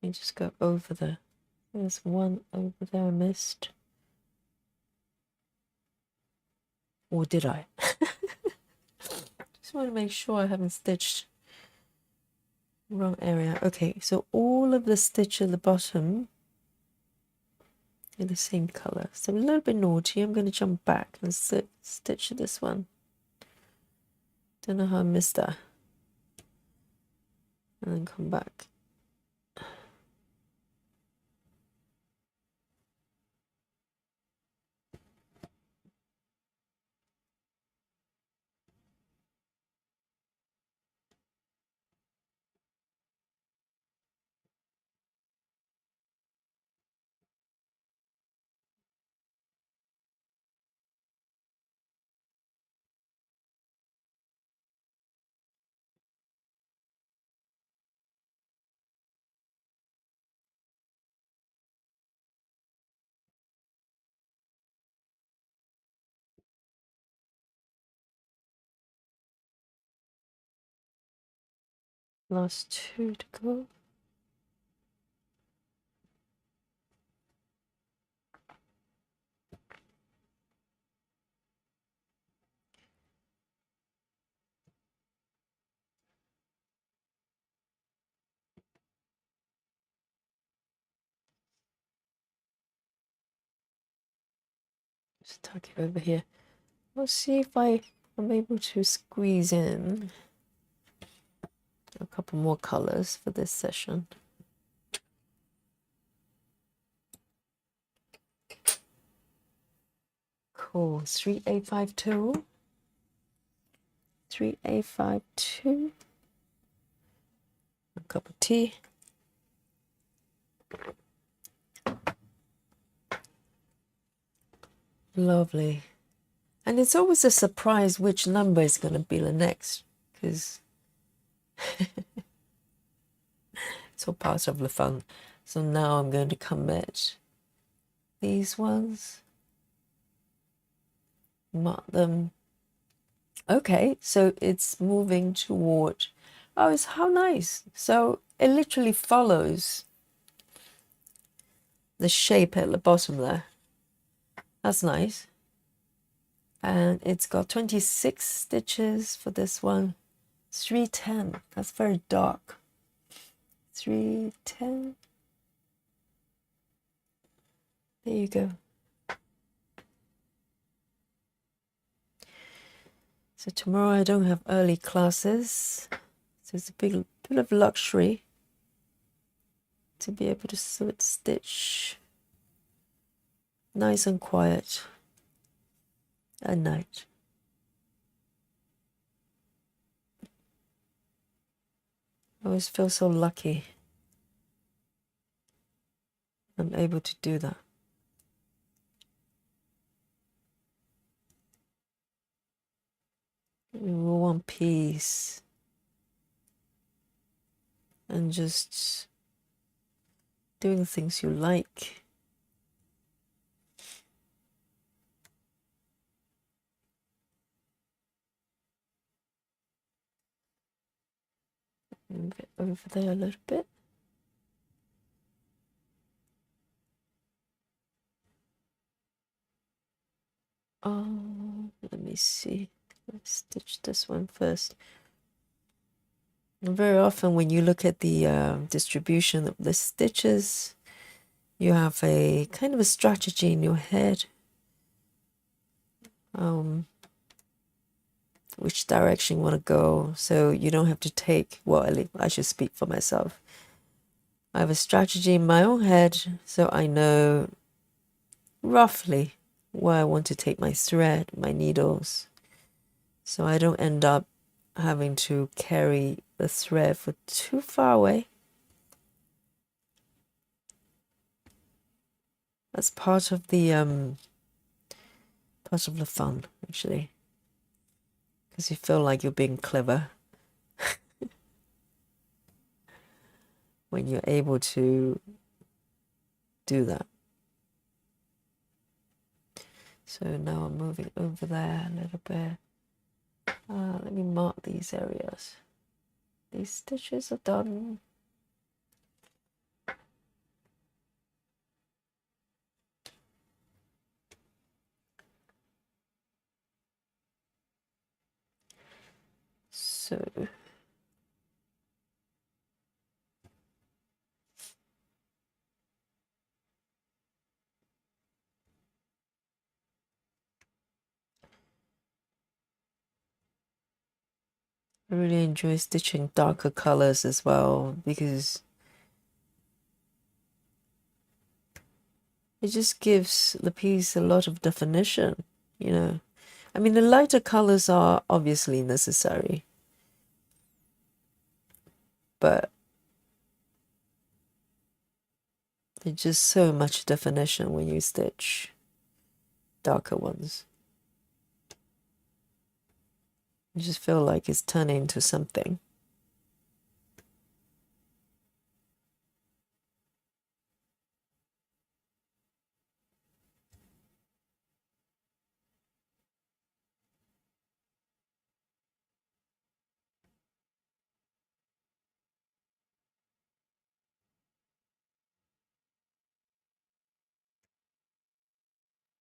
Speaker 1: Let me just go over there. There's one over there I missed. Or did I? Just want to make sure I haven't stitched the wrong area. Okay, so all of the stitch at the bottom are the same color. So I'm a little bit naughty. I'm going to jump back and stitch this one. Don't know how I missed that. And then come back. Last 2 to go. Just tuck it over here. Let's see if I'm able to squeeze in a couple more colors for this session. Cool. 3A52. 3A52. A cup of tea. Lovely. And it's always a surprise which number is going to be the next, because it's all part of the fun. So now I'm going to commit these ones, mark them. Okay, so it's moving toward, oh, it's how nice. So it literally follows the shape at the bottom there. That's nice. And it's got 26 stitches for this one. 310. That's very dark. 310. There you go. So tomorrow I don't have early classes. So it's a bit of luxury to be able to stitch nice and quiet. at night. I always feel so lucky I'm able to do that. One piece and just doing things you like. Move it over there a little bit. Let me see. Let's stitch this one first. And very often when you look at the distribution of the stitches, you have a kind of a strategy in your head. Which direction you want to go, so you don't have to take, well, I should speak for myself. I have a strategy in my own head, so I know roughly where I want to take my thread, my needles, so I don't end up having to carry the thread for too far away. That's part of the fun, actually, because you feel like you're being clever when you're able to do that. So now I'm moving over there a little bit. Let me mark these areas. These stitches are done. So I really enjoy stitching darker colors as well, because it just gives the piece a lot of definition, you know. I mean, the lighter colors are obviously necessary, but there's just so much definition when you stitch darker ones. You just feel like it's turning into something.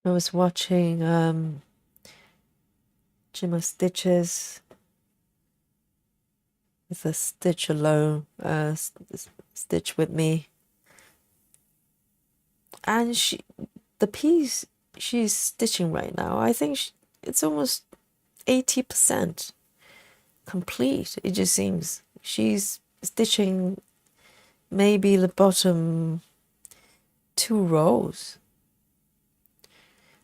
Speaker 1: I was watching Jimmy Stitches with a stitch alone, stitch with me, and the piece she's stitching right now, I think it's almost 80% complete. It just seems she's stitching maybe the bottom 2 rows,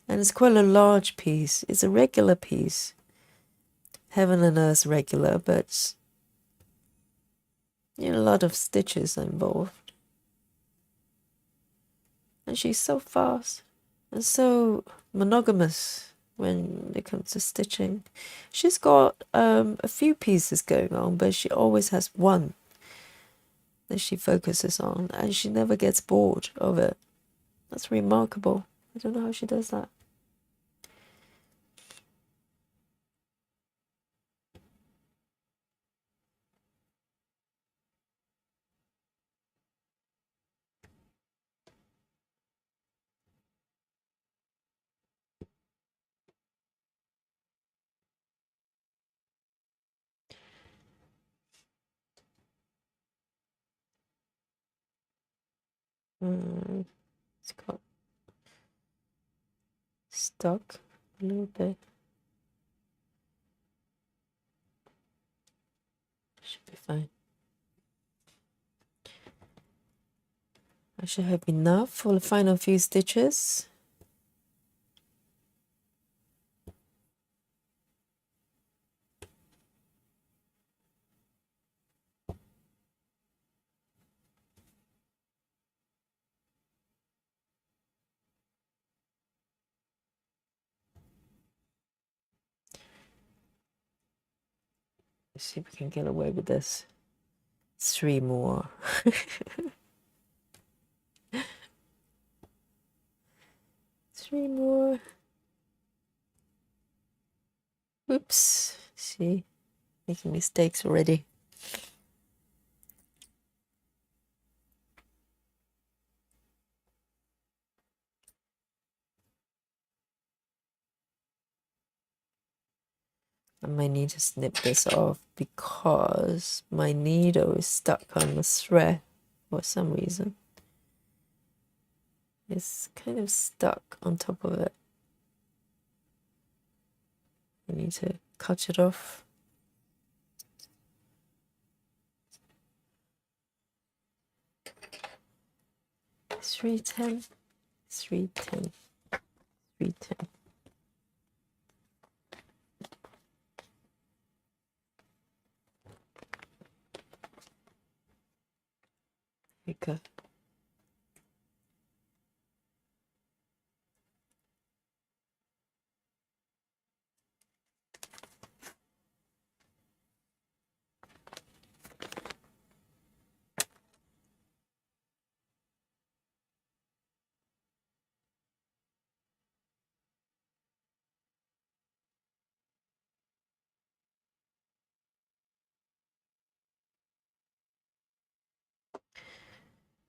Speaker 1: and it's quite a large piece. It's a regular piece, heaven and earth regular, but you know, a lot of stitches are involved, and she's so fast and so monogamous when it comes to stitching. She's got a few pieces going on, but she always has one that she focuses on, and she never gets bored of it. That's remarkable. I don't know how she does that. It's got stuck a little bit. Should be fine. I should have enough for the final few stitches. Let's see if we can get away with this. 3 more. 3 more. Oops. See, making mistakes already. I might need to snip this off because my needle is stuck on the thread for some reason. It's kind of stuck on top of it. I need to cut it off. Three 10, 310, 310. There you go.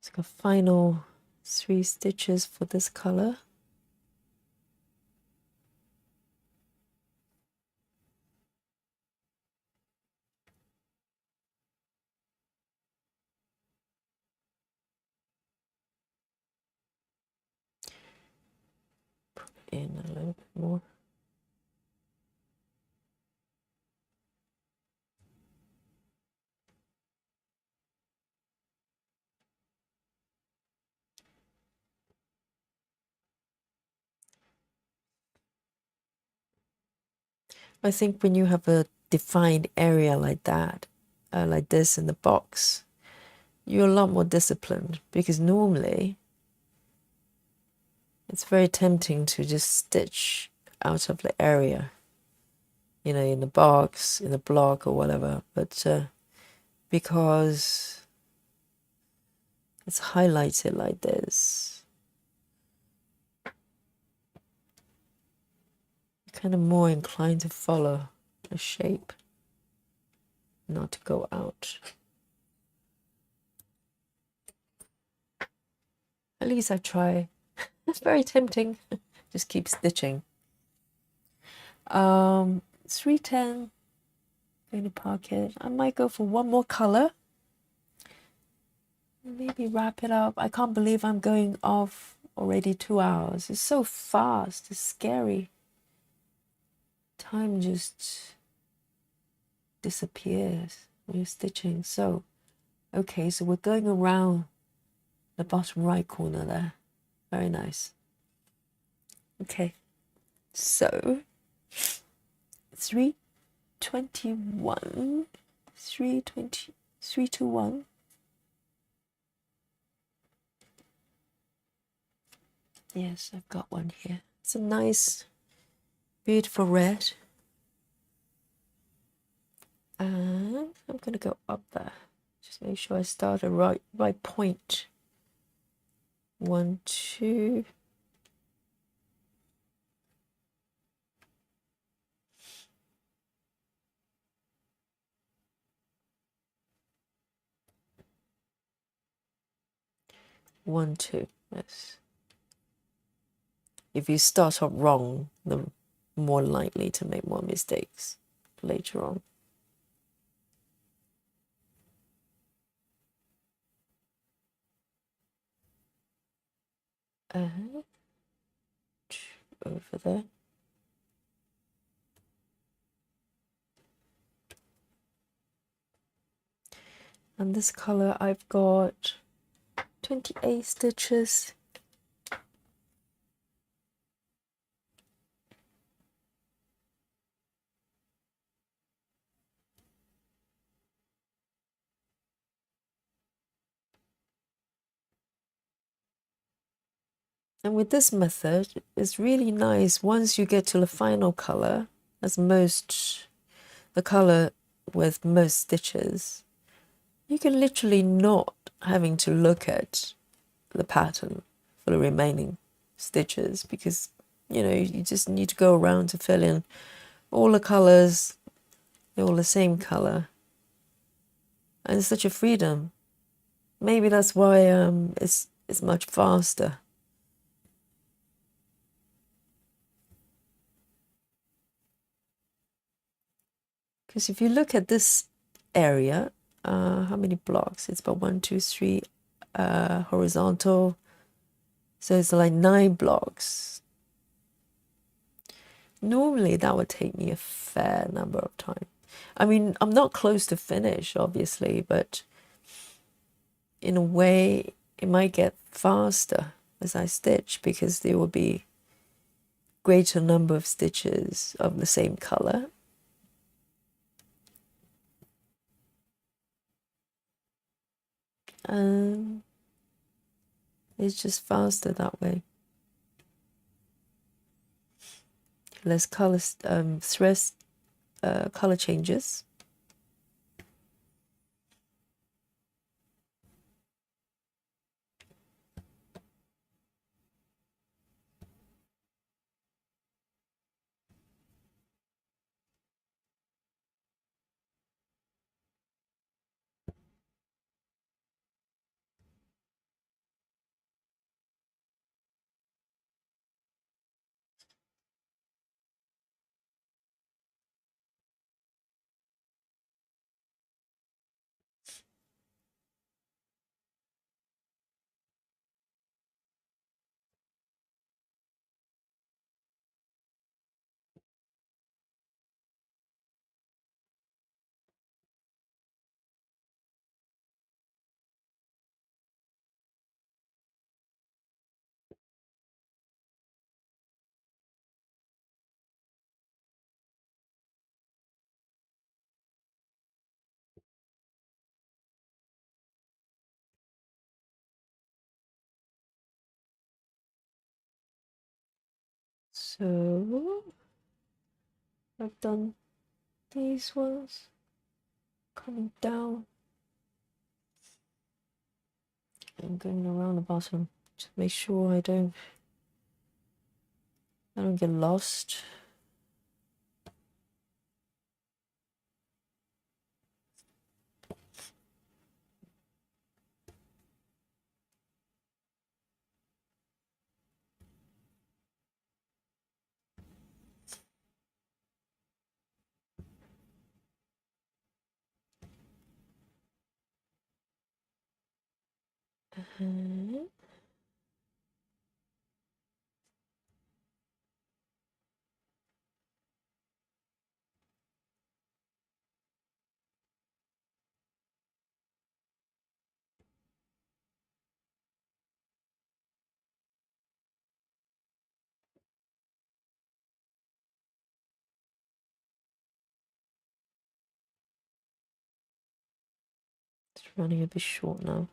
Speaker 1: It's got final 3 stitches for this color. Put in a little bit more. I think when you have a defined area like that, like this in the box, you're a lot more disciplined, because normally it's very tempting to just stitch out of the area, you know, in the box, in the block or whatever. But because it's highlighted like this, you're kind of more inclined to follow the shape, not to go out. At least I try. It's very tempting. Just keep stitching. 310. Going to park it. I might go for one more color. Maybe wrap it up. I can't believe I'm going off already 2 hours. It's so fast. It's scary. Time just disappears when you're stitching. So, okay, so we're going around the bottom right corner there. Very nice. Okay, so 321, 320, 321. Yes, I've got one here. It's a nice, beautiful red. And I'm going to go up there. Just make sure I start at right point. 1, 2. One, 2. Yes. If you start off wrong, then more likely to make more mistakes later on. And over there. And this color I've got 28 stitches. And with this method, it's really nice once you get to the final color, as the color with most stitches, you can literally not having to look at the pattern for the remaining stitches, because you know you just need to go around to fill in all the colors, they're all the same color, and it's such a freedom. Maybe that's why it's much faster. Because if you look at this area, how many blocks? It's about 1, 2, 3 horizontal, so it's like 9 blocks. Normally that would take me a fair number of time. I mean, I'm not close to finish, obviously, but in a way it might get faster as I stitch, because there will be greater number of stitches of the same color. It's just faster that way. Less color threads, color changes. So I've done these ones coming down and going around the bottom to make sure I don't get lost. It's running a bit short now.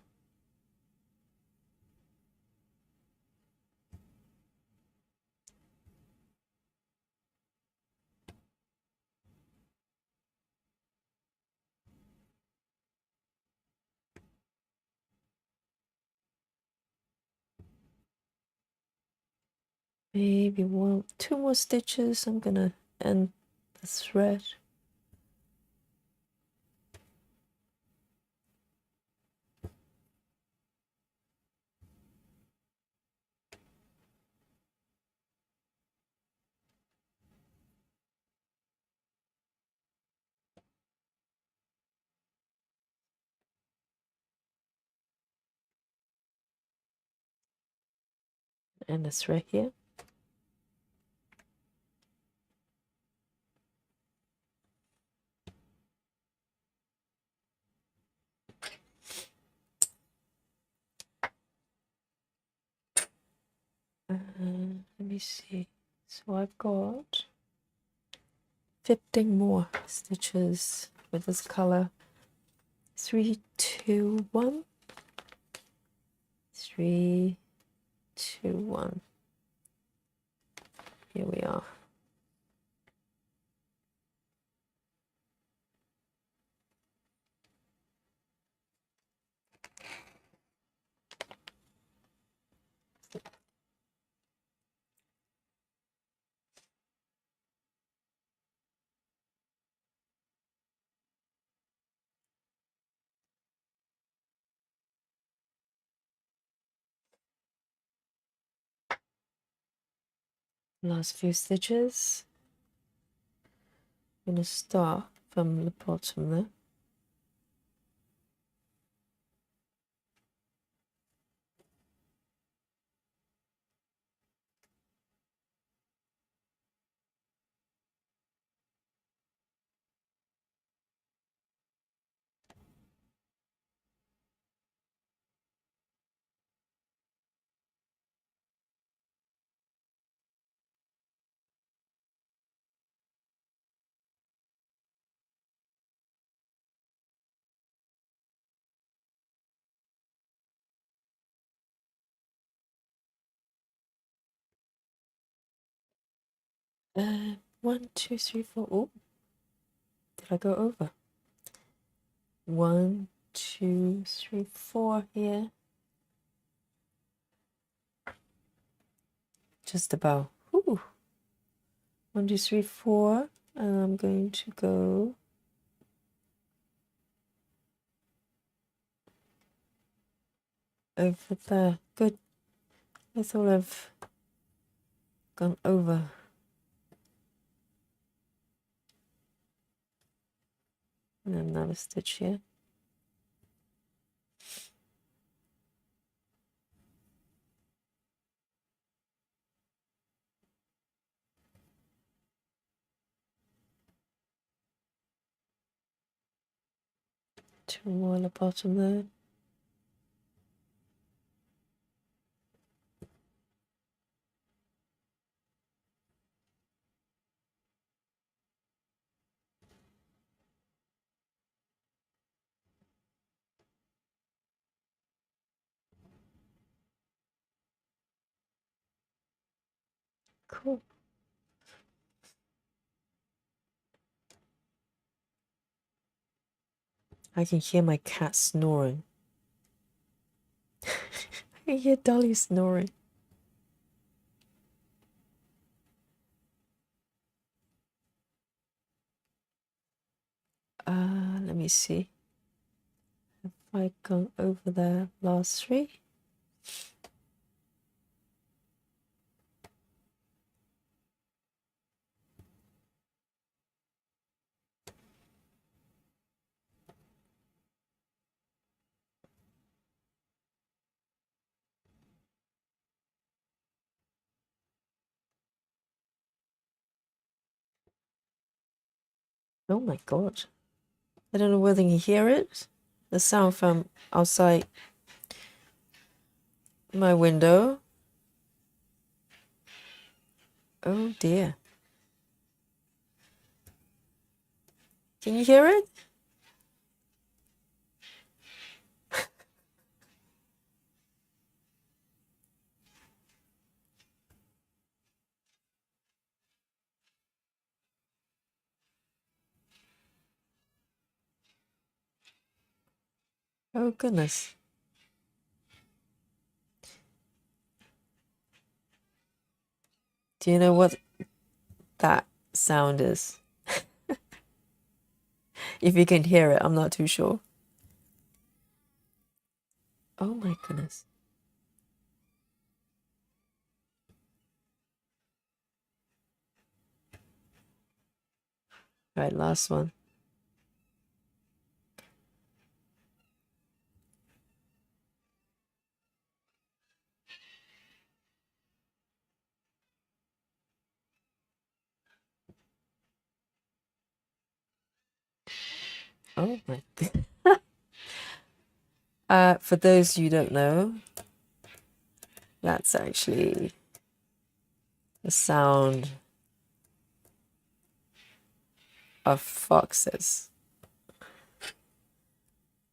Speaker 1: Maybe 1, 2 more stitches. I'm gonna end the thread. And the thread here. Let me see. So I've got 15 more stitches with this color. 3, 2, 1. 3, 2, 1. Here we are. Last few stitches. I'm going to start from the bottom there. One, two, three, four. Oh, did I go over? 1, 2, 3, 4 here. Just about. Ooh. 1, 2, 3, 4. And I'm going to go over there. Good. I thought I've gone over. And another stitch here. Two more at the bottom there. Cool. I can hear my cat snoring. I can hear Dolly snoring. Let me see. Have I gone over the last 3? Oh my god. I don't know whether you can hear it. The sound from outside my window. Oh dear. Can you hear it? Oh goodness. Do you know what that sound is? If you can hear it, I'm not too sure. Oh my goodness. All right, last one. Oh my god. For those you don't know, that's actually the sound of foxes.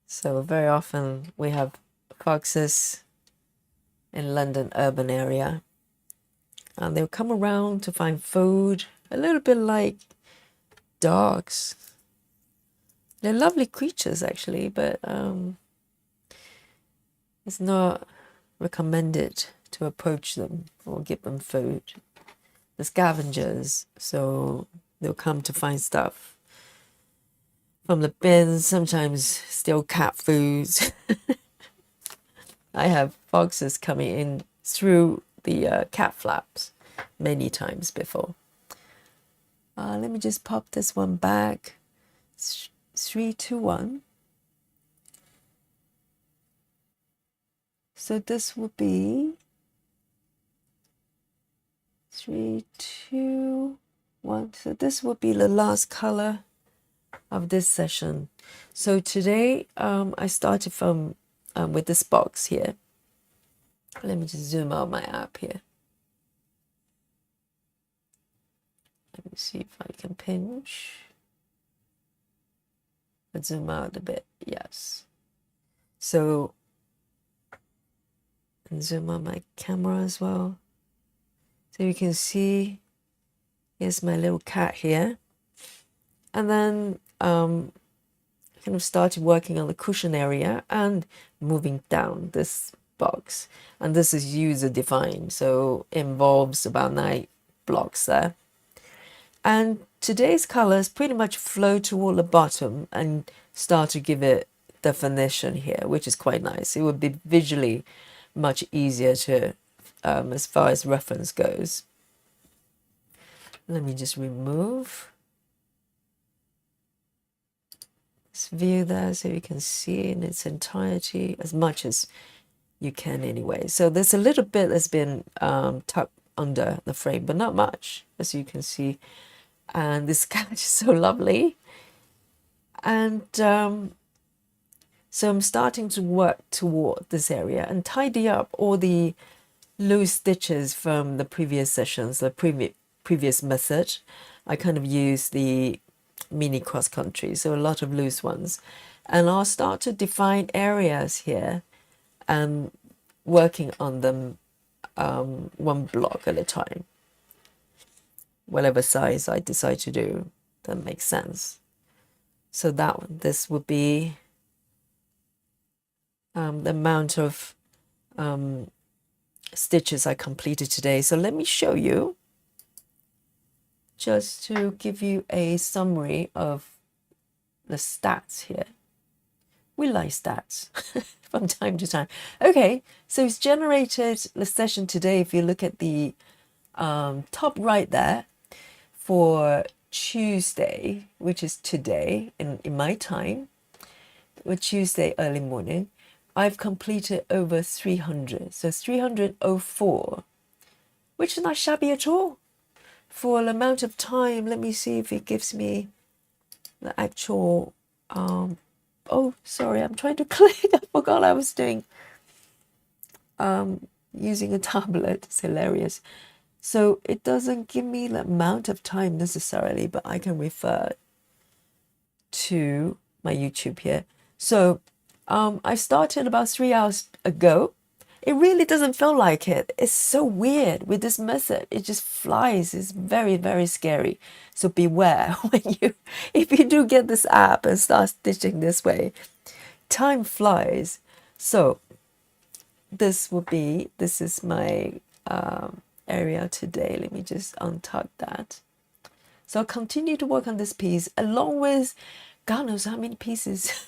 Speaker 1: So very often we have foxes in London urban area, and they'll come around to find food, a little bit like dogs. They're lovely creatures actually, but it's not recommended to approach them or give them food. The scavengers, so they'll come to find stuff from the bins, sometimes steal cat foods. I have foxes coming in through the cat flaps. many times before. Let me just pop this one back. 3, 2, 1. So this would be 3, 2, 1. So this would be the last color of this session. So today I started from with this box here. Let me just zoom out my app here. Let me see if I can pinch. Let's zoom out a bit. Yes. So, and zoom out my camera as well. So you can see, here's my little cat here. And then kind of started working on the cushion area and moving down this box. And this is user defined, so it involves about 9 blocks there. And today's colors pretty much flow toward the bottom and start to give it definition here, which is quite nice. It would be visually much easier to, as far as reference goes. Let me just remove this view there so you can see in its entirety as much as you can anyway. So there's a little bit that's been tucked under the frame, but not much, as you can see. And this cat is so lovely. And so I'm starting to work toward this area and tidy up all the loose stitches from the previous sessions, the previous method. I kind of used the mini cross country, so a lot of loose ones. And I'll start to define areas here and working on them one block at a time. Whatever size I decide to do, that makes sense. So that one, this would be the amount of stitches I completed today. So let me show you, just to give you a summary of the stats here. We like stats from time to time. Okay, so it's generated the session today. If you look at the top right there, for Tuesday, which is today in my time, or Tuesday early morning, I've completed over 300. So 304, which is not shabby at all. For the amount of time, let me see if it gives me the actual, oh, sorry, I'm trying to click. I forgot I was doing, using a tablet. It's hilarious. So it doesn't give me the amount of time necessarily, but I can refer to my YouTube here. So I started about 3 hours ago. It really doesn't feel like it. It's so weird with this method. It just flies. It's very, very scary. So beware if you do get this app and start stitching this way, time flies. So this is my area today. Let me just untuck that. So I'll continue to work on this piece along with God knows how many pieces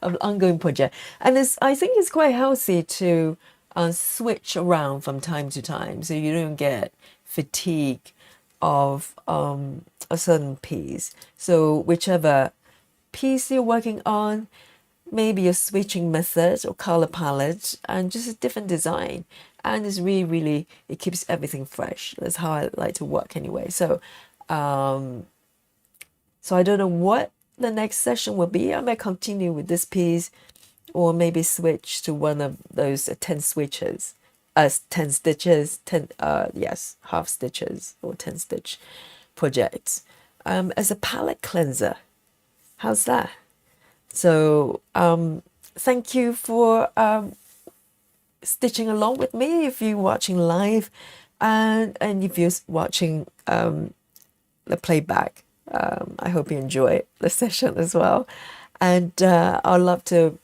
Speaker 1: of the ongoing project. And I think it's quite healthy to switch around from time to time so you don't get fatigue of a certain piece. So whichever piece you're working on, maybe a switching method or color palette and just a different design. And it's really, it keeps everything fresh. That's how I like to work anyway. So, so I don't know what the next session will be. I may continue with this piece or maybe switch to one of those 10 switches, 10 stitches, 10, yes, half stitches or 10 stitch projects as a palette cleanser. How's that? So thank you for stitching along with me if you're watching live and if you're watching the playback. I hope you enjoy the session as well. And I'd love to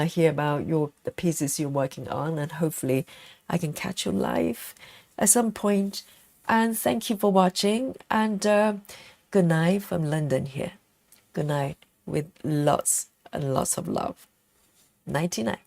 Speaker 1: hear about the pieces you're working on, and hopefully I can catch you live at some point. And thank you for watching, and good night from London here. Good night with lots and lots of love. Nighty night.